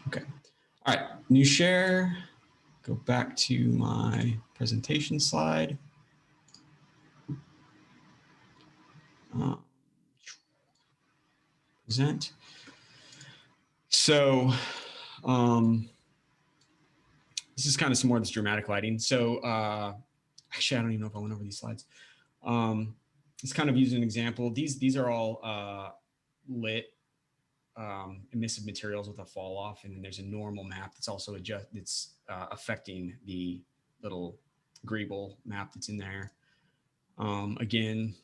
Okay. All right, new share. Go back to my presentation slide. Present. So this is kind of some more of this dramatic lighting. So actually, I don't even know if I went over these slides. It's kind of using an example. These are all lit emissive materials with a fall off, and then there's a normal map that's also affecting the little greeble map that's in there. Again,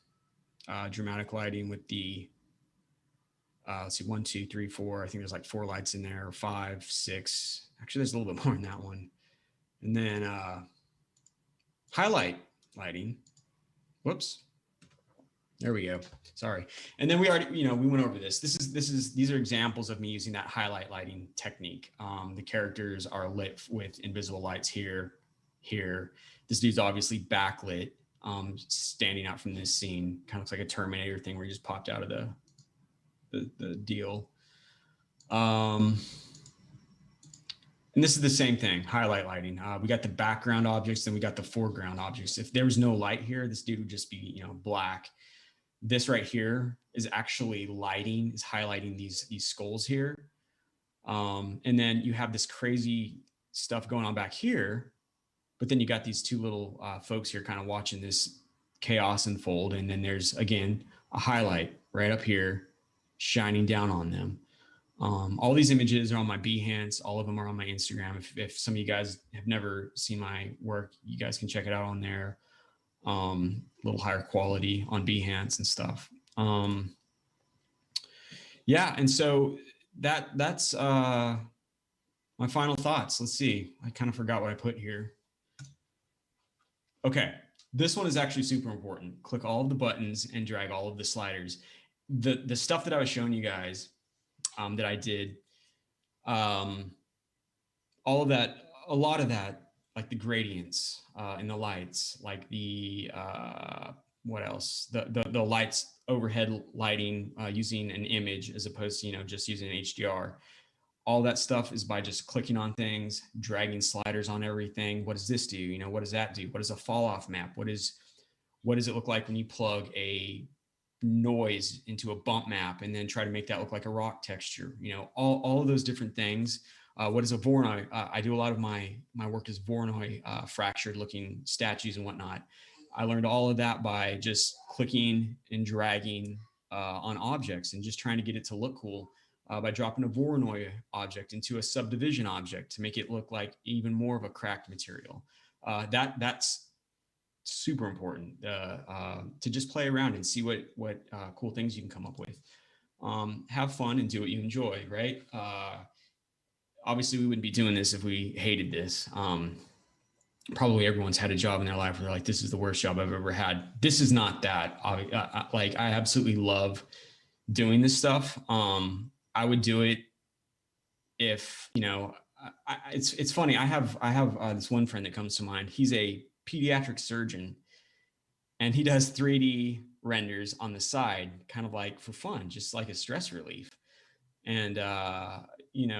dramatic lighting with the let's see, 1, 2, 3, 4. I think there's like 4 lights in there, or 5, 6. Actually, there's a little bit more in that one. And then highlight lighting. Whoops. There we go. Sorry. And then we already, we went over this. These are examples of me using that highlight lighting technique. The characters are lit with invisible lights here. This dude's obviously backlit, standing out from this scene. Kind of looks like a Terminator thing where he just popped out of the deal. And this is the same thing, highlight lighting. We got the background objects, then we got the foreground objects. If there was no light here, this dude would just be, black. This right here is actually highlighting these skulls here. And then you have this crazy stuff going on back here, but then you got these two little folks here kind of watching this chaos unfold. And then there's, again, a highlight right up here shining down on them. All these images are on my Behance. All of them are on my Instagram. If some of you guys have never seen my work, you guys can check it out on there. A little higher quality on Behance and stuff. Yeah, and so that's my final thoughts. Let's see. I kind of forgot what I put here. Okay, this one is actually super important. Click all of the buttons and drag all of the sliders. The stuff that I was showing you guys that I did, all of that, a lot of that, like the gradients and the lights, like the what else? The lights, overhead lighting using an image as opposed to just using an HDR. All that stuff is by just clicking on things, dragging sliders on everything. What does this do? What does that do? What is a fall off map? What does it look like when you plug a noise into a bump map and then try to make that look like a rock texture? All of those different things. What is a Voronoi? I do a lot of my work is Voronoi fractured looking statues and whatnot. I learned all of that by just clicking and dragging on objects and just trying to get it to look cool by dropping a Voronoi object into a subdivision object to make it look like even more of a cracked material. That's super important to just play around and see what cool things you can come up with. Have fun and do what you enjoy, right? Obviously, we wouldn't be doing this if we hated this. Probably everyone's had a job in their life where they're like, this is the worst job I've ever had. This is not that. I absolutely love doing this stuff. I would do it if, it's funny. I have this one friend that comes to mind. He's a pediatric surgeon and he does 3D renders on the side, kind of like for fun, just like a stress relief. And,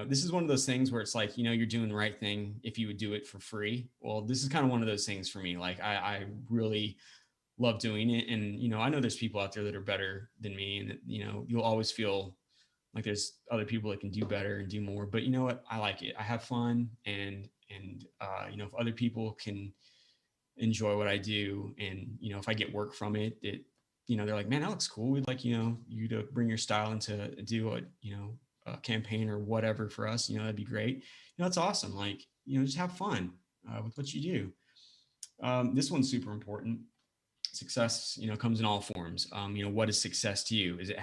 this is one of those things where it's like, you're doing the right thing if you would do it for free. Well, this is kind of one of those things for me. Like I really love doing it. And, I know there's people out there that are better than me and that, you'll always feel like there's other people that can do better and do more, but you know what? I like it. I have fun. And if other people can enjoy what I do and, if I get work from it, they're like, man, that looks cool. We'd like, you to bring your style into do a campaign or whatever for us, that'd be great. That's awesome. Like, just have fun with what you do. This one's super important. Success, comes in all forms. What is success to you? Is it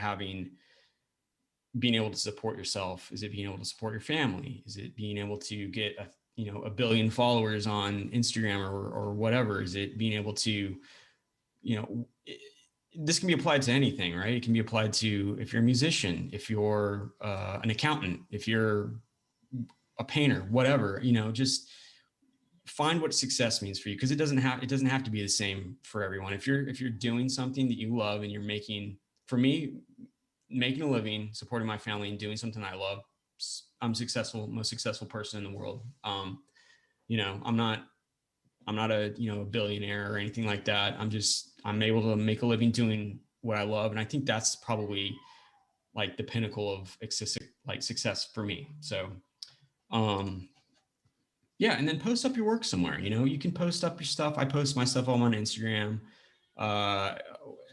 being able to support yourself? Is it being able to support your family? Is it being able to get a billion followers on Instagram or whatever? Is it being able to, this can be applied to anything, right? It can be applied to if you're a musician, if you're an accountant, if you're a painter, whatever, just find what success means for you. Cause it doesn't have to be the same for everyone. If you're doing something that you love and you're making a living, supporting my family and doing something I love, I'm successful, most successful person in the world. I'm not a billionaire or anything like that. I'm able to make a living doing what I love. And I think that's probably like the pinnacle of success for me. So, yeah. And then post up your work somewhere, you can post up your stuff. I post my stuff all on Instagram,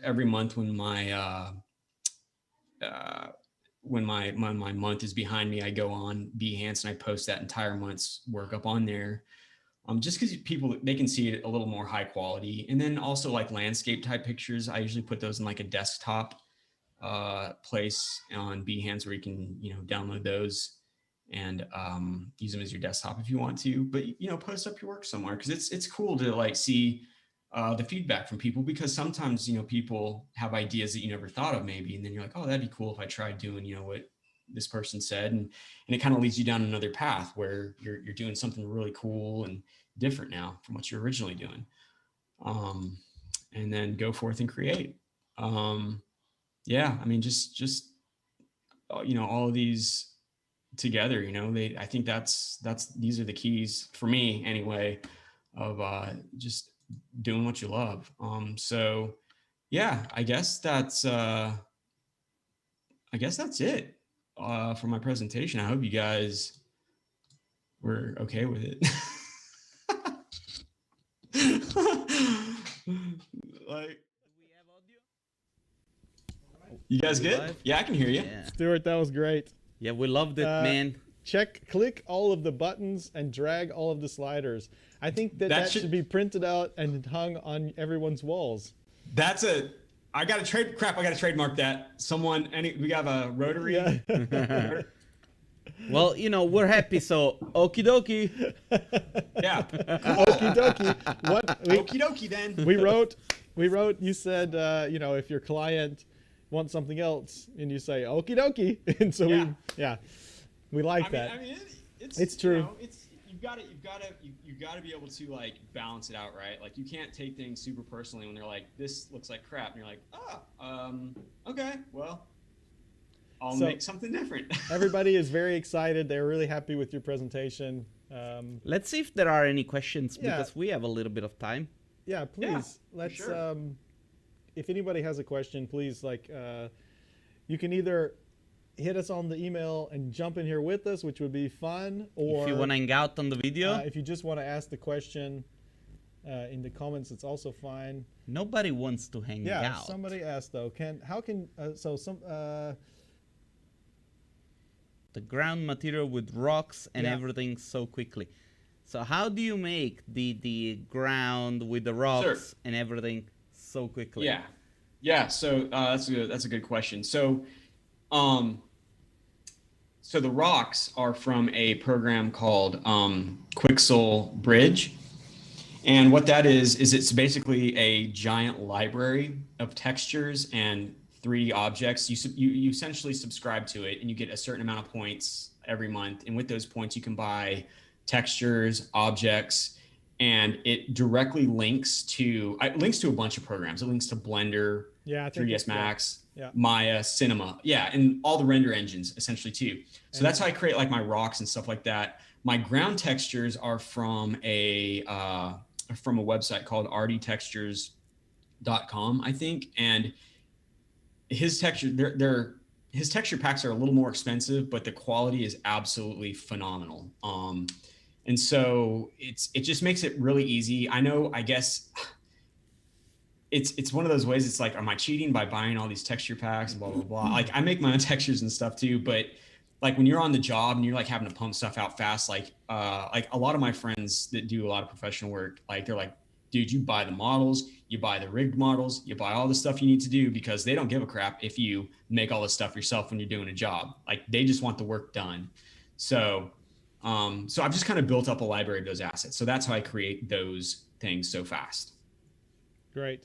every month when my month is behind me, I go on Behance and I post that entire month's work up on there. Just because people, they can see it a little more high quality. And then also like landscape type pictures, I usually put those in like a desktop place on Behance where you can, download those and use them as your desktop if you want to. But, post up your work somewhere because it's cool to like see the feedback from people, because sometimes, people have ideas that you never thought of maybe. And then you're like, oh, that'd be cool if I tried doing, what this person said. And it kind of leads you down another path where you're doing something really cool and different now from what you're originally doing. And then go forth and create. Yeah. I mean, just, all of these together, I think these are the keys for me anyway, of just doing what you love. So yeah, I guess that's it. for my presentation. I hope you guys were okay with it. Like, you guys good? Live? Yeah, I can hear you. Yeah. Stuart, that was great. Yeah, we loved it, man. Click all of the buttons and drag all of the sliders. I think that should be printed out and hung on everyone's walls. I got to trademark that. We have a rotary. Yeah. Well, we're happy, so okie dokie. Yeah. Okie dokie. Okie dokie then. We wrote, you said, if your client wants something else and you say, okie dokie. And so we like that. I mean, it's true. You've got to be able to like balance it out, right? Like you can't take things super personally when they're like, this looks like crap. And you're like, okay, well, I'll make something different. Everybody is very excited. They're really happy with your presentation. Let's see if there are any questions because we have a little bit of time. Yeah, please. Let's. Sure. If anybody has a question, please you can either hit us on the email and jump in here with us, which would be fun, or if you want to hang out on the video, if you just want to ask the question in the comments, it's also fine. Nobody wants to hang out. Yeah, somebody asked though. The ground material with rocks and everything so quickly. So how do you make the ground with the rocks and everything so quickly? Yeah. So that's a good question. So, so the rocks are from a program called Quixel Bridge, and what that is it's basically a giant library of textures and 3D objects. You essentially subscribe to it, and you get a certain amount of points every month. And with those points, you can buy textures, objects, and it directly links to a bunch of programs. It links to Blender, 3ds Max, Maya, Cinema, and all the render engines essentially too. So that's how I create like my rocks and stuff like that. My ground textures are from a website called rdtextures.com, I think, and his texture his texture packs are a little more expensive, but the quality is absolutely phenomenal. And so it just makes it really easy. I guess it's one of those ways. It's like, am I cheating by buying all these texture packs and blah, blah, blah. Like I make my own textures and stuff too, but like when you're on the job and you're like having to pump stuff out fast, like a lot of my friends that do a lot of professional work, like they're like, dude, you buy the models, you buy the rigged models, you buy all the stuff you need to do, because they don't give a crap if you make all this stuff yourself when you're doing a job. Like they just want the work done. So I've just kind of built up a library of those assets. So that's how I create those things so fast. Great.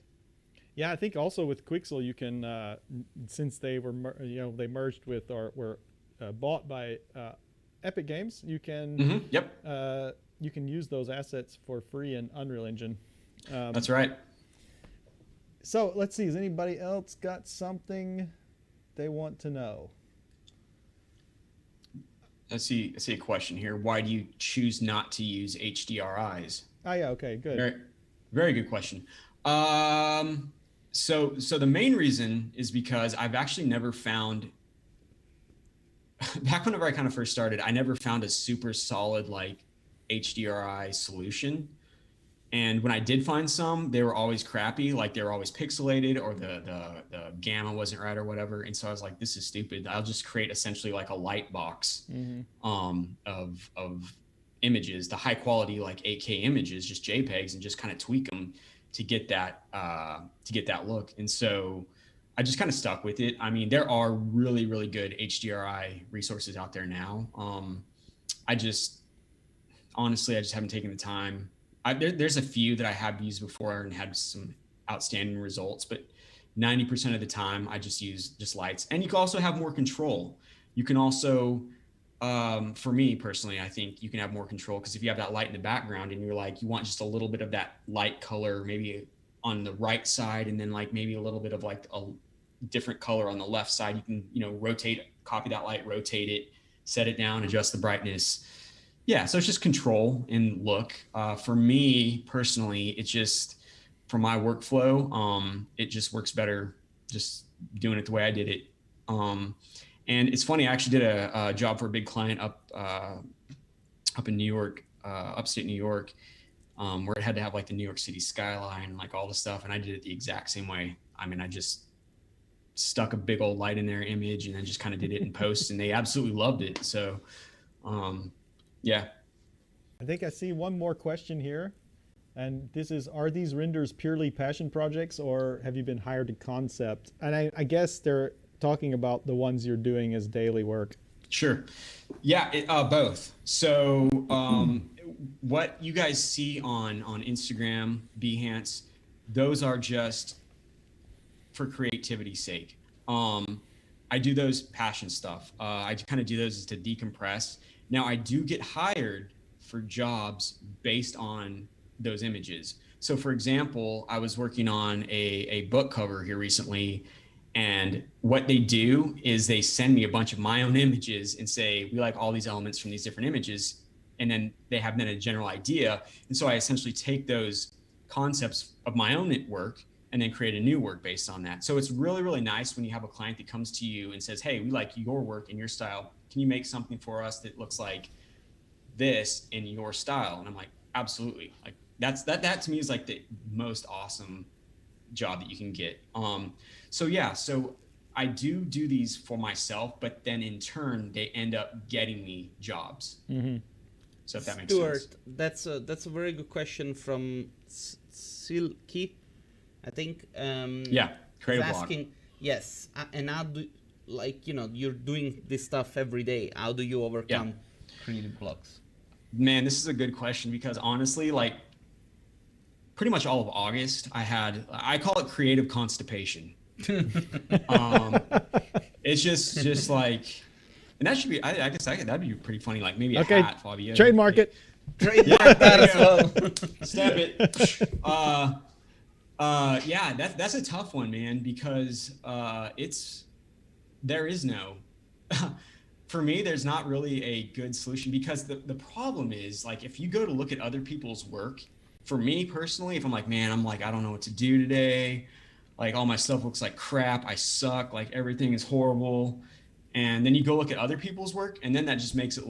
Yeah, I think also with Quixel, you can, since they were, they merged with or were bought by Epic Games, you can, you can use those assets for free in Unreal Engine. That's right. So let's see, has anybody else got something they want to know? I see a question here. Why do you choose not to use HDRIs? Oh yeah, okay, good. Very, very good question. So the main reason is because I've actually never found, back whenever I kind of first started, I never found a super solid like HDRI solution. And when I did find some, they were always crappy, like they were always pixelated, or the gamma wasn't right or whatever. And so I was like, this is stupid. I'll just create essentially like a light box of images, the high quality like 8K images, just JPEGs, and just kind of tweak them to get that look. And so I just kind of stuck with it. I mean, there are really, really good HDRI resources out there now. Honestly, I just haven't taken the time. There's a few that I have used before and had some outstanding results, but 90% of the time I just use just lights. And you can also have more control. You can also, for me personally, I think you can have more control, because if you have that light in the background and you're like, you want just a little bit of that light color, maybe on the right side, and then like maybe a little bit of like a different color on the left side, you can, rotate, copy that light, rotate it, set it down, adjust the brightness. Yeah, so it's just control and look. For me personally, it just, for my workflow, it just works better just doing it the way I did it. And it's funny, I actually did a job for a big client up in New York, upstate New York, where it had to have like the New York City skyline and like all the stuff. And I did it the exact same way. I mean, I just stuck a big old light in their image and then just kind of did it in post, and they absolutely loved it. So, yeah. I think I see one more question here. And this is, are these renders purely passion projects, or have you been hired to concept? And I guess they're talking about the ones you're doing as daily work. Sure. Yeah, both. So what you guys see on Instagram, Behance, those are just for creativity's sake. I do those passion stuff. I kind of do those to decompress. Now I do get hired for jobs based on those images. So for example, I was working on a book cover here recently, and what they do is they send me a bunch of my own images and say, we like all these elements from these different images. And then they have then a general idea. And so I essentially take those concepts of my own work and then create a new work based on that. So it's really, really nice when you have a client that comes to you and says, hey, we like your work and your style. Can you make something for us that looks like this in your style? And I'm like, absolutely. Like that to me is like the most awesome job that you can get. So yeah, so I do these for myself, but then in turn they end up getting me jobs. Mm-hmm. So if that makes sense. Stuart, that's a very good question from Silky, I think. Yeah, creative asking, blog. Yes, and how do, like, you know, you're doing this stuff every day. How do you overcome creative blocks? Man, this is a good question, because honestly, like pretty much all of August, I call it creative constipation. It's just like, and that should be, I guess that'd be pretty funny. Like maybe a hat, Fabio. Trademark it. Trademark that as well. Stamp it. Yeah, that's a tough one, man, because there is no, for me, there's not really a good solution, because the problem is, like, if you go to look at other people's work, for me personally, if I'm like, man, I don't know what to do today. Like all my stuff looks like crap. I suck. Like everything is horrible. And then you go look at other people's work, and then that just makes it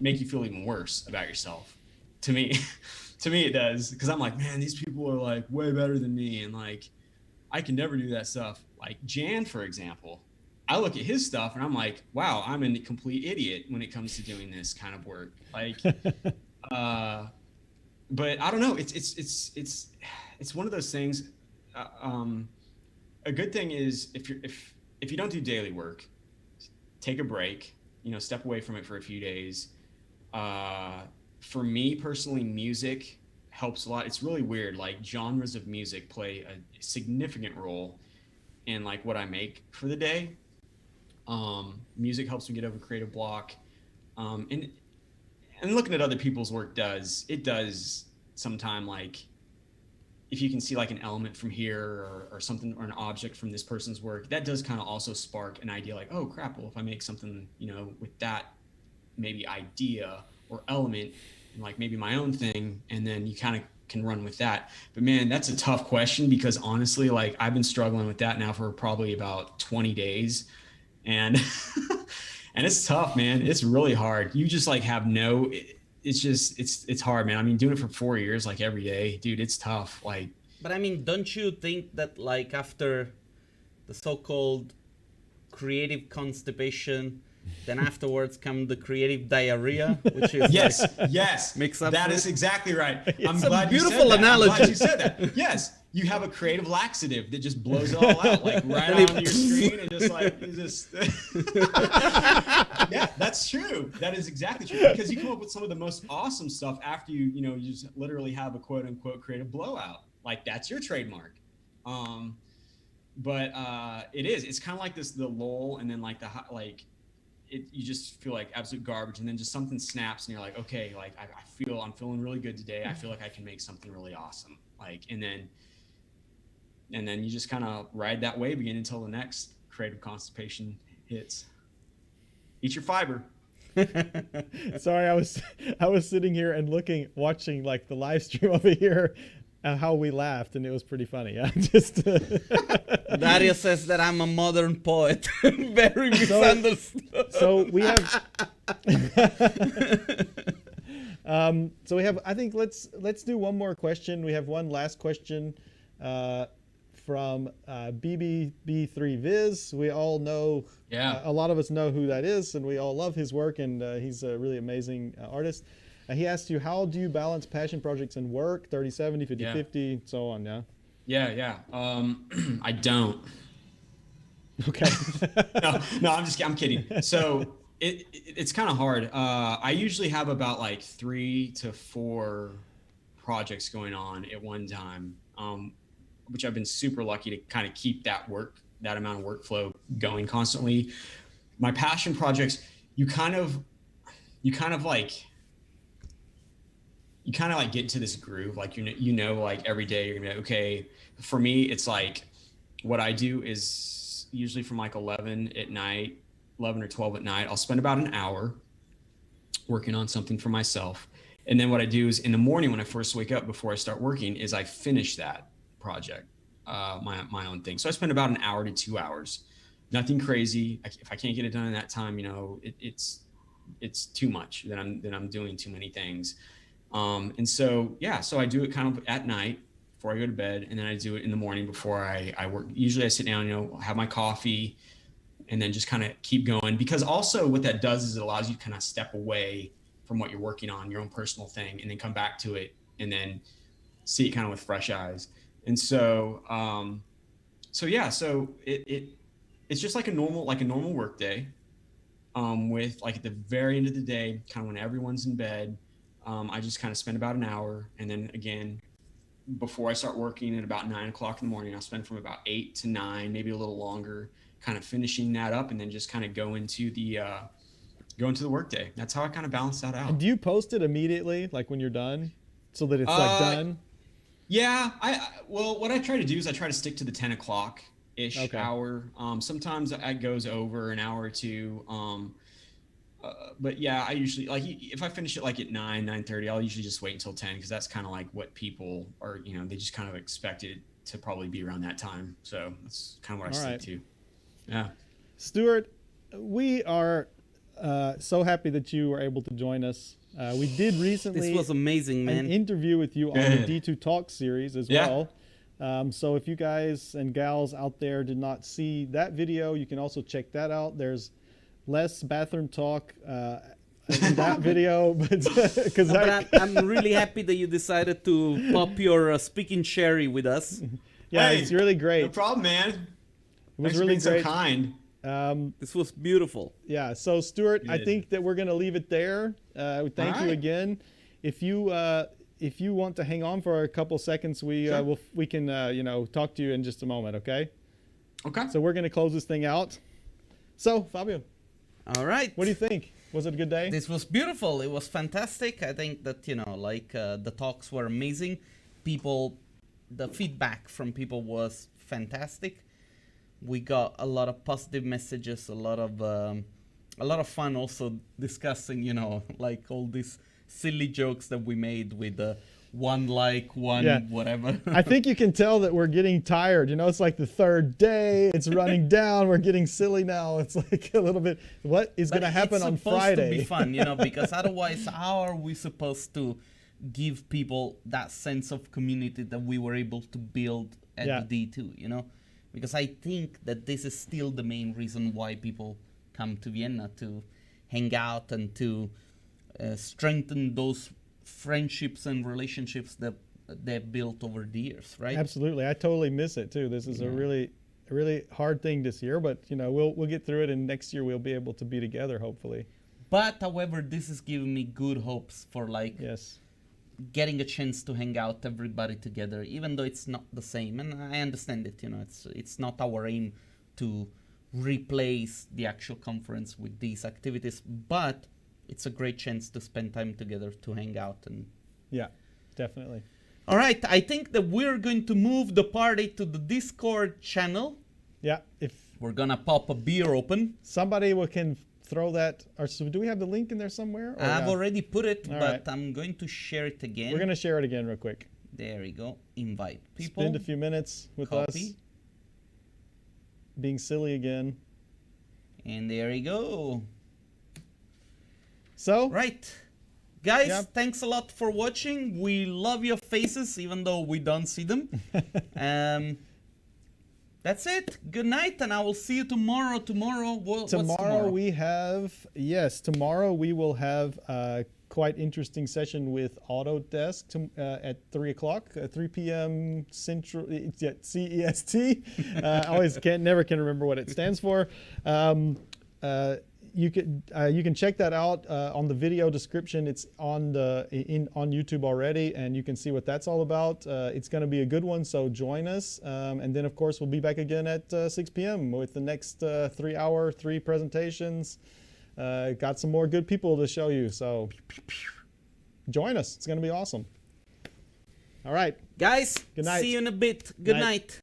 make you feel even worse about yourself. To me, it does. Cause I'm like, man, these people are like way better than me. And like, I can never do that stuff. Like Jan, for example, I look at his stuff and I'm like, wow, I'm a complete idiot when it comes to doing this kind of work. Like, but I don't know. It's one of those things. A good thing is if you don't do daily work, take a break. You know, step away from it for a few days. For me personally, music helps a lot. It's really weird. Like genres of music play a significant role in like what I make for the day. Music helps me get over creative block, and looking at other people's work does sometime, like if you can see like an element from here or something, or an object from this person's work, that does kind of also spark an idea like, oh crap, well if I make something, you know, with that maybe idea or element and like maybe my own thing, and then you kind of can run with that. But man, that's a tough question, because honestly, like I've been struggling with that now for probably about 20 days. And and it's tough, man. It's really hard. You just like have it's hard, man. I mean, doing it for 4 years, like every day, dude, it's tough. Like, but I mean, don't you think that like after the so-called creative constipation, then afterwards come the creative diarrhea, which is yes, mix up. That is exactly right. I'm glad you said that. I'm glad you said that. Yes. You have a creative laxative that just blows it all out, like right on your screen, and yeah, that's true. That is exactly true, because you come up with some of the most awesome stuff after you just literally have a quote unquote creative blowout. Like that's your trademark. But it's kind of like the lull, and then like you just feel like absolute garbage, and then just something snaps, and you're like, okay, like I'm feeling really good today. I feel like I can make something really awesome. Like, and then you just kind of ride that wave again until the next creative constipation hits. Eat your fiber. Sorry, I was sitting here and watching like the live stream over here, how we laughed, and it was pretty funny. Yeah, just Dario says that I'm a modern poet. Very misunderstood. so we have. So we have. I think let's do one more question. We have one last question from BBB3Viz. We all know. Yeah. A lot of us know who that is, and we all love his work. And he's a really amazing artist. He asked you, how do you balance passion projects and work? 30-70, 50-50, so on. Yeah. Yeah. I don't. Okay. No, I'm kidding. So it's kind of hard. I usually have about like 3 to 4 projects going on at one time, which I've been super lucky to kind of keep that amount of workflow going constantly. My passion projects, you kind of get into this groove, like like every day you're gonna be okay. For me, it's like what I do is usually from like 11 or 12 at night, I'll spend about an hour working on something for myself. And then what I do is in the morning when I first wake up before I start working is I finish that project, my own thing. So I spend about an hour to 2 hours, nothing crazy. If I can't get it done in that time, it's too much. Then I'm doing too many things. And so I do it kind of at night before I go to bed, and then I do it in the morning before I work. Usually I sit down, have my coffee, and then just kind of keep going. Because also what that does is it allows you to kind of step away from what you're working on, your own personal thing, and then come back to it and then see it kind of with fresh eyes. And so, it's just like a normal work day, with like at the very end of the day, kind of when everyone's in bed. I just kind of spend about an hour, and then again, before I start working at about 9 o'clock in the morning, I'll spend from about 8 to 9, maybe a little longer, kind of finishing that up, and then just kind of go into the work day. That's how I kind of balance that out. And do you post it immediately, like when you're done, so that it's like done? Yeah. Well, what I try to do is I try to stick to the 10 o'clock-ish hour. Sometimes it goes over an hour or two. But yeah, I usually, like, if I finish it like at 9:30, I'll usually just wait until 10, because that's kind of like what people are, they just kind of expect it to probably be around that time. So that's kind of what I stick to. Yeah. Stuart, we are so happy that you were able to join us. We did recently. This was amazing, man. An interview with you on the D2 Talk series as well. So if you guys and gals out there did not see that video, you can also check that out. There's less bathroom talk in that video, but I'm really happy that you decided to pop your speaking cherry with us. Yeah, it's really great. No problem, man. It was really great. So kind. This was beautiful. Yeah. So Stuart, I think that we're gonna leave it there. Thank you again. If you want to hang on for a couple seconds, we can talk to you in just a moment. Okay. Okay. So we're gonna close this thing out. So Fabio. All right. What do you think? Was it a good day? This was beautiful. It was fantastic. I think that, the talks were amazing. The feedback from people was fantastic. We got a lot of positive messages, a lot of fun also discussing, like all these silly jokes that we made with whatever. I think you can tell that we're getting tired. It's like the third day. It's running down. We're getting silly now. It's like a little bit. What is going to happen on Friday? It's supposed to be fun, because otherwise, how are we supposed to give people that sense of community that we were able to build at the D2? Because I think that this is still the main reason why people come to Vienna, to hang out and to strengthen those friendships and relationships that they've built over the years, right? Absolutely. I totally miss it too. This is a really hard thing this year, but we'll get through it, and next year we'll be able to be together, hopefully. But however, this is giving me good hopes for getting a chance to hang out everybody together, even though it's not the same. And I understand it, it's not our aim to replace the actual conference with these activities, but it's a great chance to spend time together, to hang out. And yeah, definitely. All right, I think that we're going to move the party to the Discord channel. Yeah, if we're gonna pop a beer open. Somebody can throw that, or so do we have the link in there somewhere? I've already put it, but I'm going to share it again. We're gonna share it again real quick. There we go. Invite people. Spend a few minutes with us. Being silly again. And there we go. So, right. Guys, Yeah. thanks a lot for watching. We love your faces, even though we don't see them. That's it. Good night, and I will see you tomorrow. What's tomorrow? Tomorrow we will have a quite interesting session with Autodesk at 3 o'clock, 3 p.m. Central CEST. Always never can remember what it stands for. You can check that out on the video description. It's on YouTube already, and you can see what that's all about. It's going to be a good one, so join us. And then, of course, we'll be back again at 6 p.m. with the next 3 presentations. Got some more good people to show you, so join us. It's going to be awesome. All right. Guys, good night. See you in a bit. Good night.